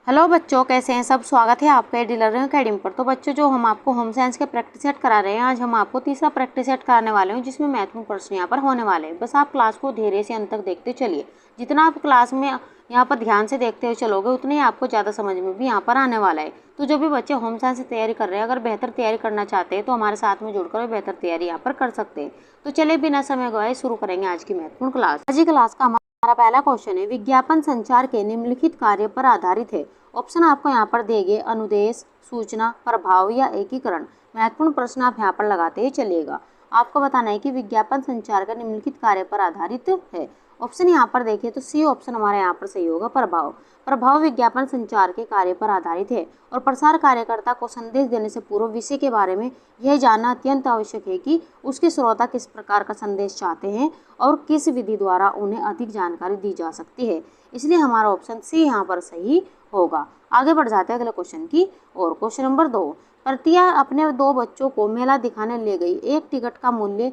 Hello बच्चों, कैसे हैं सब। स्वागत है आपका डीलर अकेडमी पर। तो बच्चों, जो हम आपको होम साइंस के प्रैक्टिस सेट करा रहे हैं, आज हम आपको तीसरा प्रैक्टिस सेट कराने वाले हैं, जिसमें महत्वपूर्ण प्रश्न यहाँ पर होने वाले हैं। बस आप क्लास को धैर्य से अंत तक देखते चलिए। जितना आप क्लास में यहाँ पर ध्यान से देखते हुए चलोगे, उतने ही आपको ज़्यादा समझ में भी यहाँ पर आने वाला है। तो जो भी बच्चे होम साइंस से तैयारी कर रहे हैं, अगर बेहतर तैयारी करना चाहते हैं तो हमारे साथ में जुड़कर बेहतर तैयारी यहाँ पर कर सकते हैं। तो चलिए बिना समय गवाए शुरू करेंगे आज की महत्वपूर्ण क्लास। आज की क्लास का हमारा पहला क्वेश्चन है, विज्ञापन संचार के निम्नलिखित कार्य पर आधारित है। ऑप्शन आपको यहाँ पर देंगे अनुदेश, सूचना, प्रभाव या एकीकरण। महत्वपूर्ण प्रश्न आप यहाँ पर लगाते ही चलिएगा। आपको बताना है कि विज्ञापन संचार का निम्नलिखित कार्य पर आधारित है। ऑप्शन यहाँ पर देखिए तो सी ऑप्शन हमारे यहाँ पर सही होगा, प्रभाव। प्रभाव विज्ञापन संचार के कार्य पर आधारित है और प्रसार कार्यकर्ता को संदेश देने से पूर्व विषय के बारे में यह जानना अत्यंत आवश्यक है कि उसके श्रोता किस प्रकार का संदेश चाहते हैं और किस विधि द्वारा उन्हें अधिक जानकारी दी जा सकती है। इसलिए हमारा ऑप्शन सी यहाँ पर सही होगा। आगे बढ़ जाते हैं अगले क्वेश्चन की और। क्वेश्चन नंबर 2, प्रतिया अपने 2 बच्चों को मेला दिखाने ले गई। एक टिकट का मूल्य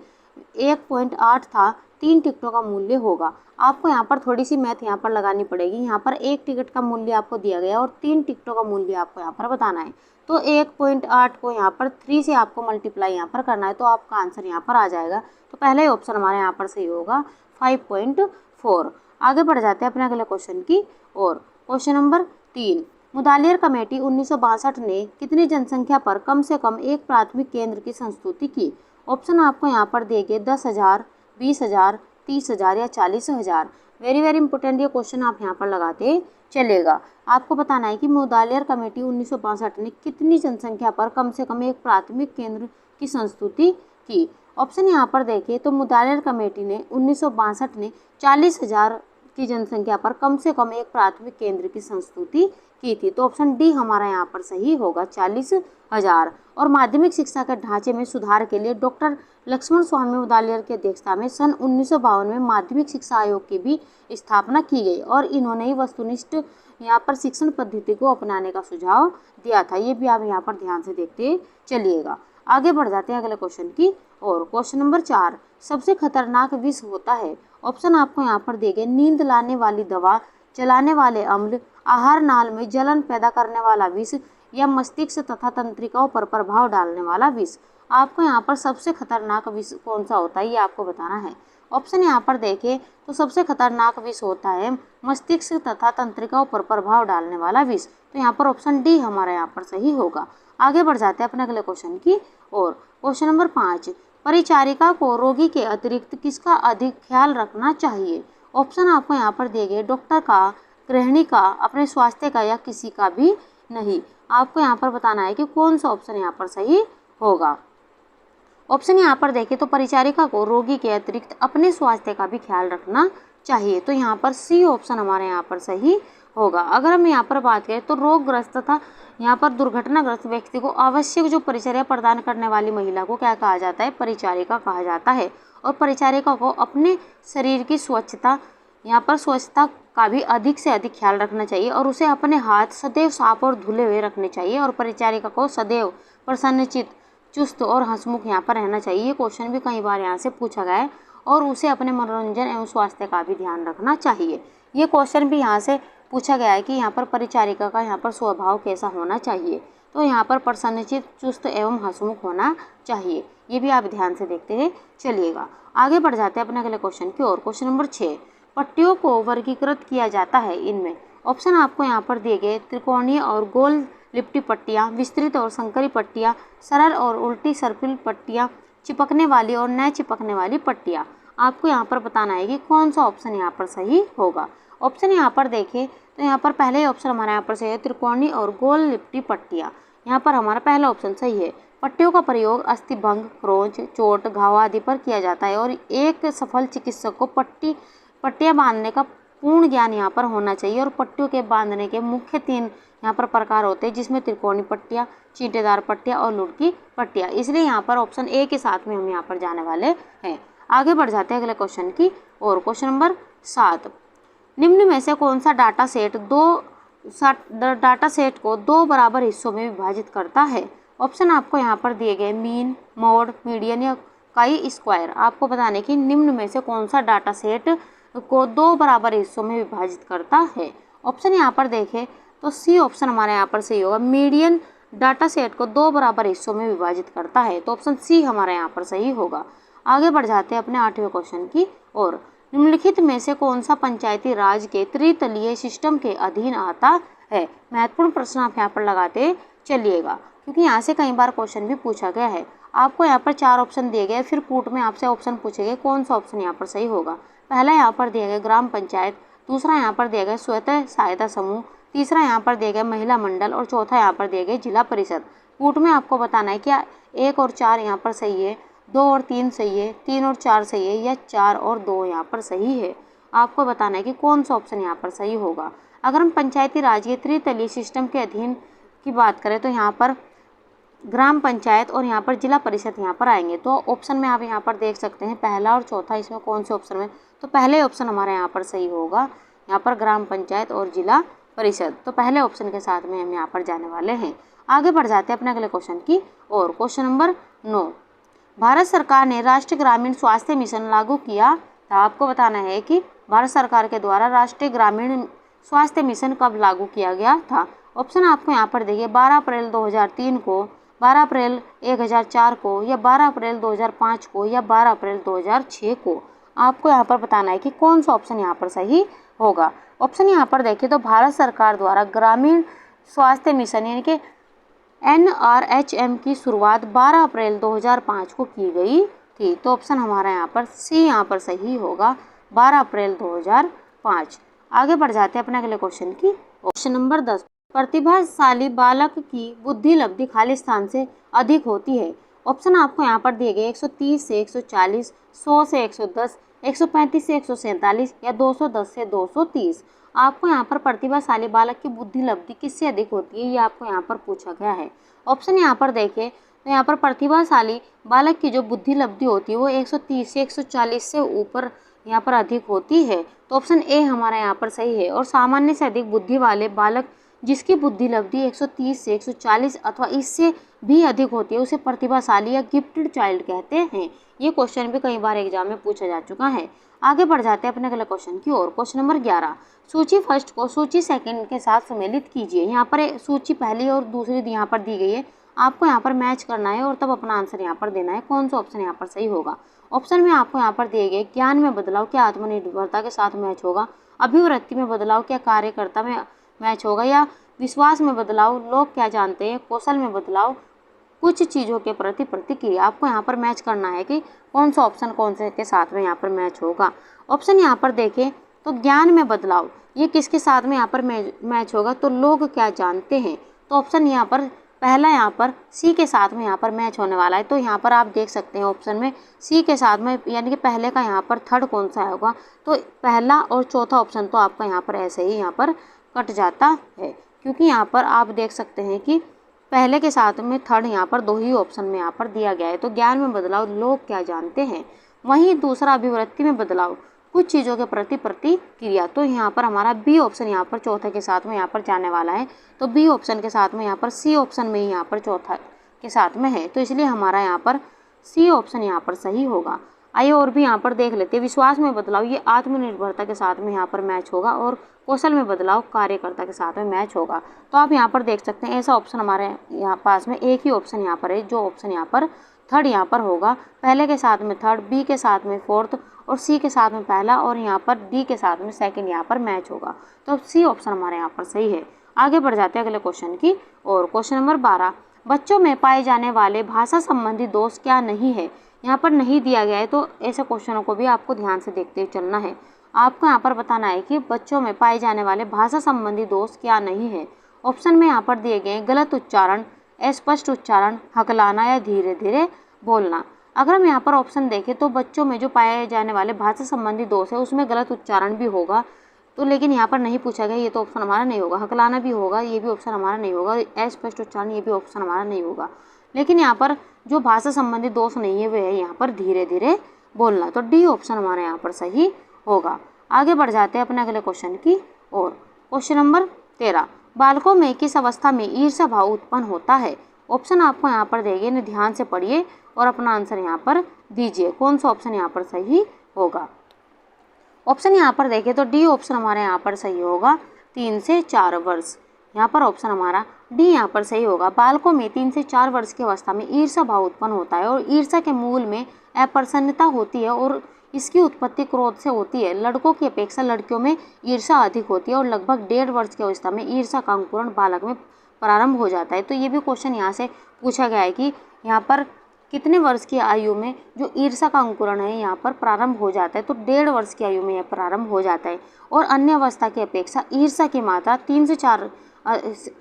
1.8 था, 3 टिकटों का मूल्य होगा। आपको यहाँ पर थोड़ी सी मैथ यहाँ पर लगानी पड़ेगी। यहाँ पर 1 टिकट का मूल्य आपको दिया गया और 3 टिकटों का मूल्य आपको यहाँ पर बताना है। तो 1.8 को यहाँ पर 3 से आपको मल्टीप्लाई यहाँ पर करना है, तो आपका आंसर यहाँ पर आ जाएगा। तो पहला ही ऑप्शन हमारे यहाँ पर सही होगा, 5.4। आगे बढ़ जाते हैं अपने अगले क्वेश्चन की और। क्वेश्चन नंबर 3, मुदालियर कमेटी 1962 ने कितनी जनसंख्या पर कम से कम एक प्राथमिक केंद्र की संस्तुति की। ऑप्शन आपको यहाँ पर देंगे 10,000, 20,000, 30,000 या 40,000। वेरी वेरी इंपॉर्टेंट ये क्वेश्चन आप यहाँ पर लगाते चलेगा। आपको बताना है कि मुदालियर कमेटी 1962 ने कितनी जनसंख्या पर कम से कम एक प्राथमिक केंद्र की संस्तुति की। ऑप्शन यहाँ पर देखिए तो मुदालियर कमेटी ने 1962 ने 40,000 की जनसंख्या पर कम से कम एक प्राथमिक केंद्र की संस्तुति की थी। तो ऑप्शन डी हमारा यहाँ पर सही होगा, 40,000। और माध्यमिक शिक्षा के ढांचे में सुधार के लिए डॉक्टर लक्ष्मण स्वामी मुदालियर की अध्यक्षता में सन 1952 में माध्यमिक शिक्षा आयोग की भी स्थापना की गई और इन्होंने ही वस्तुनिष्ठ यहाँ पर शिक्षण पद्धति को अपनाने का सुझाव दिया था। ये भी आप यहाँ पर ध्यान से देखते चलिएगा। आगे बढ़ जाते हैं अगले क्वेश्चन की और। क्वेश्चन नंबर 4, सबसे खतरनाक विष होता है। ऑप्शन आपको यहाँ पर देंगे नींद लाने वाली दवा, जलाने वाले अम्ल, आहार नाल में जलन पैदा करने वाला विष या मस्तिष्क तथा तंत्रिकाओं पर प्रभाव डालने वाला विष। आपको यहाँ पर सबसे खतरनाक विष कौन सा होता है ये आपको बताना है। ऑप्शन यहाँ पर देखें तो सबसे खतरनाक विष होता है मस्तिष्क तथा तंत्रिकाओं पर प्रभाव डालने वाला विष। तो यहाँ पर ऑप्शन डी हमारा यहाँ पर सही होगा। आगे बढ़ जाते हैं अपने अगले क्वेश्चन की और। क्वेश्चन नंबर 5, परिचारिका को रोगी के अतिरिक्त किसका अधिक ख्याल रखना चाहिए। ऑप्शन आपको यहाँ पर देंगे डॉक्टर का, गृहिणी का, अपने स्वास्थ्य का या किसी का भी नहीं। आपको यहाँ पर बताना है कि कौन सा ऑप्शन यहाँ पर सही होगा। ऑप्शन यहाँ पर देखें तो परिचारिका को रोगी के अतिरिक्त अपने स्वास्थ्य का भी ख्याल रखना चाहिए। तो यहाँ पर सी ऑप्शन हमारे यहाँ पर सही होगा। अगर हम यहाँ पर बात करें तो रोगग्रस्त तथा यहाँ पर दुर्घटनाग्रस्त व्यक्ति को आवश्यक जो परिचर्या प्रदान करने वाली महिला को क्या कहा जाता है, परिचारिका कहा जाता है। और परिचारिका को अपने शरीर की स्वच्छता, यहाँ पर स्वच्छता का भी अधिक से अधिक ख्याल रखना चाहिए और उसे अपने हाथ सदैव साफ और धुले हुए रखने चाहिए। और परिचारिका को सदैव प्रसन्नचित्त, चुस्त और हंसमुख यहाँ पर रहना चाहिए। ये क्वेश्चन भी कई बार यहाँ से पूछा गया है। और उसे अपने मनोरंजन एवं स्वास्थ्य का भी ध्यान रखना चाहिए। ये क्वेश्चन भी यहाँ से पूछा गया है कि यहाँ पर परिचारिका का यहाँ पर स्वभाव कैसा होना चाहिए। तो यहाँ पर प्रसन्नचित्त, चुस्त एवं हंसमुख होना चाहिए। ये भी आप ध्यान से देखते हुए चलिएगा। आगे बढ़ जाते हैं अपने अगले क्वेश्चन की और। क्वेश्चन नंबर 6, पट्टियों को वर्गीकृत किया जाता है इनमें। ऑप्शन आपको यहाँ पर दिए गए त्रिकोणीय और गोल लिपटी पट्टियाँ, विस्तृत और संकरी पट्टियाँ, सरल और उल्टी सर्पिल पट्टियाँ, चिपकने वाली और न चिपकने वाली पट्टियाँ। आपको यहाँ पर बताना है कि कौन सा ऑप्शन यहाँ पर सही होगा। ऑप्शन यहाँ पर देखें तो यहाँ पर पहले ऑप्शन हमारा यहाँ पर सही है, त्रिकोणीय और गोल लिपटी पट्टियाँ। यहाँ पर हमारा पहला ऑप्शन सही है। पट्टियों का प्रयोग अस्थिभंग, खरोंच, चोट, घाव आदि पर किया जाता है और एक सफल चिकित्सक को पट्टियाँ बांधने का पूर्ण ज्ञान यहाँ पर होना चाहिए। और पट्टियों के बांधने के मुख्य 3 यहाँ पर प्रकार होते हैं, जिसमें त्रिकोणीय पट्टियाँ, चींटेदार पट्टियाँ और लुढ़की पट्टियाँ। इसलिए यहाँ पर ऑप्शन ए के साथ में हम यहाँ पर जाने वाले हैं। आगे बढ़ जाते हैं अगले क्वेश्चन की और। क्वेश्चन नंबर 7, निम्न में से कौन सा डाटा सेट को 2 बराबर हिस्सों में विभाजित करता है। ऑप्शन आपको यहाँ पर दिए गए मीन, मोड, मीडियन या काई स्क्वायर। आपको बताने की निम्न में से कौन सा डाटा सेट को 2 बराबर हिस्सों में विभाजित करता है। ऑप्शन यहाँ पर देखें तो सी ऑप्शन हमारे यहाँ पर सही होगा। मीडियन डाटा सेट को 2 बराबर हिस्सों में विभाजित करता है, तो ऑप्शन सी हमारे यहाँ पर सही होगा। आगे बढ़ जाते हैं अपने 8वें क्वेश्चन की ओर। निम्नलिखित में से कौन सा पंचायती राज के त्रितलीय सिस्टम के अधीन आता है? महत्वपूर्ण प्रश्न आप यहाँ पर लगाते चलिएगा, क्योंकि यहाँ से कई बार क्वेश्चन भी पूछा गया है। आपको यहाँ पर 4 ऑप्शन दिए गए, फिर कूट में आपसे ऑप्शन पूछे गए कौन सा ऑप्शन यहाँ पर सही होगा। पहला यहाँ पर दिया गया ग्राम पंचायत, दूसरा यहाँ पर दिया गया स्वतः सहायता समूह, तीसरा यहाँ पर दिया गया महिला मंडल और चौथा यहाँ पर दिया गया जिला परिषद। कूट में आपको बताना है क्या 1 और 4 यहाँ पर सही है, 2 और 3 सही है, 3 और 4 सही है, या 4 और 2 यहाँ पर सही है। आपको बताना है कि कौन सा ऑप्शन यहाँ पर सही होगा। अगर हम पंचायती राज के त्रितलीय सिस्टम के अधीन की बात करें तो यहाँ पर ग्राम पंचायत और यहाँ पर जिला परिषद यहाँ पर आएंगे। तो ऑप्शन में आप यहाँ पर देख सकते हैं पहला और चौथा, इसमें कौन से ऑप्शन में, तो पहले ऑप्शन हमारे यहाँ पर सही होगा। यहाँ पर ग्राम पंचायत और जिला परिषद, तो पहले ऑप्शन के साथ में हम यहाँ पर जाने वाले हैं। आगे बढ़ जाते हैं अपने अगले क्वेश्चन की और। क्वेश्चन नंबर 9, भारत सरकार ने राष्ट्रीय ग्रामीण स्वास्थ्य मिशन लागू किया था। आपको बताना है कि भारत सरकार के द्वारा राष्ट्रीय ग्रामीण स्वास्थ्य मिशन कब लागू किया गया था। ऑप्शन आपको यहाँ पर देखिए 12 अप्रैल 2003 को, 12 अप्रैल 1004 को, या 12 अप्रैल 2005 को, या 12 अप्रैल 2006 को। आपको यहाँ पर बताना है कि कौन सा ऑप्शन यहाँ पर सही होगा। ऑप्शन यहाँ पर देखिए तो भारत सरकार द्वारा ग्रामीण स्वास्थ्य मिशन यानी कि NRHM की शुरुआत 12 अप्रैल 2005 को की गई थी। तो ऑप्शन हमारा यहाँ पर सी यहाँ पर सही होगा, 12 अप्रैल 2005। आगे बढ़ जाते हैं अपने अगले क्वेश्चन की। क्वेश्चन नंबर 10, प्रतिभाशाली बालक की बुद्धि लब्धि खाली स्थान से अधिक होती है। ऑप्शन आपको यहाँ पर दिए गए 130 से 140, 100 से 110, 135 से 147, या 210 से 230। आपको यहाँ पर प्रतिभाशाली बालक की बुद्धि लब्धि किससे अधिक होती है, ये आपको यहाँ पर पूछा गया है। ऑप्शन यहाँ पर देखें तो यहाँ पर प्रतिभाशाली बालक की जो बुद्धि लब्धि होती है वो 130 से 140 से ऊपर यहाँ पर अधिक होती है। तो ऑप्शन ए हमारा यहाँ पर सही है। और सामान्य से अधिक बुद्धि वाले बालक जिसकी बुद्धि लब्धि 130 से 140 अथवा इससे भी अधिक होती है उसे प्रतिभाशाली या गिफ्टेड चाइल्ड कहते हैं। ये क्वेश्चन भी कई बार एग्जाम में पूछा जा चुका है। आगे बढ़ जाते हैं अपने अगले क्वेश्चन की ओर। क्वेश्चन नंबर 11, सूची फर्स्ट को सूची सेकंड के साथ सम्मिलित कीजिए। यहाँ पर सूची पहली और दूसरी यहाँ पर दी गई है, आपको यहाँ पर मैच करना है और तब अपना आंसर यहाँ पर देना है। कौन सा ऑप्शन यहाँ पर सही होगा। ऑप्शन में आपको यहाँ पर दिए गए ज्ञान में बदलाव क्या आत्मनिर्भरता के साथ मैच होगा, अभिवृत्ति में बदलाव क्या कार्यकर्ता में मैच होगा, या विश्वास में बदलाव लोग क्या जानते हैं, कौशल में बदलाव कुछ चीज़ों के प्रति प्रतिक्रिया। आपको यहाँ पर मैच करना है कि कौन सा ऑप्शन कौन से के साथ में यहाँ पर मैच होगा। ऑप्शन यहाँ पर देखें तो ज्ञान में बदलाव ये किसके साथ में यहाँ पर मैच होगा, तो लोग क्या जानते हैं। तो ऑप्शन यहाँ पर पहला यहाँ पर सी के साथ में यहाँ पर मैच होने वाला है। तो यहाँ पर आप देख सकते हैं ऑप्शन में सी के साथ में यानी कि पहले का यहाँ पर थर्ड कौन सा होगा, तो पहला और चौथा ऑप्शन तो आपका यहाँ पर ऐसे ही यहाँ पर कट जाता है, क्योंकि यहाँ पर आप देख सकते हैं कि पहले के साथ में थर्ड यहाँ पर 2 ही ऑप्शन में यहाँ पर दिया गया है। तो ज्ञान में बदलाव लोग क्या जानते हैं, वहीं दूसरा अभिवृत्ति में बदलाव कुछ चीज़ों के प्रति प्रतिक्रिया। तो यहाँ पर हमारा बी ऑप्शन यहाँ पर चौथे के साथ में यहाँ पर जाने वाला है। तो बी ऑप्शन के साथ में यहाँ पर सी ऑप्शन में ही यहाँ पर चौथा के साथ में है, तो इसलिए हमारा यहाँ पर सी ऑप्शन यहाँ पर सही होगा। आइए और भी यहाँ पर देख लेते हैं। विश्वास में बदलाव ये आत्मनिर्भरता के साथ में यहाँ पर मैच होगा और कौशल में बदलाव कार्यकर्ता के साथ में मैच होगा। तो आप यहाँ पर देख सकते हैं ऐसा ऑप्शन हमारे यहाँ पास में एक ही ऑप्शन यहाँ पर है, जो ऑप्शन यहाँ पर थर्ड यहाँ पर होगा। पहले के साथ में थर्ड, बी के साथ में फोर्थ और सी के साथ में पहला और यहाँ पर डी के साथ में सेकंड यहाँ पर मैच होगा। तो सी ऑप्शन हमारे यहाँ पर सही है। आगे बढ़ जाते हैं अगले क्वेश्चन की और। क्वेश्चन नंबर 12, बच्चों में पाए जाने वाले भाषा संबंधी दोष क्या नहीं है। यहाँ पर नहीं दिया गया है, तो ऐसे क्वेश्चनों को भी आपको ध्यान से देखते हुए चलना है। आपको यहाँ पर बताना है कि बच्चों में पाए जाने वाले भाषा संबंधी दोष क्या नहीं है। ऑप्शन में यहाँ पर दिए गए गलत उच्चारण, अस्पष्ट उच्चारण, हकलाना या धीरे धीरे बोलना। अगर हम यहाँ पर ऑप्शन देखें तो बच्चों में जो पाए जाने वाले भाषा संबंधी दोष है उसमें गलत उच्चारण भी होगा, तो लेकिन यहाँ पर नहीं पूछा गया, ये तो ऑप्शन हमारा नहीं होगा। हकलाना भी होगा, ये भी ऑप्शन हमारा नहीं होगा। अस्पष्ट उच्चारण ये भी ऑप्शन हमारा नहीं होगा। लेकिन यहाँ पर जो भाषा संबंधी दोष नहीं है वह है यहाँ पर धीरे धीरे बोलना। तो डी ऑप्शन हमारे यहाँ पर सही होगा। आगे बढ़ जाते हैं अपने अगले क्वेश्चन की और। क्वेश्चन नंबर 13, बालकों में किस अवस्था में ईर्ष्या भाव उत्पन्न होता है। ऑप्शन आपको यहाँ पर देंगे, इन्हें ध्यान से पढ़िए और अपना आंसर यहाँ पर दीजिए। कौन सा ऑप्शन यहाँ पर सही होगा। ऑप्शन यहाँ पर देखें तो डी ऑप्शन हमारे यहाँ पर सही होगा, 3 से 4 वर्ष। यहाँ पर ऑप्शन हमारा डी यहाँ पर सही होगा। बालकों में 3 से 4 वर्ष की अवस्था में ईर्ष्या भाव उत्पन्न होता है और ईर्ष्या के मूल में अप्रसन्नता होती है और इसकी उत्पत्ति क्रोध से होती है। लड़कों की अपेक्षा लड़कियों में ईर्ष्या अधिक होती है और लगभग 1.5 वर्ष की अवस्था में ईर्ष्या का अंकुरण बालक में प्रारंभ हो जाता है। तो ये भी क्वेश्चन यहाँ से पूछा गया है कि यहाँ पर कितने वर्ष की आयु में जो ईर्ष्या का अंकुरण है यहाँ पर प्रारंभ हो जाता है। तो 1.5 वर्ष की आयु में यह प्रारंभ हो जाता है और अन्य अवस्था की अपेक्षा ईर्ष्या की मात्रा 3 से 4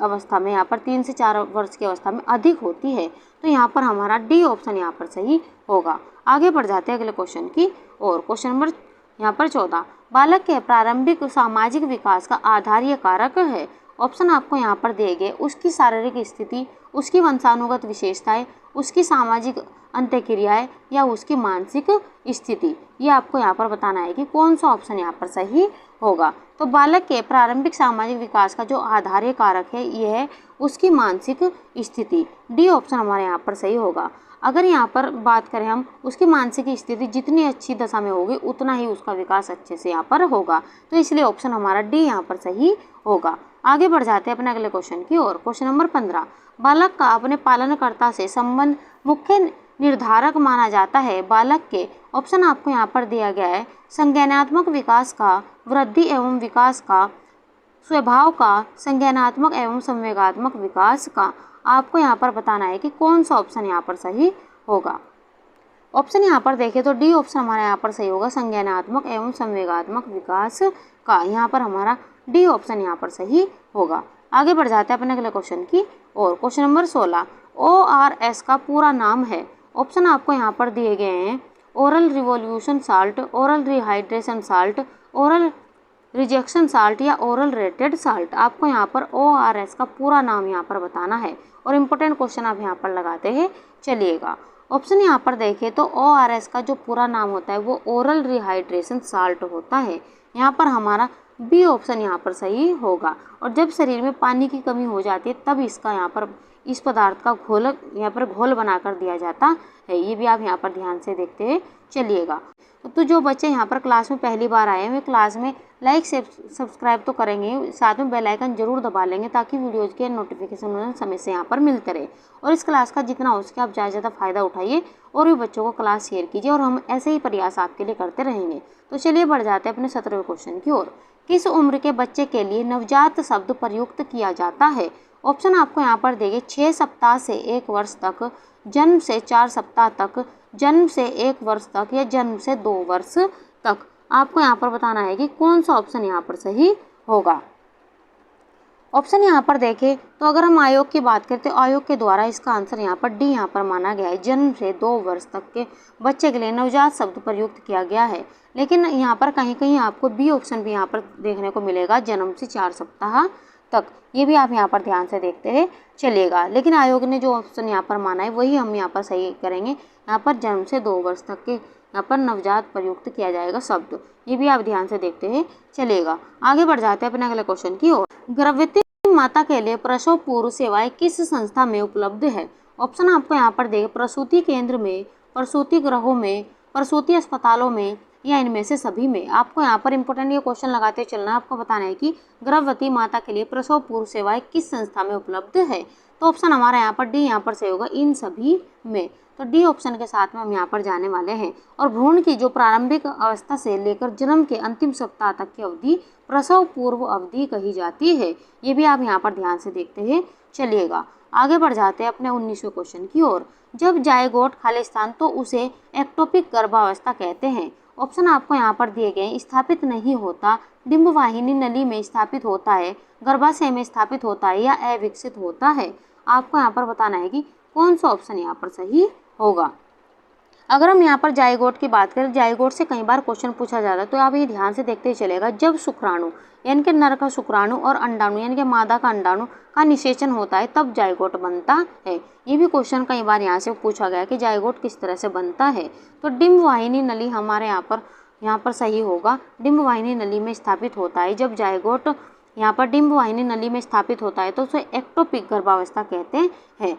अवस्था में यहाँ पर 3 से 4 वर्ष की अवस्था में अधिक होती है। तो यहाँ पर हमारा डी ऑप्शन यहाँ पर सही होगा। आगे बढ़ जाते हैं अगले क्वेश्चन की और। क्वेश्चन नंबर यहाँ पर 14, बालक के प्रारंभिक सामाजिक विकास का आधारीय कारक है। ऑप्शन आपको यहाँ पर दिए गए उसकी शारीरिक स्थिति, उसकी वंशानुगत विशेषताएं, उसकी सामाजिक अंतःक्रियाएं या उसकी मानसिक स्थिति। ये आपको यहाँ पर बताना है कि कौन सा ऑप्शन यहाँ पर सही होगा। तो बालक के प्रारंभिक सामाजिक विकास का जो आधारीय कारक है ये है उसकी मानसिक स्थिति। डी ऑप्शन हमारे यहाँ पर सही होगा। अगर यहाँ पर बात करें हम, उसकी मानसिक स्थिति जितनी अच्छी दशा में होगी उतना ही उसका विकास अच्छे से यहाँ पर होगा। तो इसलिए ऑप्शन हमारा डी यहाँ पर सही होगा। आगे बढ़ जाते हैं अपने अगले क्वेश्चन की ओर। क्वेश्चन नंबर 15, बालक का अपने पालनकर्ता से संबंध मुख्य निर्धारक माना जाता है। बालक के ऑप्शन आपको यहाँ पर दिया गया है संज्ञानात्मक विकास का, वृद्धि एवं विकास का, स्वभाव का, संज्ञानात्मक एवं संवेगात्मक विकास का। आपको यहाँ पर बताना है कि कौन सा ऑप्शन यहाँ पर सही होगा। ऑप्शन यहाँ पर देखें तो डी ऑप्शन हमारा यहाँ पर सही होगा, संज्ञानात्मक एवं संवेगात्मक विकास का। यहाँ पर हमारा डी ऑप्शन यहाँ पर सही होगा। आगे बढ़ जाते हैं अपने अगले क्वेश्चन की और। क्वेश्चन नंबर 16, ORS का पूरा नाम है। ऑप्शन आपको यहाँ पर दिए गए हैं oral revolution salt, oral rehydration salt, oral rejection salt या ओरल रेटेड साल्ट। आपको यहाँ पर ORS का पूरा नाम यहाँ पर बताना है और इम्पोर्टेंट क्वेश्चन आप यहाँ पर लगाते हैं चलिएगा। ऑप्शन यहाँ पर देखें तो ORS का जो पूरा नाम होता है वो ओरल रिहाइड्रेशन साल्ट होता है। यहाँ पर हमारा बी ऑप्शन यहाँ पर सही होगा। और जब शरीर में पानी की कमी हो जाती है तब इसका यहाँ पर इस पदार्थ का घोल यहाँ पर घोल बनाकर दिया जाता है। ये भी आप यहाँ पर ध्यान से देखते हुए चलिएगा। तो जो बच्चे यहाँ पर क्लास में पहली बार आए हैं वे क्लास में लाइक से सब्सक्राइब तो करेंगे, साथ में बेल आइकन जरूर दबा लेंगे ताकि वीडियोज़ के नोटिफिकेशन उन्हें समय से यहाँ पर मिलते रहे। और इस क्लास का जितना हो सके आप ज़्यादा से ज़्यादा फ़ायदा उठाइए और भी बच्चों को क्लास शेयर कीजिए और हम ऐसे ही प्रयास आपके लिए करते रहेंगे। तो चलिए बढ़ जाते हैं अपने 17वें क्वेश्चन की ओर। किस उम्र के बच्चे के लिए नवजात शब्द प्रयुक्त किया जाता है। ऑप्शन आपको यहाँ पर देंगे 6 सप्ताह से 1 वर्ष तक, जन्म से 4 सप्ताह तक, जन्म से 1 वर्ष तक या जन्म से 2 वर्ष तक। आपको यहाँ पर बताना है कि कौन सा ऑप्शन यहाँ पर सही होगा। ऑप्शन यहाँ पर देखें तो अगर हम आयोग की बात करते हैं तो आयोग के द्वारा इसका आंसर यहाँ पर डी यहाँ पर माना गया है। जन्म से 2 वर्ष तक के बच्चे के लिए नवजात शब्द प्रयुक्त किया गया है। लेकिन यहाँ पर कहीं कहीं आपको बी ऑप्शन भी यहाँ पर देखने को मिलेगा, जन्म से 4 सप्ताह तक। ये भी आप यहाँ पर ध्यान से देखते हैं चलिएगा। लेकिन आयोग ने जो ऑप्शन यहाँ पर माना है वही हम यहाँ पर सही करेंगे। यहाँ पर जन्म से 2 वर्ष तक के यहाँ पर नवजात प्रयुक्त किया जाएगा शब्द। ये भी आप ध्यान से देखते हैं चलिएगा। आगे बढ़ जाते हैं अपने अगले क्वेश्चन की ओर। गर्भवती माता के लिए प्रसव पूर्व सेवाएं किस संस्था में उपलब्ध है। ऑप्शन आपको यहाँ पर देंगे प्रसूति केंद्र में, प्रसूति गृहों में, प्रसूति अस्पतालों में या इनमें से सभी में। आपको यहाँ पर इंपॉर्टेंट ये क्वेश्चन लगाते चलना, आपको बताना है कि गर्भवती माता के लिए प्रसव पूर्व सेवाएं किस संस्था में उपलब्ध है। तो ऑप्शन हमारा यहाँ पर डी यहाँ पर सही होगा, इन सभी में। तो डी ऑप्शन के साथ में हम यहाँ पर जाने वाले हैं। और भ्रूण की जो प्रारंभिक अवस्था से लेकर जन्म के अंतिम सप्ताह तक की अवधि प्रसव पूर्व अवधि कही जाती है। ये भी आप यहाँ पर ध्यान से देखते हैं चलिएगा। आगे बढ़ जाते हैं अपने 19वें क्वेश्चन की ओर। जब जायगोट खालिस्तान तो उसे एक्टोपिक गर्भावस्था कहते हैं। ऑप्शन आपको यहाँ पर दिए गए, स्थापित नहीं होता, डिंबवाहिनी नली में स्थापित होता है, गर्भाशय में स्थापित होता है या अविकसित होता है। आपको यहाँ पर बताना है कि कौन सा ऑप्शन यहाँ पर सही होगा। अगर हम यहाँ पर जायगोट की बात करें, जायगोट से कई बार क्वेश्चन पूछा जाता है तो आप ये ध्यान से देखते ही चलेगा। जब शुक्राणु यानी कि नर का शुक्राणु और अंडाणु यानी कि मादा का अंडाणु का निषेचन होता है तब जायगोट बनता है। ये भी क्वेश्चन कई बार यहाँ से पूछा गया कि जायगोट किस तरह से बनता है। तो डिंबवाहिनी नली हमारे यहाँ पर सही होगा, डिंबवाहिनी नली में स्थापित होता है। जब जायगोट यहाँ पर डिंबवाहिनी नली में स्थापित होता है तो उसे एक्टोपिक गर्भावस्था कहते हैं।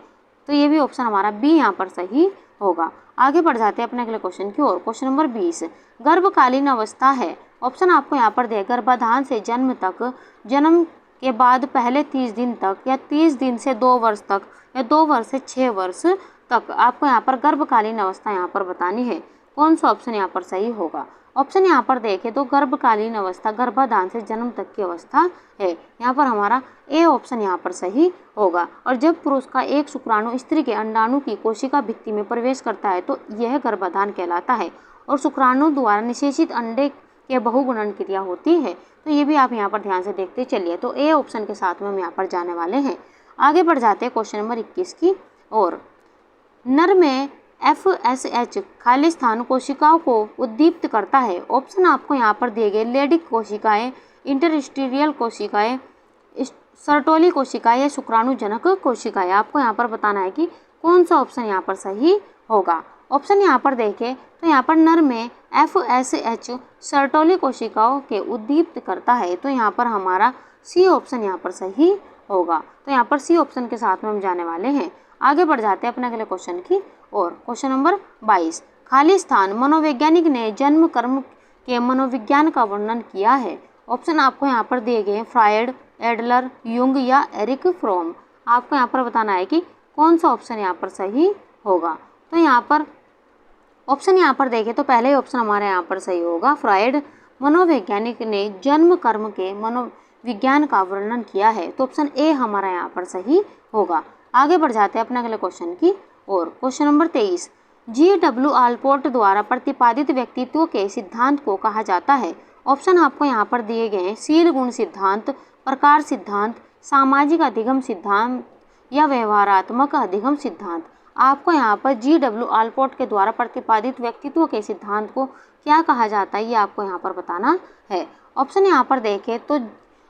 तो ये भी ऑप्शन हमारा बी यहाँ पर सही होगा। आगे बढ़ जाते हैं अपने अगले क्वेश्चन की ओर। क्वेश्चन नंबर 20, गर्भकालीन अवस्था है। ऑप्शन आपको यहाँ पर दिया, गर्भाधान से जन्म तक, जन्म के बाद पहले 30 दिन तक या 30 दिन से 2 वर्ष तक या 2 वर्ष से 6 वर्ष तक आपको यहाँ पर गर्भकालीन अवस्था यहाँ पर बतानी है। कौन सा ऑप्शन यहाँ पर सही होगा? ऑप्शन यहाँ पर देखें तो गर्भकालीन अवस्था गर्भाधान से जन्म तक की अवस्था है। यहाँ पर हमारा ए ऑप्शन यहाँ पर सही होगा। और जब पुरुष का एक शुक्राणु स्त्री के अंडाणु की कोशिका भित्ति में प्रवेश करता है तो यह गर्भाधान कहलाता है और शुक्राणु द्वारा निषेचित अंडे के बहुगुणन क्रिया होती है। तो ये भी आप यहाँ पर ध्यान से देखते चलिए। तो ए ऑप्शन के साथ में हम यहाँ पर जाने वाले हैं। आगे बढ़ जाते हैं क्वेश्चन नंबर 21 की ओर। नर में FSH खालिस्तान कोशिकाओं को उद्दीप्त करता है। ऑप्शन आपको यहाँ पर दिए गए लेडिक कोशिकाएं, इंटरस्टीरियल कोशिकाएं, सर्टोली कोशिकाएं या शुक्राणुजनक कोशिकाएं। आपको यहाँ पर बताना है कि कौन सा ऑप्शन यहाँ पर सही होगा। ऑप्शन यहाँ पर देखें तो यहाँ पर नर में FSH सर्टोली कोशिकाओं के उद्दीप्त करता है। तो यहाँ पर हमारा सी ऑप्शन यहाँ पर सही होगा। तो यहाँ पर सी ऑप्शन के साथ में हम जाने वाले हैं। आगे बढ़ जाते हैं अपने अगले क्वेश्चन की और। Question number 22। खालिस्तान मनोवैज्ञानिक ने जन्म कर्म के मनोविज्ञान का वर्णन किया है। ऑप्शन आपको यहाँ पर दिए गए फ्रायड, एडलर, युंग या एरिक फ्रोम। आपको यहाँ पर बताना है कि कौन सा ऑप्शन यहाँ पर सही होगा। तो यहाँ पर ऑप्शन यहाँ पर देखें तो पहले ही ऑप्शन हमारे यहाँ पर सही होगा। फ्रायड मनोवैज्ञानिक ने जन्म कर्म के मनोविज्ञान का वर्णन किया है। तो ऑप्शन ए हमारा यहाँ पर सही होगा। आगे बढ़ जाते हैं अपने अगले क्वेश्चन की और। Question number 23। G.W. आलपोर्ट द्वारा प्रतिपादित व्यक्तित्व के सिद्धांत को कहा जाता है। ऑप्शन आपको यहाँ पर दिए गए हैं शील गुण सिद्धांत, प्रकार सिद्धांत, सामाजिक अधिगम सिद्धांत या व्यवहारात्मक अधिगम सिद्धांत। आपको यहाँ पर G.W. आलपोर्ट के द्वारा प्रतिपादित व्यक्तित्व के सिद्धांत को क्या कहा जाता है ये आपको यहाँ पर बताना है। ऑप्शन यहाँ पर देखें तो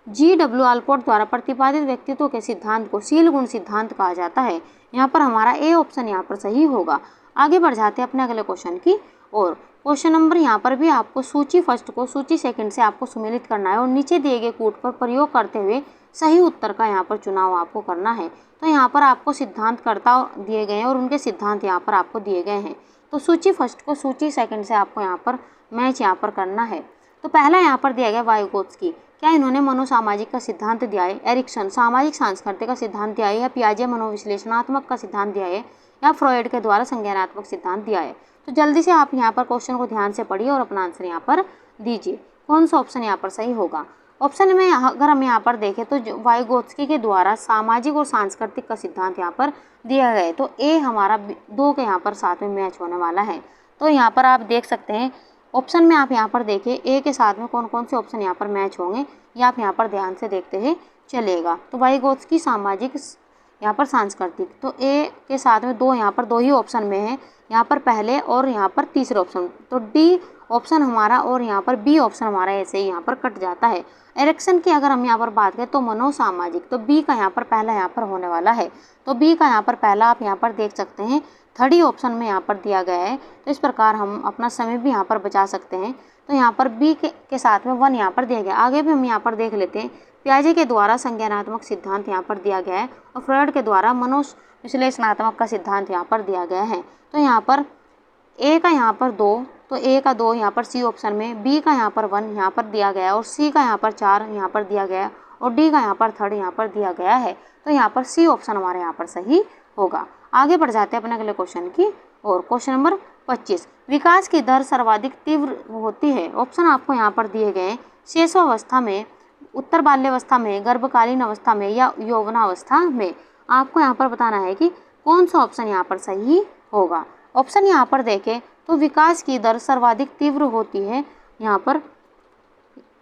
G.W. आलपोर्ट द्वारा प्रतिपादित व्यक्तित्व के सिद्धांत को शील गुण सिद्धांत कहा जाता है। यहाँ पर हमारा ए ऑप्शन यहाँ पर सही होगा। आगे बढ़ जाते हैं अपने अगले क्वेश्चन की और। क्वेश्चन नंबर यहाँ पर भी आपको सूची फर्स्ट को सूची सेकंड से आपको सुमेलित करना है और नीचे दिए गए कूट पर प्रयोग करते हुए सही उत्तर का यहाँ पर चुनाव आपको करना है। तो यहाँ पर आपको सिद्धांतकर्ता दिए गए हैं और उनके सिद्धांत यहाँ पर आपको दिए गए हैं। तो सूची फर्स्ट को सूची सेकंड से आपको यहाँ पर मैच यहाँ पर करना है। तो पहला यहाँ पर दिया गया वाइगोत्स्की, क्या इन्होंने मनोसामाजिक का सिद्धांत दिया है? एरिक्सन सामाजिक सांस्कृतिक का सिद्धांत दिया है या पियाजे मनोविश्लेषणात्मक का सिद्धांत दिया है या फ्रॉयड के द्वारा संज्ञानात्मक सिद्धांत दिया है? तो जल्दी से आप यहाँ पर क्वेश्चन को ध्यान से पढ़िए और अपना आंसर यहाँ पर दीजिए। कौन सा ऑप्शन यहाँ पर सही होगा? ऑप्शन में अगर हम यहाँ पर देखें तो वाइगोत्स्की के द्वारा सामाजिक और सांस्कृतिक का सिद्धांत यहाँ पर दिया गया है। तो ए हमारा 2 के यहाँ पर साथ में मैच होने वाला है। तो यहाँ पर आप देख सकते हैं ऑप्शन में आप यहाँ पर देखिए ए के साथ में कौन कौन से ऑप्शन यहाँ पर मैच होंगे ये आप यहाँ पर ध्यान से देखते हैं चलेगा। तो वाइगोत्स्की सामाजिक, यहाँ पर सांस्कृतिक, तो ए के साथ में 2 यहाँ पर 2 ही ऑप्शन में है, यहाँ पर पहले और यहाँ पर तीसरे ऑप्शन। तो डी ऑप्शन हमारा और यहाँ पर बी ऑप्शन हमारा ऐसे ही यहाँ पर कट जाता है। एरिक्सन की अगर हम यहाँ पर बात करें तो मनोसामाजिक, तो बी का यहाँ पर पहला यहाँ पर होने वाला है। तो बी का यहाँ पर पहला आप यहाँ पर देख सकते हैं थर्ड ही ऑप्शन में यहाँ पर दिया गया है। तो इस प्रकार हम अपना समय भी यहाँ पर बचा सकते हैं। तो यहाँ पर बी के साथ में 1 यहाँ पर दिया गया। आगे भी हम यहाँ पर देख लेते हैं। पियाजे के द्वारा संज्ञानात्मक सिद्धांत यहाँ पर दिया गया है और फ्रॉयड के द्वारा मनोविश्लेषणात्मक का सिद्धांत यहाँ पर दिया गया है। तो यहाँ पर ए का यहाँ पर 2, तो ए का 2 यहाँ पर सी ऑप्शन में, बी का यहाँ पर 1 यहाँ पर दिया गया और सी का यहाँ पर 4 यहाँ पर दिया गया और डी का यहाँ पर 3rd यहाँ पर दिया गया है। तो यहाँ पर सी ऑप्शन हमारे यहाँ पर सही होगा। आगे बढ़ जाते हैं अपने अगले क्वेश्चन की और। Question number 25। विकास की दर सर्वाधिक तीव्र होती है। ऑप्शन आपको यहाँ पर दिए गए शेषावस्था में, उत्तर बाल्यावस्था में, गर्भकालीन अवस्था में या यौवनावस्था में। आपको यहाँ पर बताना है कि कौन सा ऑप्शन यहाँ पर सही होगा। ऑप्शन यहाँ पर देखें तो विकास की दर सर्वाधिक तीव्र होती है यहाँ पर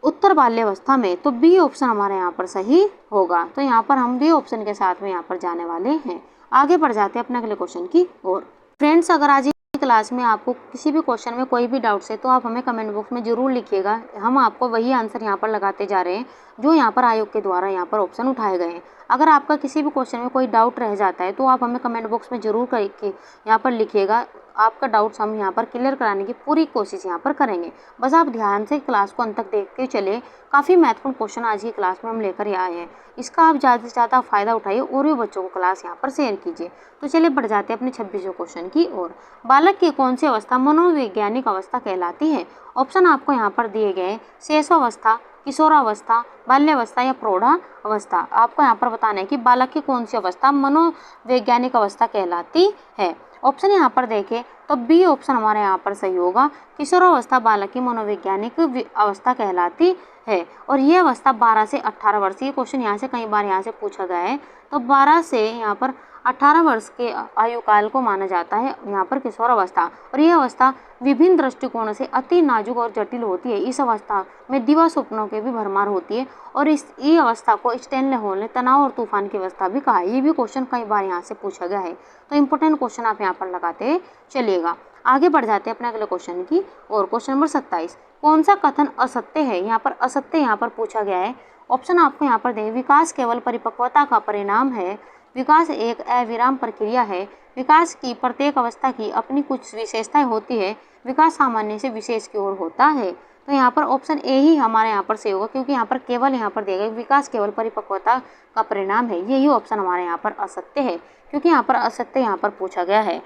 उत्तर बाल्यावस्था में। तो बी ऑप्शन हमारे यहाँ पर सही होगा। तो यहाँ पर हम बी ऑप्शन के साथ में यहाँ पर जाने वाले हैं। आगे बढ़ जाते हैं अपने अगले क्वेश्चन की ओर। फ्रेंड्स, अगर आज की क्लास में आपको किसी भी क्वेश्चन में कोई भी डाउट्स है तो आप हमें कमेंट बॉक्स में जरूर लिखिएगा। हम आपको वही आंसर यहाँ पर लगाते जा रहे हैं जो यहाँ पर आयोग के द्वारा यहाँ पर ऑप्शन उठाए गए हैं। अगर आपका किसी भी क्वेश्चन में कोई डाउट रह जाता है तो आप हमें कमेंट बॉक्स में जरूर करके यहाँ पर लिखिएगा। आपका डाउट्स हम यहाँ पर क्लियर कराने की पूरी कोशिश यहाँ पर करेंगे। बस आप ध्यान से क्लास को अंत तक देख के चले। काफ़ी महत्वपूर्ण क्वेश्चन आज की क्लास में हम लेकर आए हैं। इसका आप ज़्यादा से ज़्यादा फ़ायदा उठाइए और भी बच्चों को क्लास यहाँ पर शेयर कीजिए। तो चलिए बढ़ जाते हैं अपने 26वें क्वेश्चन की ओर। बालक की कौन सी अवस्था मनोवैज्ञानिक अवस्था कहलाती है? ऑप्शन आपको यहाँ पर दिए गए शेषावस्था, किशोरावस्था, बाल्यावस्था या प्रौढ़ावस्था। आपको यहाँ पर बताना है कि बालक की कौन सी अवस्था मनोवैज्ञानिक अवस्था कहलाती है। ऑप्शन यहाँ पर देखें तो बी ऑप्शन हमारे यहाँ पर सही होगा। किशोरावस्था बालक की मनोवैज्ञानिक अवस्था कहलाती है और ये अवस्था 12 से 18 वर्ष, ये क्वेश्चन यहाँ से कई बार यहाँ से पूछा गया है, तो 12 से यहाँ पर 18 वर्ष के आयु काल को माना जाता है यहाँ पर किशोर अवस्था। और यह अवस्था विभिन्न दृष्टिकोणों से अति नाजुक और जटिल होती है। इस अवस्था में दिवा स्वप्नों के भी भरमार होती है और ये अवस्था को स्टैनले हॉल ने तनाव और तूफान की अवस्था भी कहा है। ये भी क्वेश्चन कई बार यहाँ से पूछा गया है, तो इंपॉर्टेंट क्वेश्चन आप यहाँ पर लगाते चलिएगा। आगे बढ़ जाते हैं अपने अगले क्वेश्चन की और क्वेश्चन नंबर 27, कौन सा कथन असत्य है? यहाँ पर असत्य यहाँ पर पूछा गया है। ऑप्शन आपको यहाँ पर दें, विकास केवल परिपक्वता का परिणाम है, विकास एक अविराम प्रक्रिया है, विकास की प्रत्येक अवस्था की अपनी कुछ विशेषताएं होती है, विकास सामान्य से विशेष की ओर होता है। तो यहाँ पर ऑप्शन ए ही हमारे यहाँ पर सही होगा, क्योंकि यहाँ पर केवल यहाँ पर दिया गया विकास केवल परिपक्वता का परिणाम है। यही ऑप्शन हमारे यहाँ पर असत्य है, क्योंकि यहाँ पर असत्य यहाँ पर पूछा गया है।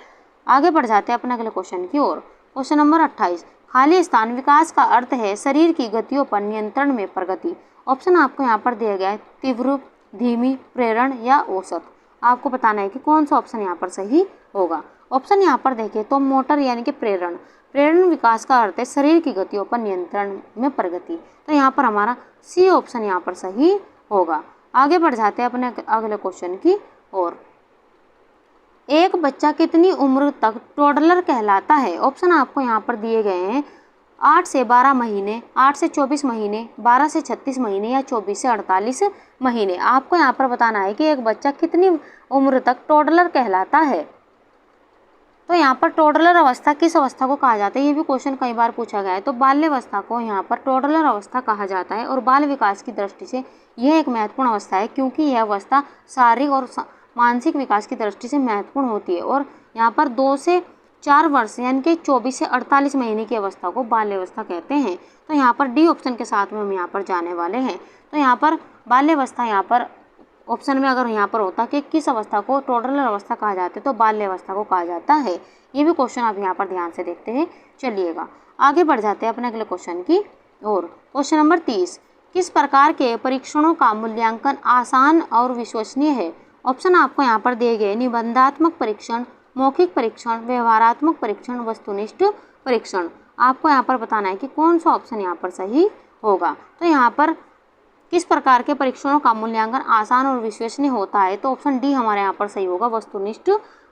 आगे बढ़ जाते हैं अपने अगले क्वेश्चन की ओर। क्वेश्चन नंबर 28, खाली स्थान विकास का अर्थ है शरीर की गतियों पर नियंत्रण में प्रगति। ऑप्शन आपको यहाँ पर दिया गया है, तीव्र, धीमी, प्रेरण या औसत। आपको बताना है कि कौन सा ऑप्शन यहाँ पर सही होगा। ऑप्शन यहाँ पर देखें तो मोटर यानी कि प्रेरण, प्रेरण विकास का अर्थ है शरीर की गतियों पर नियंत्रण में प्रगति। तो यहाँ पर हमारा सी ऑप्शन यहाँ पर सही होगा। आगे बढ़ जाते हैं अपने अगले क्वेश्चन की ओर। एक बच्चा कितनी उम्र तक टोडलर कहलाता है? ऑप्शन आपको यहाँ पर दिए गए हैं, 8 से 12 महीने, 8 से 24 महीने, 12 से 36 महीने या 24 से 48 महीने। आपको यहाँ पर बताना है कि एक बच्चा कितनी उम्र तक टोडलर कहलाता है। तो यहाँ पर टोडलर अवस्था किस अवस्था को कहा जाता है? ये भी क्वेश्चन कई बार पूछा गया है। तो बाल्यावस्था को यहाँ पर टोडलर अवस्था कहा जाता है और बाल विकास की दृष्टि से यह एक महत्वपूर्ण अवस्था है, क्योंकि यह अवस्था शारीरिक और मानसिक विकास की दृष्टि से महत्वपूर्ण होती है। और यहाँ पर 2 से 4 वर्ष यानी कि 24 से 48 महीने की अवस्था को बाल्यावस्था कहते हैं। तो यहाँ पर डी ऑप्शन के साथ में हम यहाँ पर जाने वाले हैं। तो यहाँ पर बाल्यावस्था यहाँ पर ऑप्शन में अगर यहाँ पर होता कि किस अवस्था को टोडलर अवस्था कहा जाता है, तो बाल्यावस्था को कहा जाता है। ये भी क्वेश्चन आप यहाँ पर ध्यान से देखते हैं चलिएगा। आगे बढ़ जाते हैं अपने अगले क्वेश्चन की और क्वेश्चन नंबर 30, किस प्रकार के परीक्षणों का मूल्यांकन आसान और विश्वसनीय है? ऑप्शन आपको यहाँ पर दिए गए, निबंधात्मक परीक्षण, मौखिक परीक्षण, व्यवहारात्मक परीक्षण, वस्तुनिष्ठ परीक्षण। आपको यहाँ पर बताना है कि कौन सा ऑप्शन यहाँ पर सही होगा। तो यहाँ पर किस प्रकार के परीक्षणों का मूल्यांकन आसान और विश्वसनीय होता है? तो ऑप्शन डी हमारे यहाँ पर सही होगा, वस्तुनिष्ठ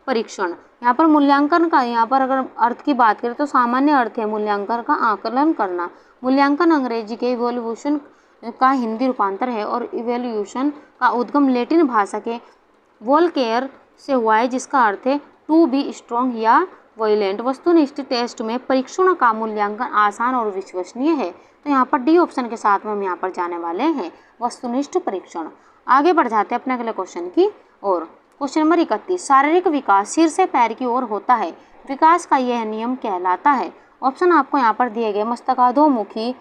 परीक्षण। यहाँ पर मूल्यांकन का यहाँ पर अगर अर्थ की बात करें तो सामान्य अर्थ है मूल्यांकन का आकलन करना। मूल्यांकन अंग्रेजी के इवोल्यूशन का हिंदी रूपांतर है और इवोल्यूशन का उद्गम लैटिन भाषा के वोल्केयर से हुआ है, जिसका अर्थ है टू बी स्ट्रॉन्ग या वायलेंट। वस्तुनिष्ठ टेस्ट में परीक्षणों का मूल्यांकन आसान और विश्वसनीय है। तो यहाँ पर डी ऑप्शन के साथ में हम यहाँ पर जाने वाले हैं, वस्तुनिष्ठ परीक्षण। आगे बढ़ जाते हैं अपने अगले क्वेश्चन की और क्वेश्चन नंबर 31, शारीरिक विकास सिर से पैर की ओर होता है, विकास का यह नियम कहलाता है। ऑप्शन आपको यहाँ पर दिए गए, मस्तकाधोमुखी,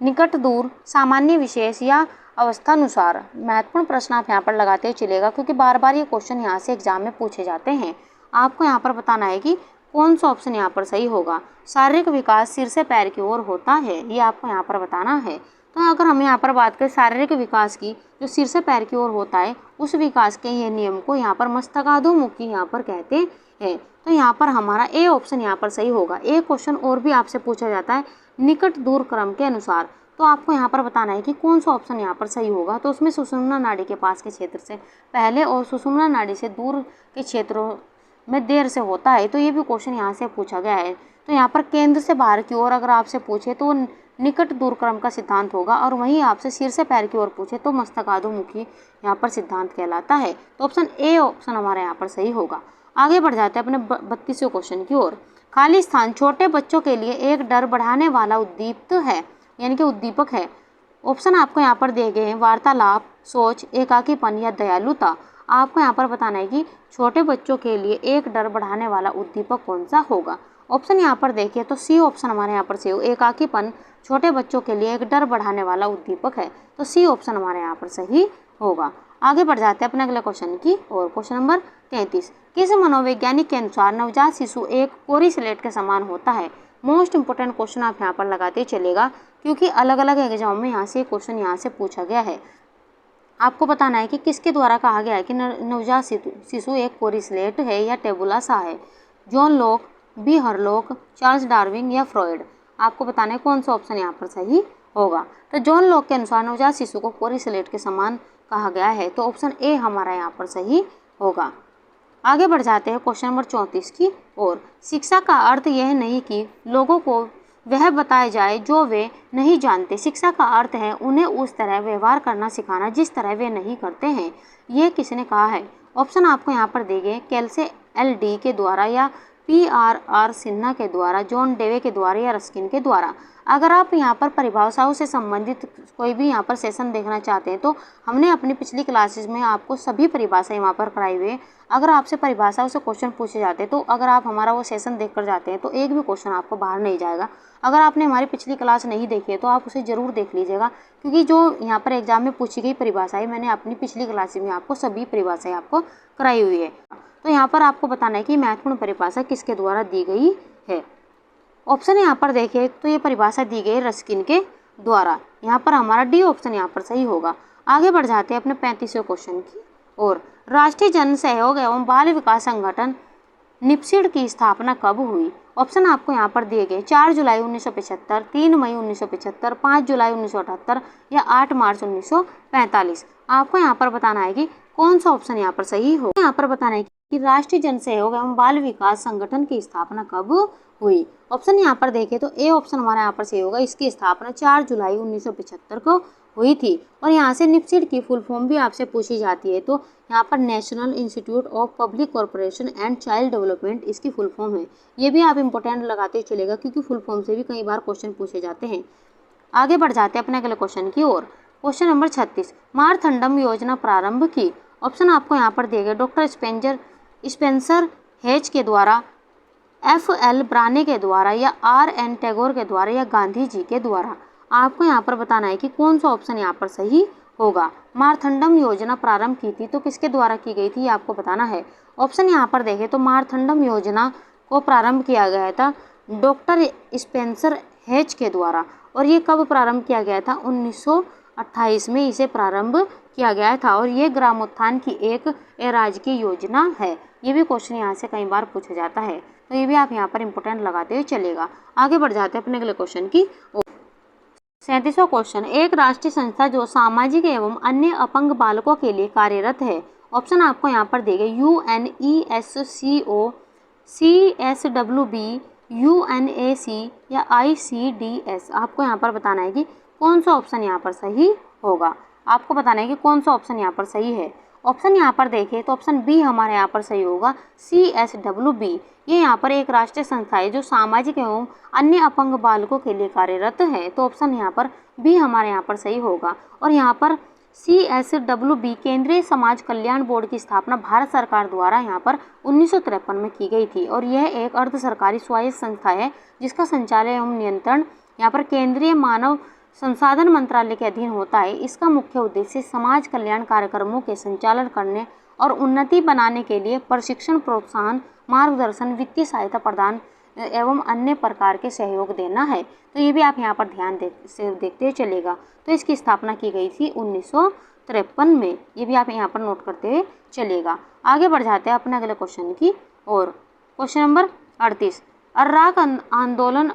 निकट दूर, सामान्य विशेष या अवस्थानुसार। महत्वपूर्ण प्रश्न आप यहाँ पर लगाते चलेगा, क्योंकि बार बार ये क्वेश्चन यहाँ से एग्जाम में पूछे जाते हैं। आपको यहाँ पर बताना है कि कौन सा ऑप्शन यहाँ पर सही होगा। शारीरिक विकास सिर से पैर की ओर होता है, ये आपको यहाँ पर बताना है। तो अगर हम यहाँ पर बात करें शारीरिक विकास की, जो सिर से पैर की ओर होता है, उस विकास के ये नियम को यहाँ पर मस्तकाधोमुखी यहाँ पर कहते हैं। तो यहाँ पर हमारा ए ऑप्शन यहाँ पर सही होगा। एक क्वेश्चन और भी आपसे पूछा जाता है निकट दूर क्रम के अनुसार, तो आपको यहाँ पर बताना है कि कौन सा ऑप्शन यहाँ पर सही होगा। तो उसमें सुषुम्ना नाड़ी के पास के क्षेत्र से पहले और सुषुम्ना नाड़ी से दूर के क्षेत्रों में देर से होता है। तो ये भी क्वेश्चन यहाँ से पूछा गया है। तो यहाँ पर केंद्र से बाहर की ओर अगर आपसे पूछे तो निकट दूर क्रम का सिद्धांत होगा, और वहीं आपसे सिर से पैर की ओर पूछे तो मस्तकाधोमुखी यहाँ पर सिद्धांत कहलाता है। तो ऑप्शन ए ऑप्शन हमारे यहाँ पर सही होगा। आगे बढ़ जाते हैं अपने 32वें क्वेश्चन की ओर। खाली स्थान छोटे बच्चों के लिए एक डर बढ़ाने वाला उद्दीपक है, यानी कि उद्दीपक है। ऑप्शन आपको यहाँ पर दिए गए हैं, वार्तालाप, सोच, एकाकीपन या दयालुता। आपको यहाँ पर बताना है कि छोटे बच्चों के लिए एक डर बढ़ाने वाला उद्दीपक कौन सा होगा। ऑप्शन यहाँ पर देखिए तो सी ऑप्शन हमारे यहाँ पर सही हो, एकाकीपन छोटे बच्चों के लिए एक डर बढ़ाने वाला उद्दीपक है। तो सी ऑप्शन हमारे यहाँ पर सही होगा। आगे बढ़ जाते हैं अपने अगले क्वेश्चन की और क्वेश्चन नंबर 33, किस मनोवैज्ञानिक के अनुसार नवजात शिशु एक कोरी स्लेट के समान होता है? मोस्ट इंपोर्टेंट क्वेश्चन आप यहाँ पर लगाते चलेगा, क्योंकि अलग अलग एग्जाम में यहाँ से क्वेश्चन यहाँ से पूछा गया है। आपको बताना है कि किसके द्वारा कहा गया है कि नवजात शिशु एक कोरिस्लेट है या टेबुला है। John Locke, B Hurlock, Charles Darwin या फ्रॉइड। आपको बताना है कौन सा ऑप्शन यहाँ पर सही होगा। तो जॉन लॉक के अनुसार नवजात शिशु को कोरिस्लेट के समान कहा गया है, तो ऑप्शन ए हमारा यहाँ पर सही होगा। आगे बढ़ जाते हैं क्वेश्चन नंबर 34 की ओर। शिक्षा का अर्थ यह नहीं कि लोगों को वह बताया जाए जो वे नहीं जानते। शिक्षा का अर्थ है उन्हें उस तरह व्यवहार करना सिखाना जिस तरह वे नहीं करते हैं। यह किसने कहा है? ऑप्शन आपको यहाँ पर दिए गए, कैल्से एल डी के द्वारा या PRR सिन्हा के द्वारा, जॉन डेवे के द्वारा या रस्किन के द्वारा। अगर आप यहाँ पर परिभाषाओं से संबंधित कोई भी यहाँ पर सेशन देखना चाहते हैं तो हमने अपनी पिछली क्लासेस में आपको सभी परिभाषाएं वहाँ पर कराई हुई है। अगर आपसे परिभाषाओं से क्वेश्चन पूछे जाते हैं तो अगर आप हमारा वो सेशन देख कर जाते हैं तो एक भी क्वेश्चन आपको बाहर नहीं जाएगा। अगर आपने हमारी पिछली क्लास नहीं देखी है तो आप उसे ज़रूर देख लीजिएगा, क्योंकि जो यहाँ पर एग्जाम में पूछी गई परिभाषाएं मैंने अपनी पिछली क्लास में आपको सभी परिभाषाएं आपको कराई हुई है। तो यहाँ पर आपको बताना है कि महत्वपूर्ण परिभाषा किसके द्वारा दी गई है। ऑप्शन यहाँ पर देखिए तो ये परिभाषा दी गई रस्किन के द्वारा। यहाँ पर हमारा डी ऑप्शन यहाँ पर सही होगा। आगे बढ़ जाते हैं अपने 35वें क्वेश्चन की और। राष्ट्रीय जन सहयोग एवं बाल विकास संगठन निप्सिड की स्थापना कब हुई? ऑप्शन आपको यहाँ पर दिए गए, 4 जुलाई 1975, 3 मई 1975, 5 जुलाई 1978 या 8 मार्च 1945। आपको यहाँ पर बताना है कि कौन सा ऑप्शन यहाँ पर सही हो। यहाँ पर बताना है कि राष्ट्रीय जन सहयोग एवं बाल विकास संगठन की स्थापना कब हुई। ऑप्शन यहाँ पर देखें तो ए ऑप्शन हमारा यहाँ पर सही होगा। इसकी स्थापना 4 जुलाई 1975 को हुई थी। और यहाँ से निप्सिड की फुल फॉर्म भी आपसे पूछी जाती है, तो यहाँ पर national institute of public corporation and child development इसकी फुल फॉर्म है। ये भी आप इंपॉर्टेंट लगाते चलेगा क्योंकि फुल फॉर्म से भी कई बार क्वेश्चन पूछे जाते हैं। आगे बढ़ जाते हैं अपने अगले क्वेश्चन की ओर। क्वेश्चन नंबर 36, मारथंडम योजना प्रारंभ की। ऑप्शन आपको यहाँ पर दिए गए, डॉक्टर स्पेंसर हेज के द्वारा, FL ब्राने के द्वारा या RN टैगोर के द्वारा या गांधी जी के द्वारा। आपको यहाँ पर बताना है कि कौन सा ऑप्शन यहाँ पर सही होगा। मारथंडम योजना प्रारंभ की थी तो किसके द्वारा की गई थी आपको बताना है। ऑप्शन यहाँ पर देखें तो मारथंडम योजना को प्रारंभ किया गया था डॉक्टर स्पेंसर हेज के द्वारा। और ये कब प्रारंभ किया गया था? 1928 में इसे प्रारंभ किया गया था। और ये ग्रामोत्थान की एक राजकीय योजना है। ये भी क्वेश्चन यहाँ से कई बार पूछा जाता है, तो ये भी आप यहाँ पर इंपॉर्टेंट लगाते हुए चलेगा। आगे बढ़ जाते हैं अपने अगले क्वेश्चन की। 37वां क्वेश्चन, एक राष्ट्रीय संस्था जो सामाजिक एवं अन्य अपंग बालकों के लिए कार्यरत है। ऑप्शन आपको यहाँ पर दिए गए, UNESCO, CSWB, UNAC या ICDS। आपको यहाँ पर बताना है कि कौन सा ऑप्शन यहाँ पर सही होगा। आपको बताना है कि कौन सा ऑप्शन यहाँ पर सही है। ऑप्शन यहाँ पर देखिए तो ऑप्शन बी हमारे यहाँ पर सही होगा, CSWB। ये यहाँ पर एक राष्ट्रीय संस्था है जो सामाजिक एवं अन्य अपंग बालकों के लिए कार्यरत है। तो ऑप्शन यहाँ पर बी हमारे यहाँ पर सही होगा। और यहाँ पर CSWB केंद्रीय समाज कल्याण बोर्ड की स्थापना भारत सरकार द्वारा यहाँ पर 1953 में की गई थी। और यह एक अर्ध सरकारी स्वायत्त संस्था है जिसका संचालन एवं नियंत्रण यहाँ पर केंद्रीय मानव संसाधन मंत्रालय के अधीन होता है। इसका मुख्य उद्देश्य समाज कल्याण कार्यक्रमों के संचालन करने और उन्नति बनाने के लिए प्रशिक्षण, प्रोत्साहन, मार्गदर्शन, वित्तीय सहायता प्रदान एवं अन्य प्रकार के सहयोग देना है। तो ये भी आप यहाँ पर ध्यान से देखते हुए चलेगा। तो इसकी स्थापना की गई थी 1953 में। ये भी आप यहाँ पर नोट करते हुए चलेगा। आगे बढ़ जाते हैं अपने अगले क्वेश्चन की और। क्वेश्चन नंबर 38, अर्राक आंदोलन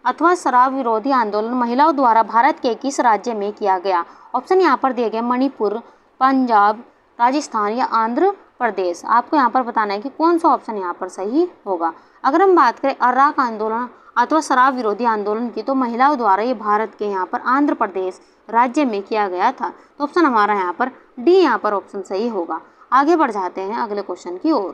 अथवा शराब विरोधी आंदोलन महिलाओं द्वारा भारत के किस राज्य में किया गया? ऑप्शन यहाँ पर दिए गए, मणिपुर, पंजाब, राजस्थान या आंध्र प्रदेश। आपको यहाँ पर बताना है कि कौन सा ऑप्शन यहाँ पर सही होगा। अगर हम बात करें अर्राक आंदोलन अथवा शराब विरोधी आंदोलन की, तो महिलाओं द्वारा ये भारत के यहाँ पर आंध्र प्रदेश राज्य में किया गया था। तो ऑप्शन हमारा यहाँ पर डी यहाँ पर ऑप्शन सही होगा। आगे बढ़ जाते हैं अगले क्वेश्चन की ओर।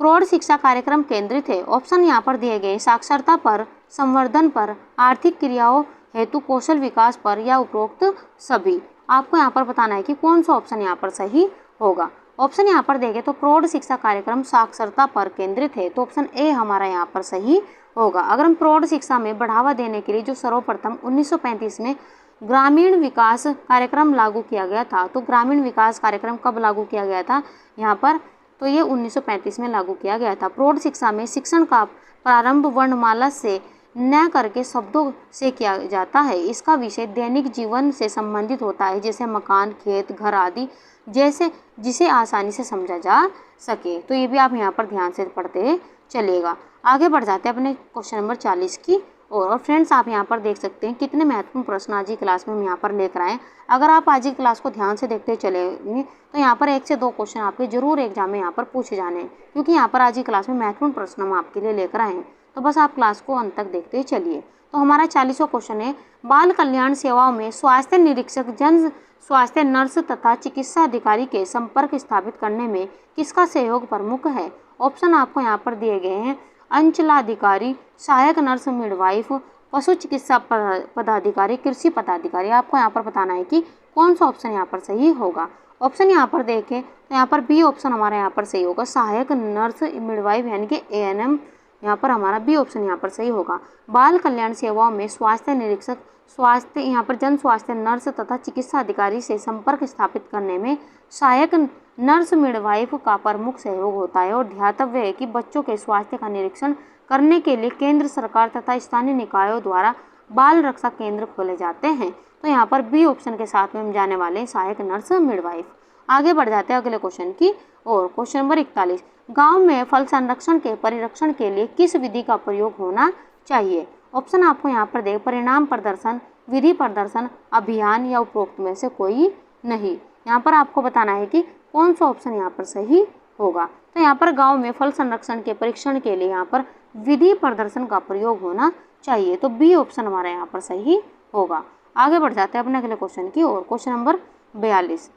प्रौढ़ शिक्षा कार्यक्रम केंद्रित है। ऑप्शन यहाँ पर दिए गए, साक्षरता पर, संवर्धन पर, आर्थिक क्रियाओं हेतु कौशल विकास पर या उपरोक्त सभी। आपको यहाँ पर बताना है कि कौन सा ऑप्शन यहाँ पर सही होगा। ऑप्शन यहाँ पर देखें तो प्रौढ़ शिक्षा कार्यक्रम साक्षरता पर केंद्रित है। तो ऑप्शन ए हमारा यहाँ पर सही होगा। अगर हम प्रौढ़ शिक्षा में बढ़ावा देने के लिए जो सर्वप्रथम 1935 में ग्रामीण विकास कार्यक्रम लागू किया गया था, तो ग्रामीण विकास कार्यक्रम कब लागू किया गया था यहाँ पर? तो ये 1935 में लागू किया गया था। प्रौढ़ शिक्षा में शिक्षण का प्रारंभ वर्णमाला से न करके शब्दों से किया जाता है। इसका विषय दैनिक जीवन से संबंधित होता है, जैसे मकान, खेत, घर आदि, जैसे जिसे आसानी से समझा जा सके। तो ये भी आप यहाँ पर ध्यान से पढ़ते चलिएगा। आगे बढ़ जाते हैं अपने क्वेश्चन नंबर 40 की और फ्रेंड्स आप यहाँ पर देख सकते हैं कितने महत्वपूर्ण प्रश्न आज की क्लास में हम यहाँ पर लेकर आए। अगर आप आज की क्लास को ध्यान से देखते चलेंगे तो यहाँ पर 1 से 2 क्वेश्चन आपके जरूर एग्जाम में यहाँ पर पूछे जाने हैं, क्योंकि यहाँ पर आज की क्लास में महत्वपूर्ण प्रश्न हम आपके लिए लेकर आए हैं। तो बस आप क्लास को अंत तक देखते चलिए। तो हमारा 40वां क्वेश्चन है, बाल कल्याण सेवाओं में स्वास्थ्य निरीक्षक, जन स्वास्थ्य नर्स तथा चिकित्सा अधिकारी के संपर्क स्थापित करने में किसका सहयोग प्रमुख है। ऑप्शन आपको यहाँ पर दिए गए हैं, अंचलाधिकारी, सहायक नर्स, मिडवाइफ, पशु चिकित्सा पदाधिकारी, कृषि पदाधिकारी। आपको यहाँ पर बताना है कि कौन सा ऑप्शन यहाँ पर सही होगा। ऑप्शन यहाँ पर देखें तो यहाँ पर बी ऑप्शन हमारा यहाँ पर सही होगा, सहायक नर्स, मिडवाइफ यानी कि ANM। यहाँ पर हमारा बी ऑप्शन यहाँ पर सही होगा। बाल कल्याण सेवाओं में स्वास्थ्य निरीक्षक, स्वास्थ्य यहाँ पर जन स्वास्थ्य नर्स तथा चिकित्सा अधिकारी से संपर्क स्थापित करने में सहायक नर्स, मिडवाइफ का प्रमुख सहयोग होता है। और ध्यातव्य है कि बच्चों के स्वास्थ्य का निरीक्षण करने के लिए केंद्र सरकार तथा स्थानीय निकायों द्वारा बाल रक्षा केंद्र खोले जाते हैं। तो यहाँ पर बी ऑप्शन के साथ में हम जाने वाले हैं, सहायक नर्स, मिडवाइफ। आगे बढ़ जाते हैं अगले क्वेश्चन की और क्वेश्चन नंबर 41, गांव में फल संरक्षण के परिरक्षण के लिए किस विधि का प्रयोग होना चाहिए। ऑप्शन आपको यहाँ पर दे, परिणाम प्रदर्शन, विधि प्रदर्शन, अभियान या उपरोक्त में से कोई नहीं। यहाँ पर आपको बताना है कि कौन सा ऑप्शन यहाँ पर सही होगा। तो यहाँ पर गांव में फल संरक्षण के परीक्षण के लिए यहाँ पर विधि प्रदर्शन का प्रयोग होना चाहिए। तो बी ऑप्शन हमारा यहाँ पर सही होगा। आगे बढ़ जाते हैं अपने अगले क्वेश्चन की और क्वेश्चन नंबर 42,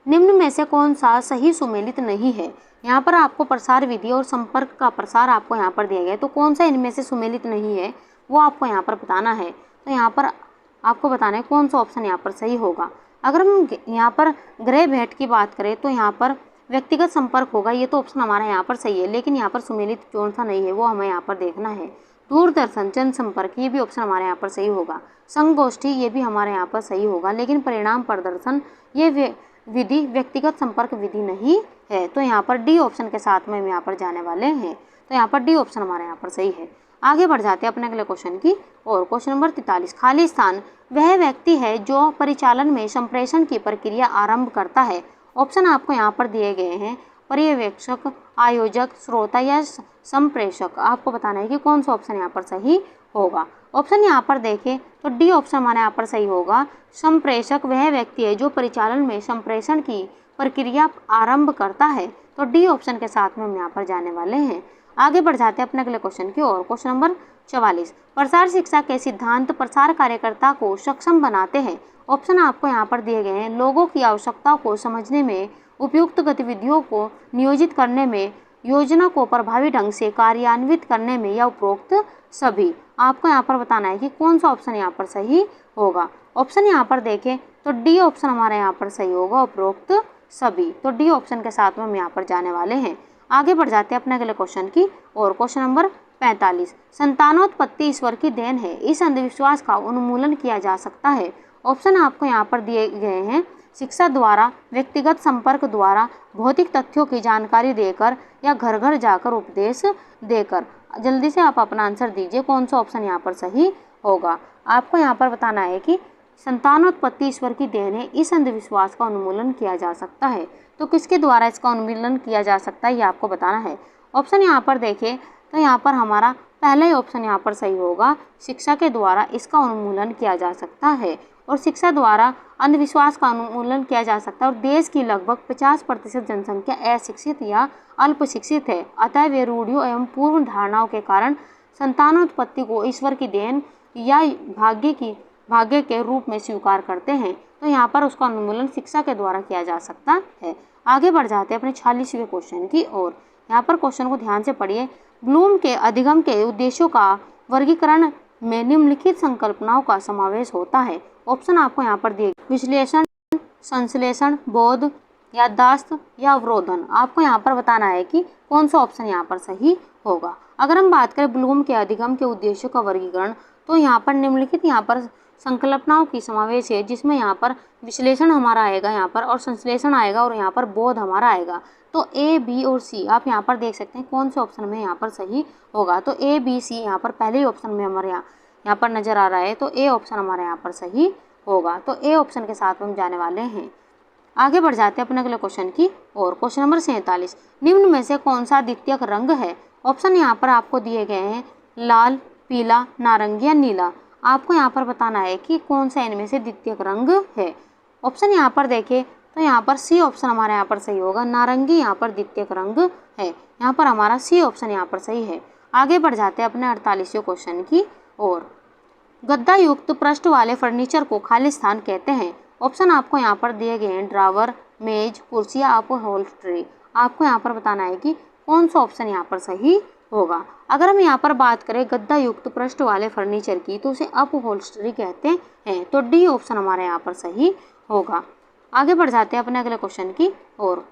निम्न में से कौन सा सही सुमेलित नहीं है। यहाँ पर आपको प्रसार विधि और संपर्क का प्रसार आपको यहाँ पर दिया गया है, तो कौन सा इनमें से सुमेलित नहीं है वो आपको यहाँ पर बताना है। तो यहाँ पर आपको बताना है कौन सा ऑप्शन यहाँ पर सही होगा। अगर हम यहाँ पर गृह भेंट की बात करें तो यहाँ पर व्यक्तिगत संपर्क होगा, ये तो ऑप्शन हमारा यहाँ पर सही है, लेकिन यहाँ पर सुमेलित कौन सा नहीं है वो हमें यहाँ पर देखना है। दूरदर्शन, जनसंपर्क, ये भी ऑप्शन हमारे यहाँ पर सही होगा। संगोष्ठी, ये भी हमारे यहाँ पर सही होगा, लेकिन परिणाम प्रदर्शन ये विधि व्यक्तिगत संपर्क विधि नहीं है। तो यहाँ पर डी ऑप्शन के साथ में हम यहाँ पर जाने वाले हैं। तो यहाँ पर डी ऑप्शन हमारे यहाँ पर सही है। आगे बढ़ जाते हैं अपने अगले क्वेश्चन की और क्वेश्चन नंबर 43, खाली स्थान वह व्यक्ति है जो परिचालन में संप्रेषण की प्रक्रिया आरंभ करता है। ऑप्शन आपको यहाँ पर दिए गए हैं, पर्यवेक्षक, आयोजक, श्रोता या संप्रेषक। आपको बताना है कि कौन सा ऑप्शन यहाँ पर सही होगा। ऑप्शन यहाँ पर देखें तो डी ऑप्शन हमारे यहाँ पर सही होगा, संप्रेषक वह व्यक्ति है जो परिचालन में संप्रेषण की प्रक्रिया आरंभ करता है। तो डी ऑप्शन के साथ में हम यहाँ पर जाने वाले हैं। आगे बढ़ जाते हैं अपने अगले क्वेश्चन की और क्वेश्चन नंबर 44, प्रसार शिक्षा के सिद्धांत प्रसार कार्यकर्ता को सक्षम बनाते हैं। ऑप्शन आपको यहाँ पर दिए गए हैं, लोगों की आवश्यकताओं को समझने में, उपयुक्त गतिविधियों को नियोजित करने में, योजना को प्रभावी ढंग से कार्यान्वित करने में या उपरोक्त सभी। आपको यहाँ पर बताना है कि कौन सा ऑप्शन यहाँ पर सही होगा। ऑप्शन यहाँ पर देखें तो डी ऑप्शन हमारा यहाँ पर सही होगा, उपरोक्त सभी। तो डी ऑप्शन के साथ में हम यहाँ पर जाने वाले हैं। आगे बढ़ जाते हैं अपने अगले क्वेश्चन की और क्वेश्चन नंबर 45, संतानोत्पत्ति ईश्वर की देन है, इस अंधविश्वास का उन्मूलन किया जा सकता है। ऑप्शन आपको यहाँ पर दिए गए हैं, शिक्षा द्वारा, व्यक्तिगत संपर्क द्वारा, भौतिक तथ्यों की जानकारी देकर या घर घर जाकर उपदेश देकर। जल्दी से आप अपना आंसर दीजिए, कौन सा ऑप्शन यहाँ पर सही होगा। आपको यहाँ पर बताना है कि संतानोत्पत्ति ईश्वर की देन है, इस अंधविश्वास का उन्मूलन किया जा सकता है। तो किसके द्वारा इसका उन्मूलन किया जा सकता है ये आपको बताना है। ऑप्शन यहाँ पर देखें तो यहाँ पर हमारा पहला ही ऑप्शन यहाँ पर सही होगा, शिक्षा के द्वारा इसका उन्मूलन किया जा सकता है। और शिक्षा द्वारा अंधविश्वास का उन्मूलन किया जा सकता है। और देश की लगभग 50% जनसंख्या अशिक्षित या अल्प शिक्षित है, अतः वे रूढ़ियों एवं पूर्व धारणाओं के कारण संतानोत्पत्ति को ईश्वर की देन या भाग्य के रूप में स्वीकार करते हैं। तो यहाँ पर उसका उन्मूलन शिक्षा के द्वारा किया जा सकता है। आगे बढ़ जाते हैं अपने 46वें क्वेश्चन की और यहाँ पर क्वेश्चन को ध्यान से पढ़िए। ब्लूम के अधिगम के उद्देश्यों का वर्गीकरण में निम्नलिखित संकल्पनाओं का समावेश होता है। ऑप्शन आपको यहाँ पर दिए, विश्लेषण, संश्लेषण, बोध, याददाश्त या अवरोधन। आपको यहाँ पर बताना है कि कौन सा ऑप्शन यहाँ पर सही होगा। अगर हम बात करें ब्लूम के अधिगम के उद्देश्यों का वर्गीकरण, तो यहाँ पर निम्नलिखित यहाँ पर संकल्पनाओं की समावेश है, जिसमें यहाँ पर विश्लेषण हमारा आएगा यहाँ पर, और संश्लेषण आएगा, और यहाँ पर बोध हमारा आएगा। तो ए, बी और सी आप यहाँ पर देख सकते हैं कौन से ऑप्शन में यहाँ पर सही होगा। तो ए, बी, सी यहाँ पर पहले ही ऑप्शन में हमारे यहाँ पर नजर आ रहा है, तो ए ऑप्शन हमारे यहाँ पर सही होगा। तो ए ऑप्शन के साथ हम जाने वाले हैं। आगे बढ़ जाते हैं अपने अगले क्वेश्चन की और। क्वेश्चन नंबर 47, निम्न में से कौन सा द्वितीयक रंग है? ऑप्शन यहाँ पर आपको दिए गए हैं लाल, पीला, नारंगी या नीला। आपको यहाँ पर बताना है कि कौन सा इनमें से द्वितीयक रंग है। ऑप्शन यहाँ पर देखें तो यहाँ पर सी ऑप्शन हमारे यहाँ पर सही होगा। नारंगी यहाँ पर द्वितीयक रंग है, यहाँ पर हमारा सी ऑप्शन यहाँ पर सही है। आगे बढ़ जाते हैं अपने 48वें क्वेश्चन की ओर। गद्दा युक्त पृष्ठ वाले फर्नीचर को खाली स्थान कहते हैं। ऑप्शन आपको यहाँ पर दिए गए हैं ड्रावर, मेज, कुर्सी या अपहोल्स्ट्री। आपको यहाँ पर बताना है कि कौन सा ऑप्शन यहाँ पर सही होगा। अगर हम यहाँ पर बात करें गद्दा युक्त पृष्ठ वाले फर्नीचर की, तो उसे अपहोल्स्ट्री कहते हैं, तो डी ऑप्शन हमारे यहाँ पर सही होगा। आगे बढ़ जाते हैं अपने अगले क्वेश्चन की ओर।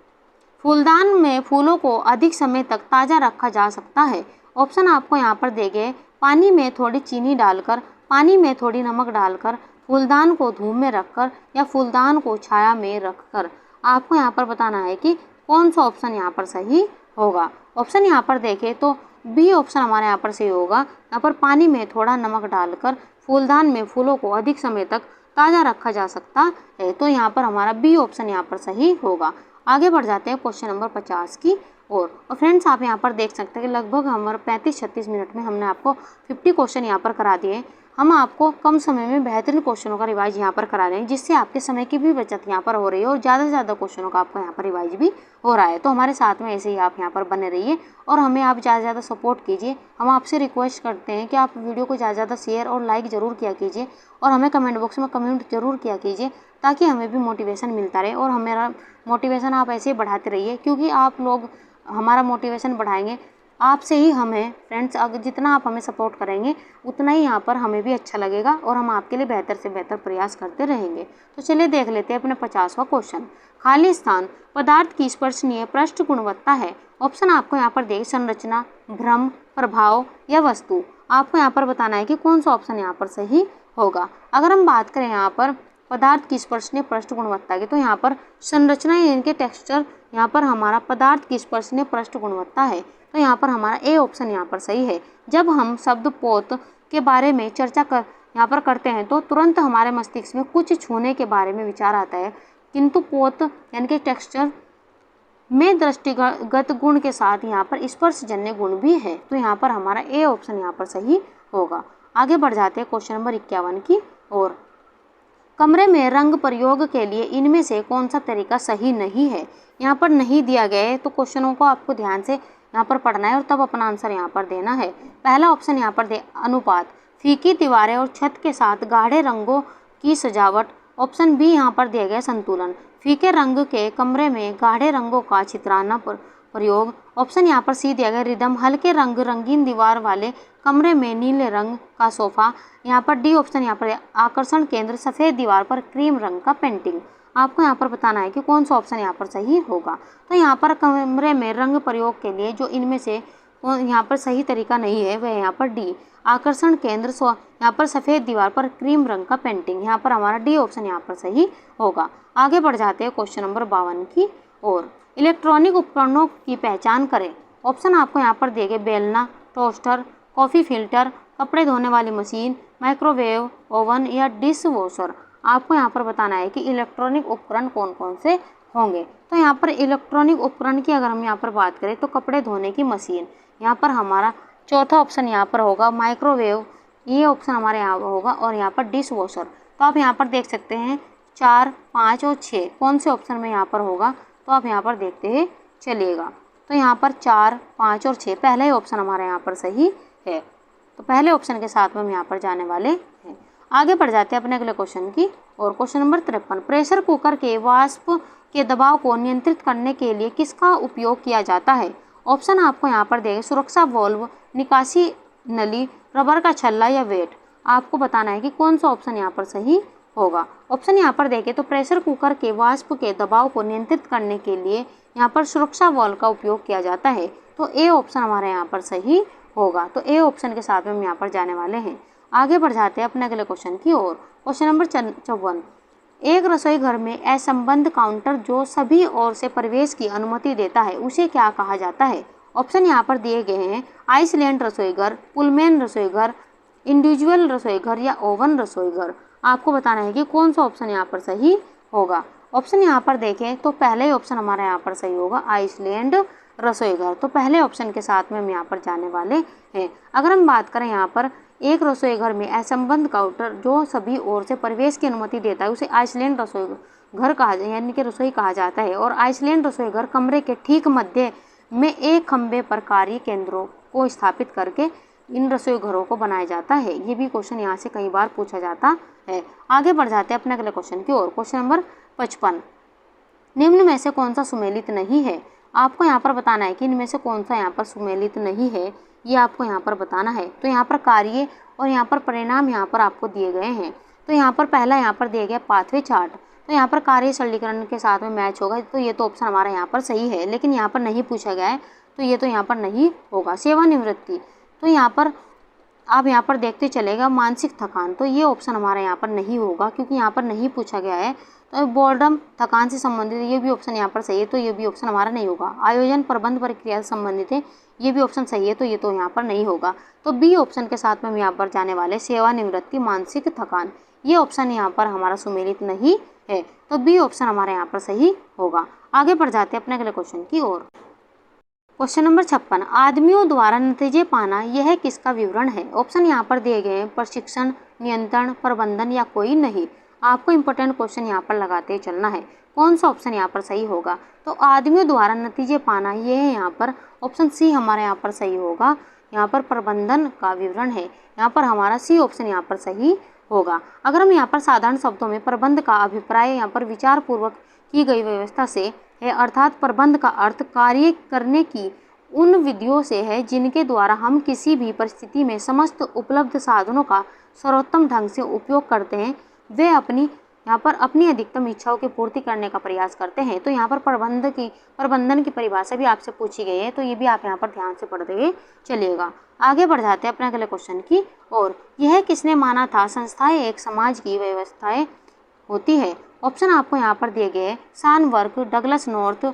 फूलदान में फूलों को अधिक समय तक ताज़ा रखा जा सकता है। ऑप्शन आपको यहाँ पर दिए गए पानी में थोड़ी चीनी डालकर, पानी में थोड़ी नमक डालकर, फूलदान को धूप में रखकर या फूलदान को छाया में रखकर। आपको यहाँ पर बताना है कि कौन सा ऑप्शन यहाँ पर सही होगा। ऑप्शन यहाँ पर देखें तो बी ऑप्शन हमारे यहाँ पर सही होगा। यहाँ पर पानी में थोड़ा नमक डालकर फूलदान में फूलों को अधिक समय तक ताज़ा रखा जा सकता है, तो यहाँ पर हमारा बी ऑप्शन यहाँ पर सही होगा। आगे बढ़ जाते हैं क्वेश्चन नंबर 50 की और फ्रेंड्स आप यहाँ पर देख सकते हैं कि लगभग हमारे 35-36 मिनट में हमने आपको 50 क्वेश्चन यहाँ पर करा दिए। हम आपको कम समय में बेहतरीन क्वेश्चनों का रिवाइज यहाँ पर करा रहे हैं, जिससे आपके समय की भी बचत यहाँ पर हो रही है और ज़्यादा से ज़्यादा क्वेश्चनों का आपको यहाँ पर रिवाइज भी हो रहा है। तो हमारे साथ में ऐसे ही आप यहाँ पर बने रहिए और हमें आप ज़्यादा से ज़्यादा सपोर्ट कीजिए। हम आपसे रिक्वेस्ट करते हैं कि आप वीडियो को ज़्यादा से ज़्यादा शेयर और लाइक ज़रूर किया कीजिए और हमें कमेंट बॉक्स में कमेंट जरूर किया कीजिए, ताकि हमें भी मोटिवेशन मिलता रहे और हमारा मोटिवेशन आप ऐसे ही बढ़ाते रहिए, क्योंकि आप लोग हमारा मोटिवेशन बढ़ाएंगे। आपसे ही हमें फ्रेंड्स, अगर जितना आप हमें सपोर्ट करेंगे उतना ही यहाँ पर हमें भी अच्छा लगेगा और हम आपके लिए बेहतर से बेहतर प्रयास करते रहेंगे। तो चलिए देख लेते हैं अपने 50वां क्वेश्चन। खाली स्थान पदार्थ की स्पर्शनीय पृष्ठ गुणवत्ता है। ऑप्शन आपको यहाँ पर दें संरचना, भ्रम, प्रभाव या वस्तु। आपको यहाँ पर बताना है कि कौन सा ऑप्शन यहाँ पर सही होगा। अगर हम बात करें यहाँ पर पदार्थ की स्पर्शनीय पृष्ठ गुणवत्ता की, तो यहाँ पर संरचना यानी कि टेक्सचर यहाँ पर हमारा पदार्थ की स्पर्शनीय पृष्ठ गुणवत्ता है, तो यहाँ पर हमारा ए ऑप्शन यहाँ पर सही है। जब हम शब्द पोत के बारे में चर्चा यहाँ पर करते हैं तो तुरंत हमारे मस्तिष्क में कुछ छूने के बारे में विचार आता है, किंतु पोत यानी कि टेक्सचर में दृष्टिगत गुण के साथ यहाँ पर स्पर्शजन्य गुण भी है, तो यहाँ पर हमारा ए ऑप्शन यहाँ पर सही होगा। आगे बढ़ जाते हैं क्वेश्चन नंबर 51 की और। कमरे में रंग प्रयोग के लिए इनमें से कौन सा तरीका सही नहीं है। यहाँ पर नहीं दिया गया है, तो क्वेश्चनों को आपको ध्यान से यहाँ पर पढ़ना है और तब अपना आंसर यहाँ पर देना है। पहला ऑप्शन यहाँ पर दे अनुपात, फीकी दीवारें और छत के साथ गाढ़े रंगों की सजावट। ऑप्शन बी यहाँ पर दिया गया संतुलन, फीके रंग के कमरे में गाढ़े रंगों का चित्राना प्रयोग। ऑप्शन यहाँ पर सी दिया गया रिदम, हल्के रंग रंगीन दीवार वाले कमरे में नीले रंग का सोफा। यहाँ पर डी ऑप्शन यहाँ पर आकर्षण केंद्र, सफ़ेद दीवार पर क्रीम रंग का पेंटिंग। आपको यहाँ पर बताना है कि कौन सा ऑप्शन यहाँ पर सही होगा। तो यहाँ पर कमरे में रंग प्रयोग के लिए जो इनमें से यहाँ पर सही तरीका नहीं है वह यहाँ पर डी आकर्षण केंद्र, यहाँ पर सफ़ेद दीवार पर क्रीम रंग का पेंटिंग। यहाँ पर हमारा डी ऑप्शन यहाँ पर सही होगा। आगे बढ़ जाते हैं क्वेश्चन नंबर 52 की और। इलेक्ट्रॉनिक उपकरणों की पहचान करें। ऑप्शन आपको यहाँ पर दिए गए बेलना, टोस्टर, कॉफ़ी फिल्टर, कपड़े धोने वाली मशीन, माइक्रोवेव ओवन या डिश वॉशर। आपको यहाँ पर बताना है कि इलेक्ट्रॉनिक उपकरण कौन कौन से होंगे। तो यहाँ पर इलेक्ट्रॉनिक उपकरण की अगर हम यहाँ पर बात करें तो कपड़े धोने की मशीन, यहाँ पर हमारा चौथा ऑप्शन यहाँ पर होगा। माइक्रोवेव, ये ऑप्शन हमारे यहाँ होगा और यहाँ पर डिश वॉशर। तो आप यहाँ पर देख सकते हैं 4, 5 और 6 कौन से ऑप्शन में यहाँ पर होगा, तो आप यहाँ पर देखते हैं चलिएगा। तो यहाँ पर 4, 5 और 6 पहला ही ऑप्शन हमारे यहाँ पर सही है, तो पहले ऑप्शन के साथ में हम यहाँ पर जाने वाले हैं। आगे बढ़ जाते हैं अपने अगले क्वेश्चन की और। क्वेश्चन नंबर 53, प्रेशर कुकर के वाष्प के दबाव को नियंत्रित करने के लिए किसका उपयोग किया जाता है। ऑप्शन आपको यहाँ पर देंगे सुरक्षा वाल्व, निकासी नली, रबर का छल्ला या वेट। आपको बताना है कि कौन सा ऑप्शन यहाँ पर सही होगा। ऑप्शन यहाँ पर देखें तो प्रेशर कुकर के वाष्प के दबाव को नियंत्रित करने के लिए यहाँ पर सुरक्षा वाल्व का उपयोग किया जाता है, तो ए ऑप्शन हमारे यहाँ पर सही होगा। तो ए ऑप्शन के साथ में हम यहाँ पर जाने वाले हैं। आगे बढ़ जाते हैं अपने अगले क्वेश्चन की ओर। क्वेश्चन नंबर 54, एक रसोई घर में असंबद्ध काउंटर जो सभी ओर से प्रवेश की अनुमति देता है उसे क्या कहा जाता है? ऑप्शन यहाँ पर दिए गए हैं, आइसलैंड रसोई घर, पुलमैन रसोई घर, इंडिविजुअल रसोई घर या ओवन रसोई घर। आपको बताना है कि कौन सा ऑप्शन यहाँ पर सही होगा। ऑप्शन यहाँ पर देखें तो पहले ही ऑप्शन हमारा यहाँ पर सही होगा, आइसलैंड रसोई घर। तो पहले ऑप्शन के साथ में हम यहाँ पर जाने वाले हैं। अगर हम बात करें यहाँ पर एक रसोई घर में असंबद्ध काउंटर जो सभी ओर से प्रवेश की अनुमति देता है उसे आइसलैंड रसोई घर कहा यानी कि रसोई कहा जाता है। और आइसलैंड रसोई घर कमरे के ठीक मध्य में एक खंभे पर कार्य केंद्रों को स्थापित करके इन रसोई घरों को बनाया जाता है। ये भी क्वेश्चन यहाँ से कई बार पूछा जाता है। आगे बढ़ जाते हैं अपने अगले क्वेश्चन की ओर। क्वेश्चन नंबर 55, निम्न में से कौन सा सुमेलित नहीं है? आपको यहाँ पर बताना है कि इनमें से कौन सा यहाँ पर सुमेलित नहीं है, ये आपको यहाँ पर बताना है। तो यहाँ पर कार्य और यहाँ पर परिणाम यहाँ पर आपको दिए गए हैं। तो यहाँ पर पहला यहाँ पर दिया गया पाथवे चार्ट, तो यहाँ पर कार्य सरलीकरण के साथ में मैच होगा, तो ये तो ऑप्शन हमारा यहाँ पर सही है। लेकिन यहाँ पर नहीं पूछा गया है तो ये तो यहाँ पर नहीं होगा। सेवानिवृत्ति, तो यहाँ पर आप यहाँ पर देखते चलेगा मानसिक थकान, तो ये ऑप्शन हमारा यहाँ पर नहीं होगा क्योंकि यहाँ पर नहीं पूछा गया है। तो बोर्डम, थकान से संबंधित, ये भी ऑप्शन यहाँ पर सही है, तो ये भी ऑप्शन हमारा नहीं होगा। आयोजन, प्रबंध, प्रक्रिया से संबंधित है, ये भी ऑप्शन सही है, तो ये तो यहाँ पर नहीं होगा। तो बी ऑप्शन के साथ में हम यहाँ पर जाने वाले, सेवानिवृत्ति, मानसिक थकान, ये ऑप्शन यहाँ पर हमारा सुमेलित नहीं है, तो बी ऑप्शन हमारा यहाँ पर सही होगा। आगे बढ़ जाते हैं अपने अगले क्वेश्चन की ओर। क्वेश्चन नंबर 56, आदमियों द्वारा नतीजे पाना यह किसका विवरण है? ऑप्शन यहाँ पर दिए गए हैं, प्रशिक्षण, नियंत्रण, प्रबंधन या कोई नहीं। आपको इंपॉर्टेंट क्वेश्चन यहाँ पर लगाते चलना है, कौन सा ऑप्शन यहाँ पर सही होगा। तो आदमियों द्वारा नतीजे पाना ये है यहाँ पर ऑप्शन सी हमारा यहाँ पर सही होगा। यहाँ पर प्रबंधन का विवरण है, यहाँ पर हमारा सी ऑप्शन यहाँ पर सही होगा। अगर हम यहाँ पर साधारण शब्दों में प्रबंध का अभिप्राय यहाँ पर विचार पूर्वक की गई व्यवस्था से है, अर्थात प्रबंध का अर्थ कार्य करने की उन विधियों से है जिनके द्वारा हम किसी भी परिस्थिति में समस्त उपलब्ध साधनों का सर्वोत्तम ढंग से उपयोग करते हैं, वे यहाँ पर अपनी अधिकतम इच्छाओं की पूर्ति करने का प्रयास करते हैं। तो यहाँ पर प्रबंधन की परिभाषा भी आपसे पूछी गई है, तो ये भी आप यहाँ पर ध्यान से पढ़ते हुए चलिएगा। आगे बढ़ जाते हैं अपने अगले क्वेश्चन की और। यह किसने माना था संस्थाएं एक समाज की व्यवस्थाएं होती है? ऑप्शन आपको यहाँ पर दिए गए, सानवर्क, Douglas North,